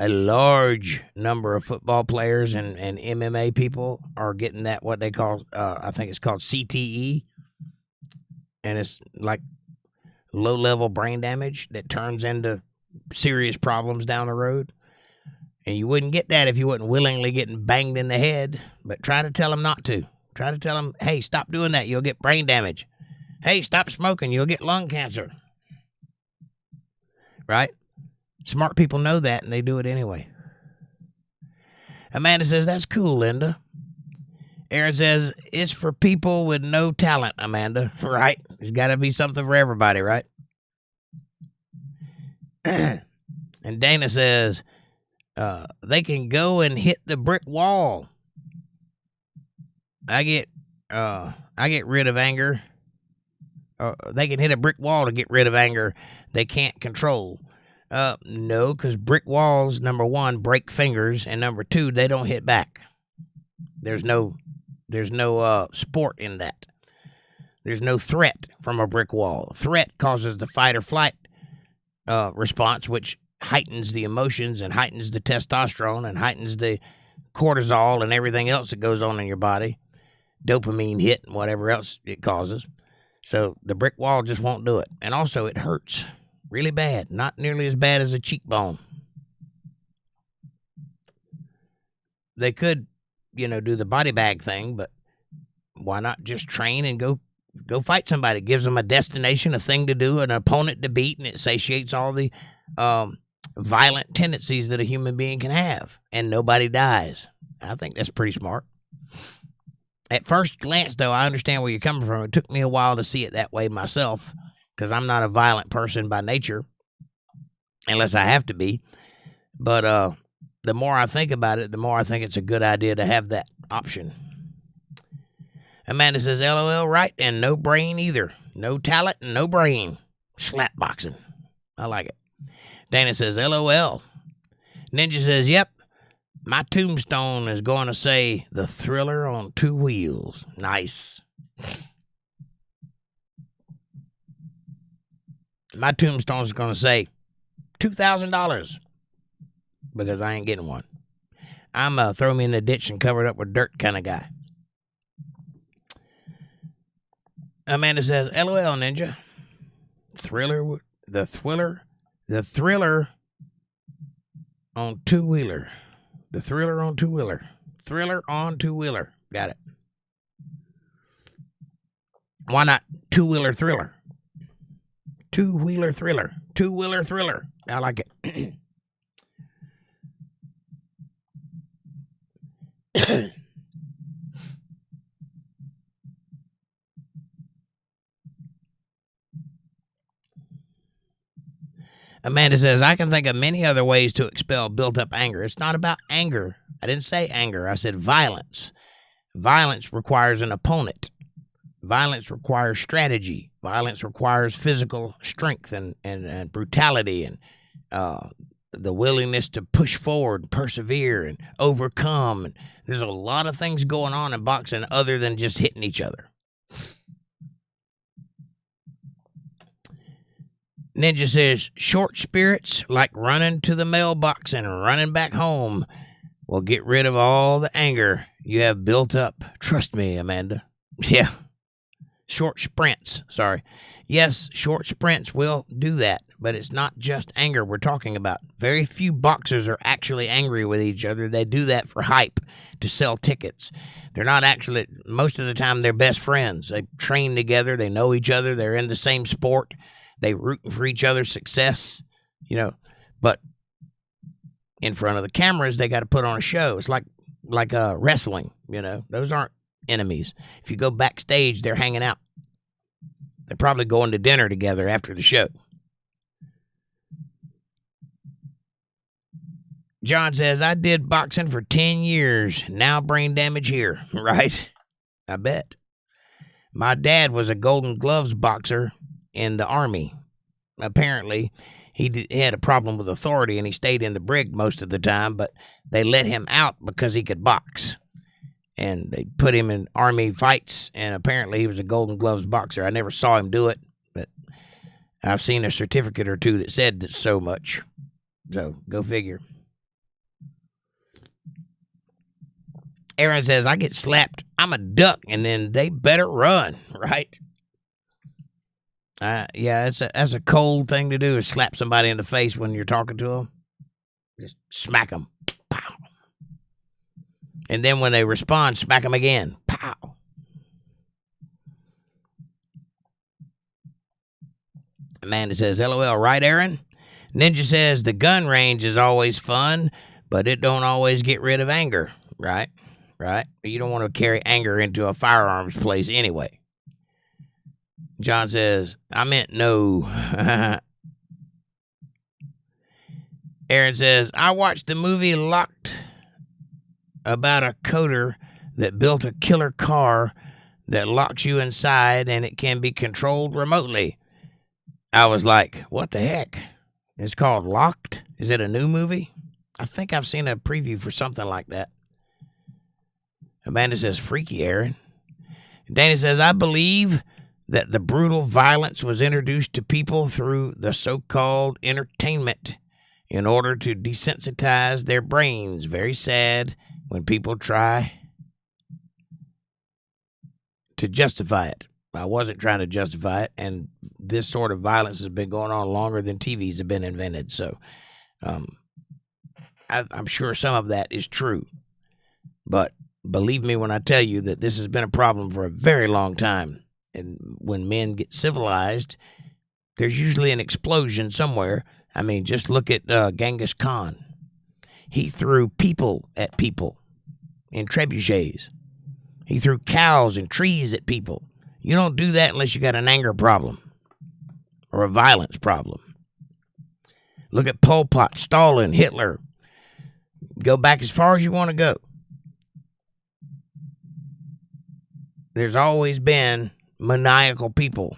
A large number of football players and MMA people are getting that, what they call, I think it's called CTE. And it's like low-level brain damage that turns into serious problems down the road. And you wouldn't get that if you wasn't willingly getting banged in the head. But try to tell them not to. Try to tell them, hey, stop doing that. You'll get brain damage. Hey, stop smoking. You'll get lung cancer. Right? Smart people know that, and they do it anyway. Amanda says, that's cool, Linda. Aaron says, it's for people with no talent, Amanda. Right? There's got to be something for everybody, right? And Dana says, they can go and hit the brick wall. I get rid of anger. They can hit a brick wall to get rid of anger they can't control. No, because brick walls, number one, break fingers, and number two, they don't hit back. There's no sport in that. There's no threat from a brick wall. Threat causes the fight or flight response, which heightens the emotions and heightens the testosterone and heightens the cortisol and everything else that goes on in your body. Dopamine hit and whatever else it causes. So the brick wall just won't do it. And also it hurts really bad. Not nearly as bad as a cheekbone. They could, do the body bag thing, but why not just train and go fight somebody? It gives them a destination, a thing to do, an opponent to beat, and it satiates all the violent tendencies that a human being can have, and nobody dies. I think that's pretty smart. At first glance, though, I understand where you're coming from. It took me a while to see it that way myself, because I'm not a violent person by nature, unless I have to be. But the more I think about it, the more I think it's a good idea to have that option. Amanda says, LOL, right, and no brain either. No talent and no brain. Slap boxing. I like it. Dana says, LOL. Ninja says, yep. My tombstone is going to say the Thriller on 2 wheels. Nice. My tombstone is going to say $2,000 because I ain't getting one. I'm a throw me in the ditch and cover it up with dirt kind of guy. Amanda says, LOL, Ninja. The Thriller on 2-wheeler. The Thriller on 2-wheeler. Thriller on 2-wheeler. Got it. Why not 2-wheeler thriller? 2-wheeler thriller. 2-wheeler thriller. I like it. Amanda says, I can think of many other ways to expel built-up anger. It's not about anger. I didn't say anger. I said violence. Violence requires an opponent. Violence requires strategy. Violence requires physical strength and brutality and the willingness to push forward, persevere, and overcome. And there's a lot of things going on in boxing other than just hitting each other. Ninja says, short spirits like running to the mailbox and running back home will get rid of all the anger you have built up. Trust me, Amanda. Yeah. Short sprints. Sorry. Yes, short sprints will do that, but it's not just anger we're talking about. Very few boxers are actually angry with each other. They do that for hype, to sell tickets. They're not actually, most of the time, they're best friends. They train together. They know each other. They're in the same sport. They rooting for each other's success, but in front of the cameras, they got to put on a show. It's like wrestling, those aren't enemies. If you go backstage, they're hanging out. They're probably going to dinner together after the show. John says, I did boxing for 10 years. Now brain damage here, right? I bet. My dad was a Golden Gloves boxer in the Army. Apparently, he had a problem with authority, and he stayed in the brig most of the time, but they let him out because he could box. And they put him in Army fights, and apparently he was a Golden Gloves boxer. I never saw him do it, but I've seen a certificate or two that said so much. So, go figure. Aaron says, I get slapped, I'm a duck, and then they better run, right? Yeah, that's a cold thing to do, is slap somebody in the face when you're talking to them. Just smack them. Pow. And then when they respond, smack them again. Pow. Amanda says, LOL, right, Aaron? Ninja says, the gun range is always fun, but it don't always get rid of anger. Right? Right? You don't want to carry anger into a firearms place anyway. John says, I meant no. Aaron says, I watched the movie Locked about a coder that built a killer car that locks you inside and it can be controlled remotely. I was like, what the heck? It's called Locked. Is it a new movie? I think I've seen a preview for something like that. Amanda says, freaky, Aaron. Danny says, I believe that the brutal violence was introduced to people through the so-called entertainment in order to desensitize their brains. Very sad when people try to justify it. I wasn't trying to justify it, and this sort of violence has been going on longer than TVs have been invented. So I'm sure some of that is true. But believe me when I tell you that this has been a problem for a very long time. And when men get civilized, there's usually an explosion somewhere. I mean, just look at Genghis Khan. He threw people at people in trebuchets. He threw cows and trees at people. You don't do that unless you got an anger problem or a violence problem. Look at Pol Pot, Stalin, Hitler. Go back as far as you want to go. There's always been maniacal people.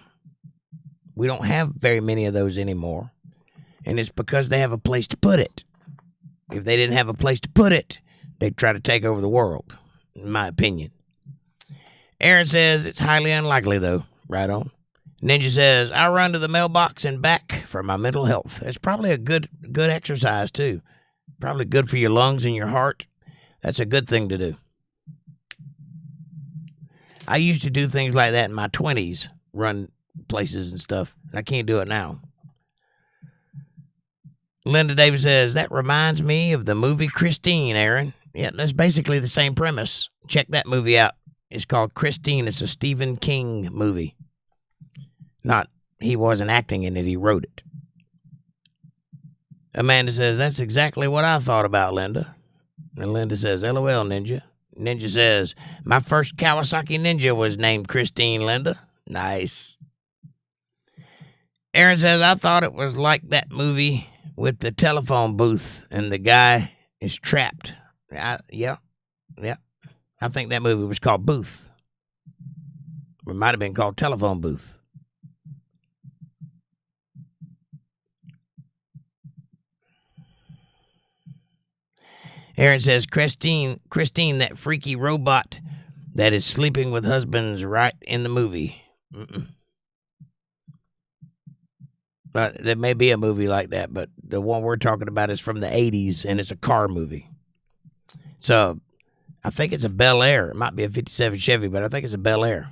We don't have very many of those anymore. And it's because they have a place to put it. If they didn't have a place to put it, they'd try to take over the world, in my opinion. Aaron says it's highly unlikely, though. Right on. Ninja says, I run to the mailbox and back for my mental health. It's probably a good exercise, too. Probably good for your lungs and your heart. That's a good thing to do. I used to do things like that in my 20s, run places and stuff. I can't do it now. Linda Davis says, that reminds me of the movie Christine, Aaron. Yeah, that's basically the same premise. Check that movie out. It's called Christine. It's a Stephen King movie. He wasn't acting in it, he wrote it. Amanda says, that's exactly what I thought about, Linda. And Linda says, LOL, Ninja. Ninja says, my first Kawasaki Ninja was named Christine, Linda. Nice. Aaron says, I thought it was like that movie with the telephone booth and the guy is trapped. Yeah. I think that movie was called Booth. It might have been called Telephone Booth. Aaron says, Christine, that freaky robot that is sleeping with husbands right in the movie. But there may be a movie like that, but the one we're talking about is from the 80s, and it's a car movie. So I think it's a Bel Air. It might be a 57 Chevy, but I think it's a Bel Air.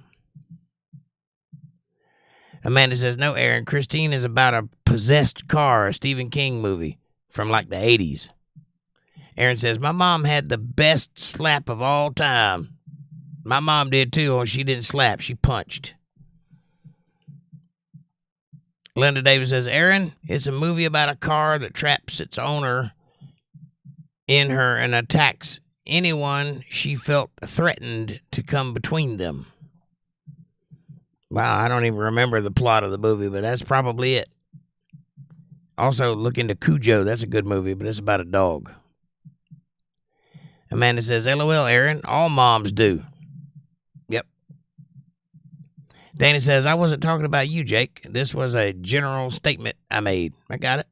Amanda says, no, Aaron, Christine is about a possessed car, a Stephen King movie from like the 80s. Aaron says, my mom had the best slap of all time. My mom did too, or she didn't slap, she punched. Linda Davis says, Aaron, it's a movie about a car that traps its owner in her and attacks anyone she felt threatened to come between them. Wow, I don't even remember the plot of the movie, but that's probably it. Also, look into Cujo. That's a good movie, but it's about a dog. Amanda says, LOL, Aaron, all moms do. Yep. Danny says, I wasn't talking about you, Jake. This was a general statement I made. I got it.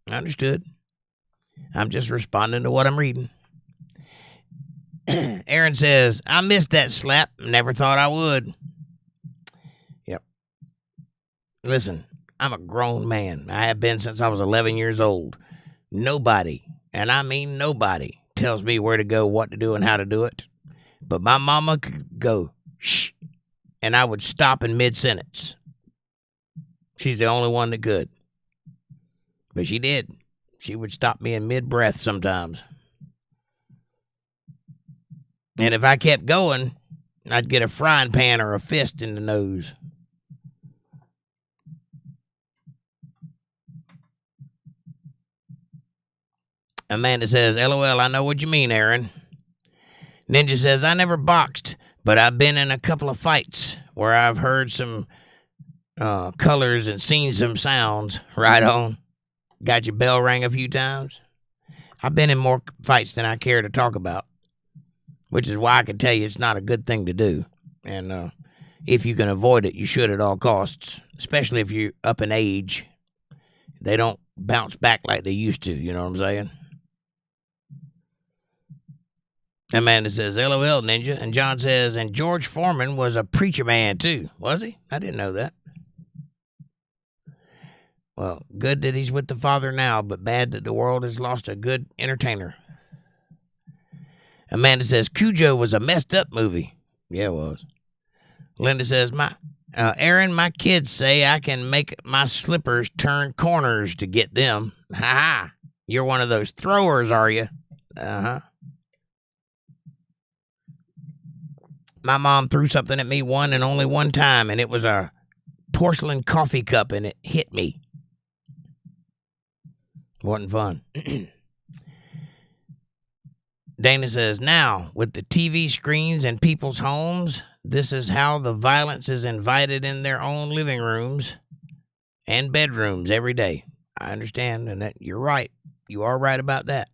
I understood. I'm just responding to what I'm reading. Aaron says, I missed that slap. Never thought I would. Yep. Listen, I'm a grown man. I have been since I was 11 years old. Nobody, and I mean nobody, tells me where to go, what to do, and how to do it. But my mama could go, shh, and I would stop in mid-sentence. She's the only one that could. But she did. She would stop me in mid-breath sometimes. And if I kept going, I'd get a frying pan or a fist in the nose. Amanda says, LOL, I know what you mean, Aaron. Ninja says, I never boxed, but I've been in a couple of fights where I've heard some colors and seen some sounds. Right on. Got your bell rang a few times? I've been in more fights than I care to talk about, which is why I can tell you it's not a good thing to do. And if you can avoid it, you should at all costs, especially if you're up in age. They don't bounce back like they used to. You know what I'm saying? Amanda says, LOL, Ninja. And John says, and George Foreman was a preacher man, too. Was he? I didn't know that. Well, good that he's with the Father now, but bad that the world has lost a good entertainer. Amanda says, Cujo was a messed up movie. Yeah, it was. Linda says, Aaron, my kids say I can make my slippers turn corners to get them. Ha ha. You're one of those throwers, are you? Uh-huh. My mom threw something at me one and only one time, and it was a porcelain coffee cup, and it hit me. Wasn't fun. Dana says, now, with the TV screens in people's homes, this is how the violence is invited in their own living rooms and bedrooms every day. I understand, and that you're right. You are right about that.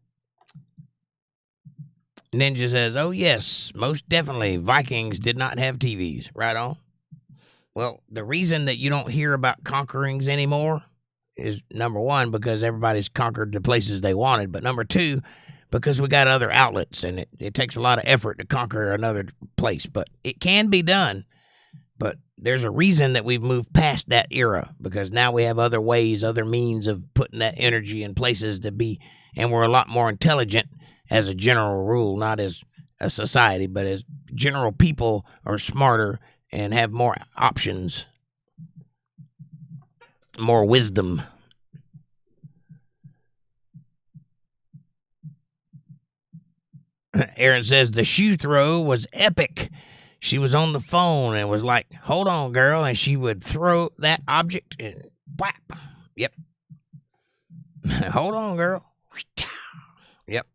Ninja says, oh, yes, most definitely. Vikings did not have TVs. Right on. Well, the reason that you don't hear about conquerings anymore is, number one, because everybody's conquered the places they wanted. But number two, because we got other outlets, and it takes a lot of effort to conquer another place. But it can be done. But there's a reason that we've moved past that era, because now we have other ways, other means of putting that energy in places to be, and we're a lot more intelligent as a general rule, not as a society, but as general people are smarter and have more options, more wisdom. Aaron says the shoe throw was epic. She was on the phone and was like, hold on, girl, and she would throw that object and whap. Yep. Hold on, girl. Yep.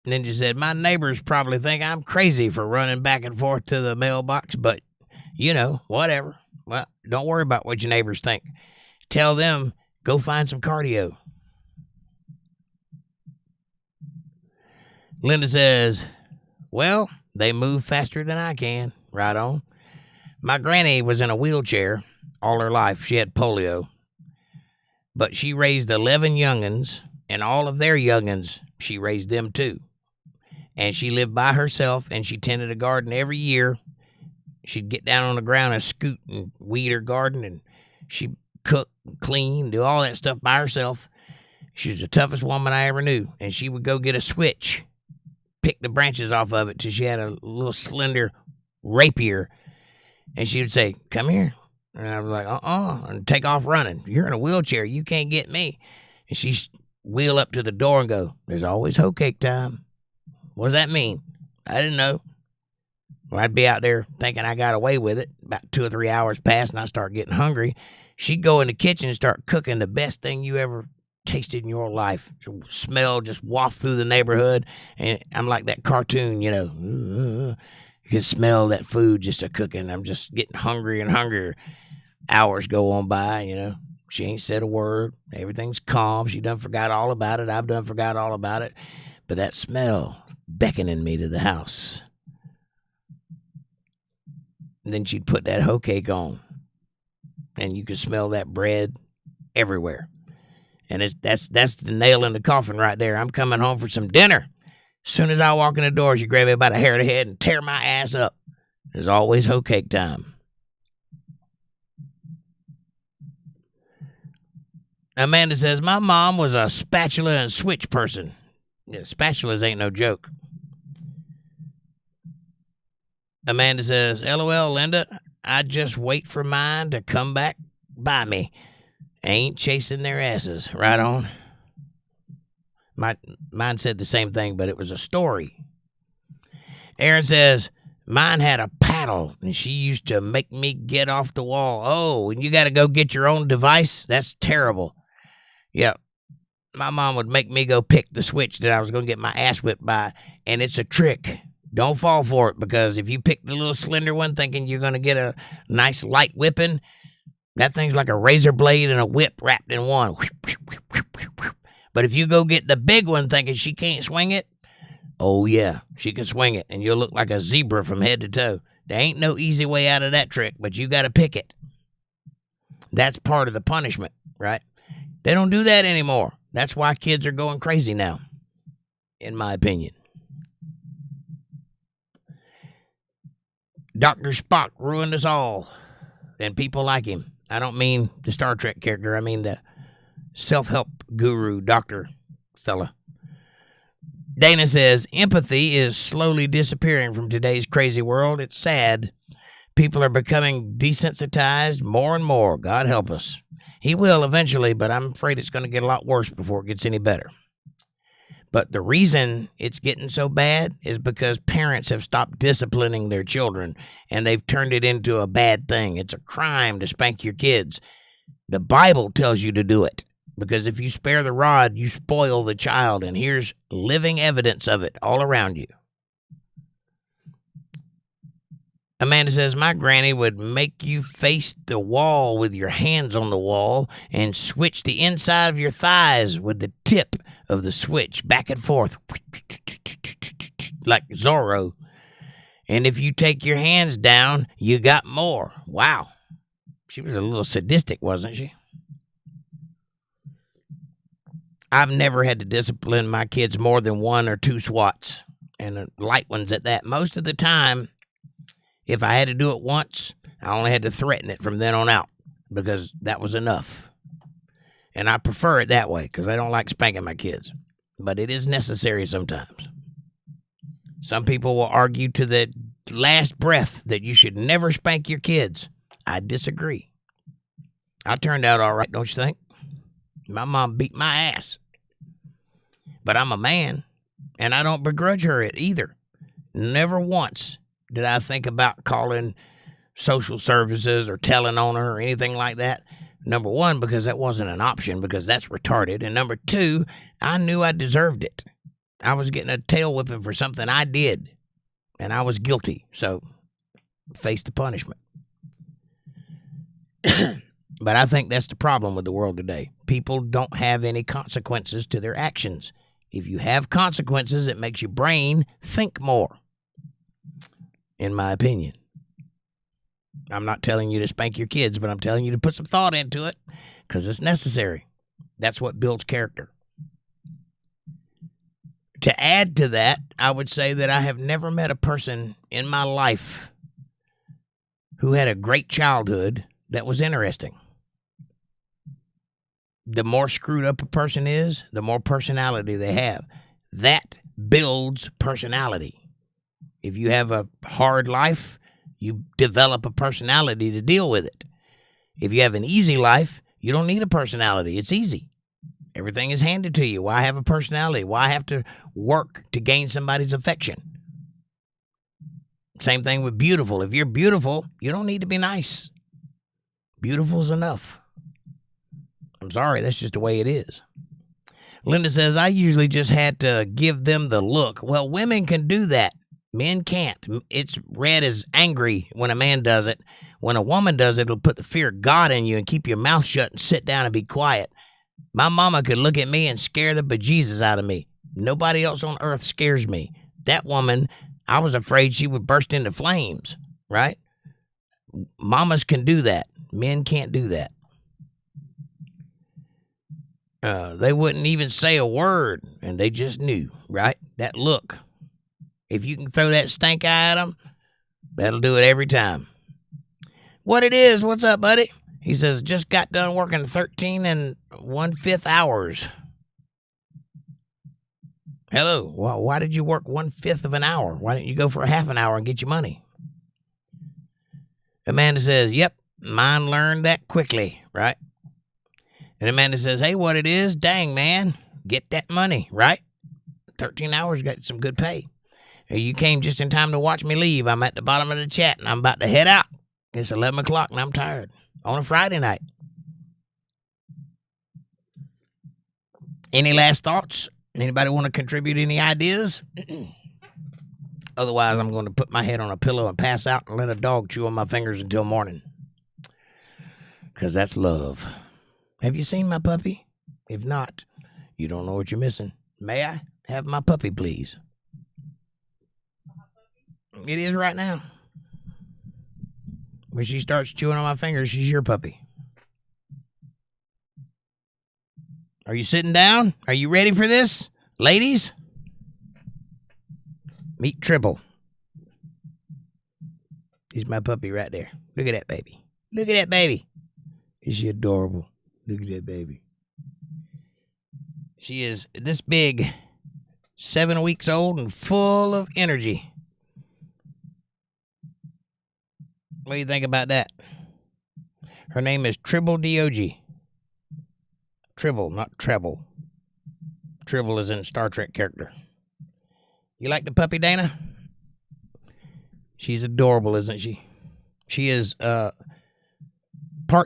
Ninja said, my neighbors probably think I'm crazy for running back and forth to the mailbox, but, you know, whatever. Well, don't worry about what your neighbors think. Tell them, go find some cardio. Linda says, well, they move faster than I can. Right on. My granny was in a wheelchair all her life. She had polio. But she raised 11 young'uns, and all of their young'uns, she raised them too. And she lived by herself, and she tended a garden every year. She'd get down on the ground and scoot and weed her garden, and she'd cook, clean, do all that stuff by herself. She was the toughest woman I ever knew. And she would go get a switch, pick the branches off of it till she had a little slender rapier. And she would say, come here. And I was like, and take off running. You're in a wheelchair. You can't get me. And she'd wheel up to the door and go, there's always hoe cake time. What does that mean? I didn't know. Well, I'd be out there thinking I got away with it. About 2 or 3 hours passed, and I start getting hungry. She'd go in the kitchen and start cooking the best thing you ever tasted in your life. Smell just waft through the neighborhood, and I'm like that cartoon, you know. You can smell that food just a cooking. I'm just getting hungry and hungrier. Hours go on by, you know. She ain't said a word. Everything's calm. She done forgot all about it. I've done forgot all about it. But that smell beckoning me to the house. And then she'd put that hoe cake on, and you could smell that bread everywhere. And that's the nail in the coffin right there. I'm coming home for some dinner. As soon as I walk in the door, she grab me by the hair of the head and tear my ass up. There's always hoe cake time. Amanda says, my mom was a spatula and switch person. Yeah, spatulas ain't no joke. Amanda says, LOL, Linda, I just wait for mine to come back by me. Ain't chasing their asses. Right on. Mine said the same thing, but it was a story. Aaron says, mine had a paddle, and she used to make me get off the wall. Oh, and you got to go get your own device? That's terrible. Yeah, my mom would make me go pick the switch that I was going to get my ass whipped by, and it's a trick. Don't fall for it, because if you pick the little slender one thinking you're going to get a nice light whipping, that thing's like a razor blade and a whip wrapped in one. But if you go get the big one thinking she can't swing it, oh yeah, she can swing it, and you'll look like a zebra from head to toe. There ain't no easy way out of that trick, but you got to pick it. That's part of the punishment, right? They don't do that anymore. That's why kids are going crazy now, in my opinion. Dr. Spock ruined us all, and people like him. I don't mean the Star Trek character. I mean the self-help guru, doctor fella. Dana says, empathy is slowly disappearing from today's crazy world. It's sad. People are becoming desensitized more and more. God help us. He will eventually, but I'm afraid it's going to get a lot worse before it gets any better. But the reason it's getting so bad is because parents have stopped disciplining their children, and they've turned it into a bad thing. It's a crime to spank your kids. The Bible tells you to do it, because if you spare the rod, you spoil the child, and here's living evidence of it all around you. Amanda says, my granny would make you face the wall with your hands on the wall and switch the inside of your thighs with the tip of the switch back and forth like Zorro. And if you take your hands down, you got more. Wow. She was a little sadistic, wasn't she? I've never had to discipline my kids more than 1 or 2 swats, and light ones at that. Most of the time, if I had to do it once, I only had to threaten it from then on out, because that was enough. And I prefer it that way, because I don't like spanking my kids. But it is necessary sometimes. Some people will argue to the last breath that you should never spank your kids. I disagree. I turned out all right, don't you think? My mom beat my ass. But I'm a man, and I don't begrudge her it either. Never once did I think about calling social services or telling on her or anything like that. Number 1, because that wasn't an option, because that's retarded. And number 2, I knew I deserved it. I was getting a tail whipping for something I did, and I was guilty. So, face the punishment. But I think that's the problem with the world today. People don't have any consequences to their actions. If you have consequences, it makes your brain think more, in my opinion. I'm not telling you to spank your kids, but I'm telling you to put some thought into it, because it's necessary. That's what builds character. To add to that, I would say that I have never met a person in my life who had a great childhood that was interesting. The more screwed up a person is, the more personality they have. That builds personality. If you have a hard life, you develop a personality to deal with it. If you have an easy life, you don't need a personality. It's easy. Everything is handed to you. Why have a personality? Why have to work to gain somebody's affection? Same thing with beautiful. If you're beautiful, you don't need to be nice. Beautiful's enough. I'm sorry, that's just the way it is. Linda says, I usually just had to give them the look. Well, women can do that. Men can't. It's read as angry when a man does it. When a woman does it, it'll put the fear of God in you and keep your mouth shut and sit down and be quiet. My mama could look at me and scare the bejesus out of me. Nobody else on earth scares me. That woman, I was afraid she would burst into flames, right? Mamas can do that. Men can't do that. They wouldn't even say a word, and they just knew, right? That look. If you can throw that stank eye at them, that'll do it every time. What it is, what's up, buddy? He says, just got done working 13 1/5 hours. Hello, why did you work 1/5 of an hour? Why didn't you go for a half an hour and get your money? Amanda says, yep, mine learned that quickly, right? And Amanda says, hey, what it is? Dang, man, get that money, right? 13 hours, got some good pay. You came just in time to watch me leave. I'm at the bottom of the chat, and I'm about to head out. It's 11 o'clock, and I'm tired. On a Friday night. Any last thoughts? Anybody want to contribute any ideas? Otherwise, I'm going to put my head on a pillow and pass out and let a dog chew on my fingers until morning. Because that's love. Have you seen my puppy? If not, you don't know what you're missing. May I have my puppy, please? It is right now. When she starts chewing on my fingers, she's your puppy. Are you sitting down? Are you ready for this? Ladies? Meet Tribble. He's my puppy right there. Look at that baby. Look at that baby. Is she adorable? Look at that baby. She is this big, 7 weeks old and full of energy. What do you think about that? Her name is ℂ𝕚𝕝𝕝𝕝𝕝𝕃𝕚𝕚𝕝. Tribble, not treble. Tribble is in Star Trek character. You like the puppy, Dana? She's adorable, isn't she? She is part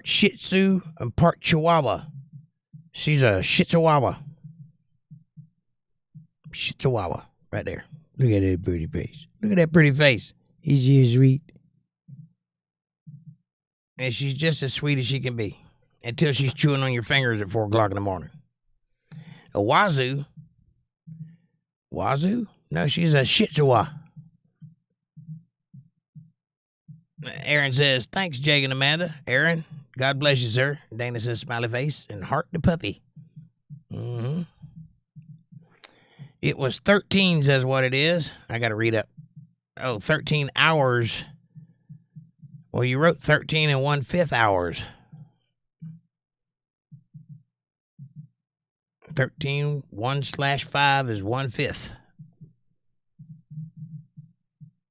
Shih Tzu and part Chihuahua. She's a Shih Chihuahua. Shih Chihuahua, right there. Look at that pretty face. Look at that pretty face. Is she sweet? And she's just as sweet as she can be until she's chewing on your fingers at 4 o'clock in the morning. A Wazoo? Wazoo? No, she's a Shih Chihuahua. Aaron says, thanks, Jake and Amanda. Aaron, God bless you, sir. Dana says, smiley face, and heart the puppy. Mm-hmm. It was 13, says what it is. I got to read up. Oh, 13 hours. Well, you wrote 13 and 1/5 hours. 13, 1/5 is 1/5.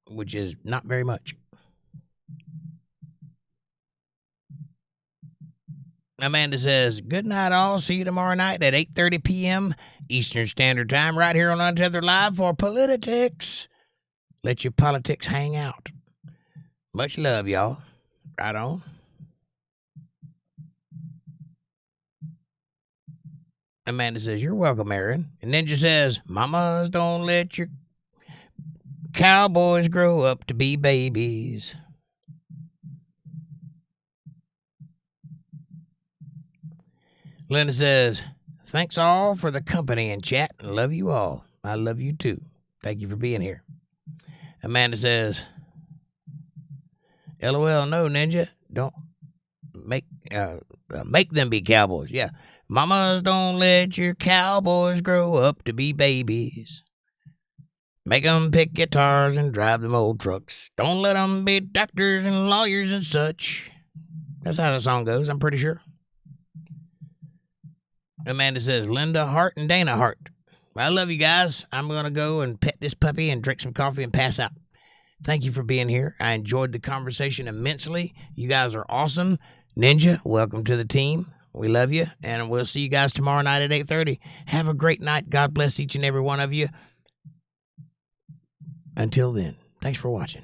Which is not very much. Amanda says, good night all. See you tomorrow night at 8:30 p.m. Eastern Standard Time right here on Untethered Live for Politics. Let your politics hang out. Much love, y'all. Right on. Amanda says, you're welcome, Aaron. And Ninja says, mamas, don't let your cowboys grow up to be babies. Linda says, thanks all for the company and chat. I love you all. I love you too. Thank you for being here. Amanda says, LOL, no, Ninja. Don't make them be cowboys. Yeah. Mamas, don't let your cowboys grow up to be babies. Make them pick guitars and drive them old trucks. Don't let them be doctors and lawyers and such. That's how the song goes, I'm pretty sure. Amanda says, Linda Hart and Dana Hart. I love you guys. I'm going to go and pet this puppy and drink some coffee and pass out. Thank you for being here. I enjoyed the conversation immensely. You guys are awesome. Ninja, welcome to the team. We love you, and we'll see you guys tomorrow night at 8:30. Have a great night. God bless each and every one of you. Until then, thanks for watching.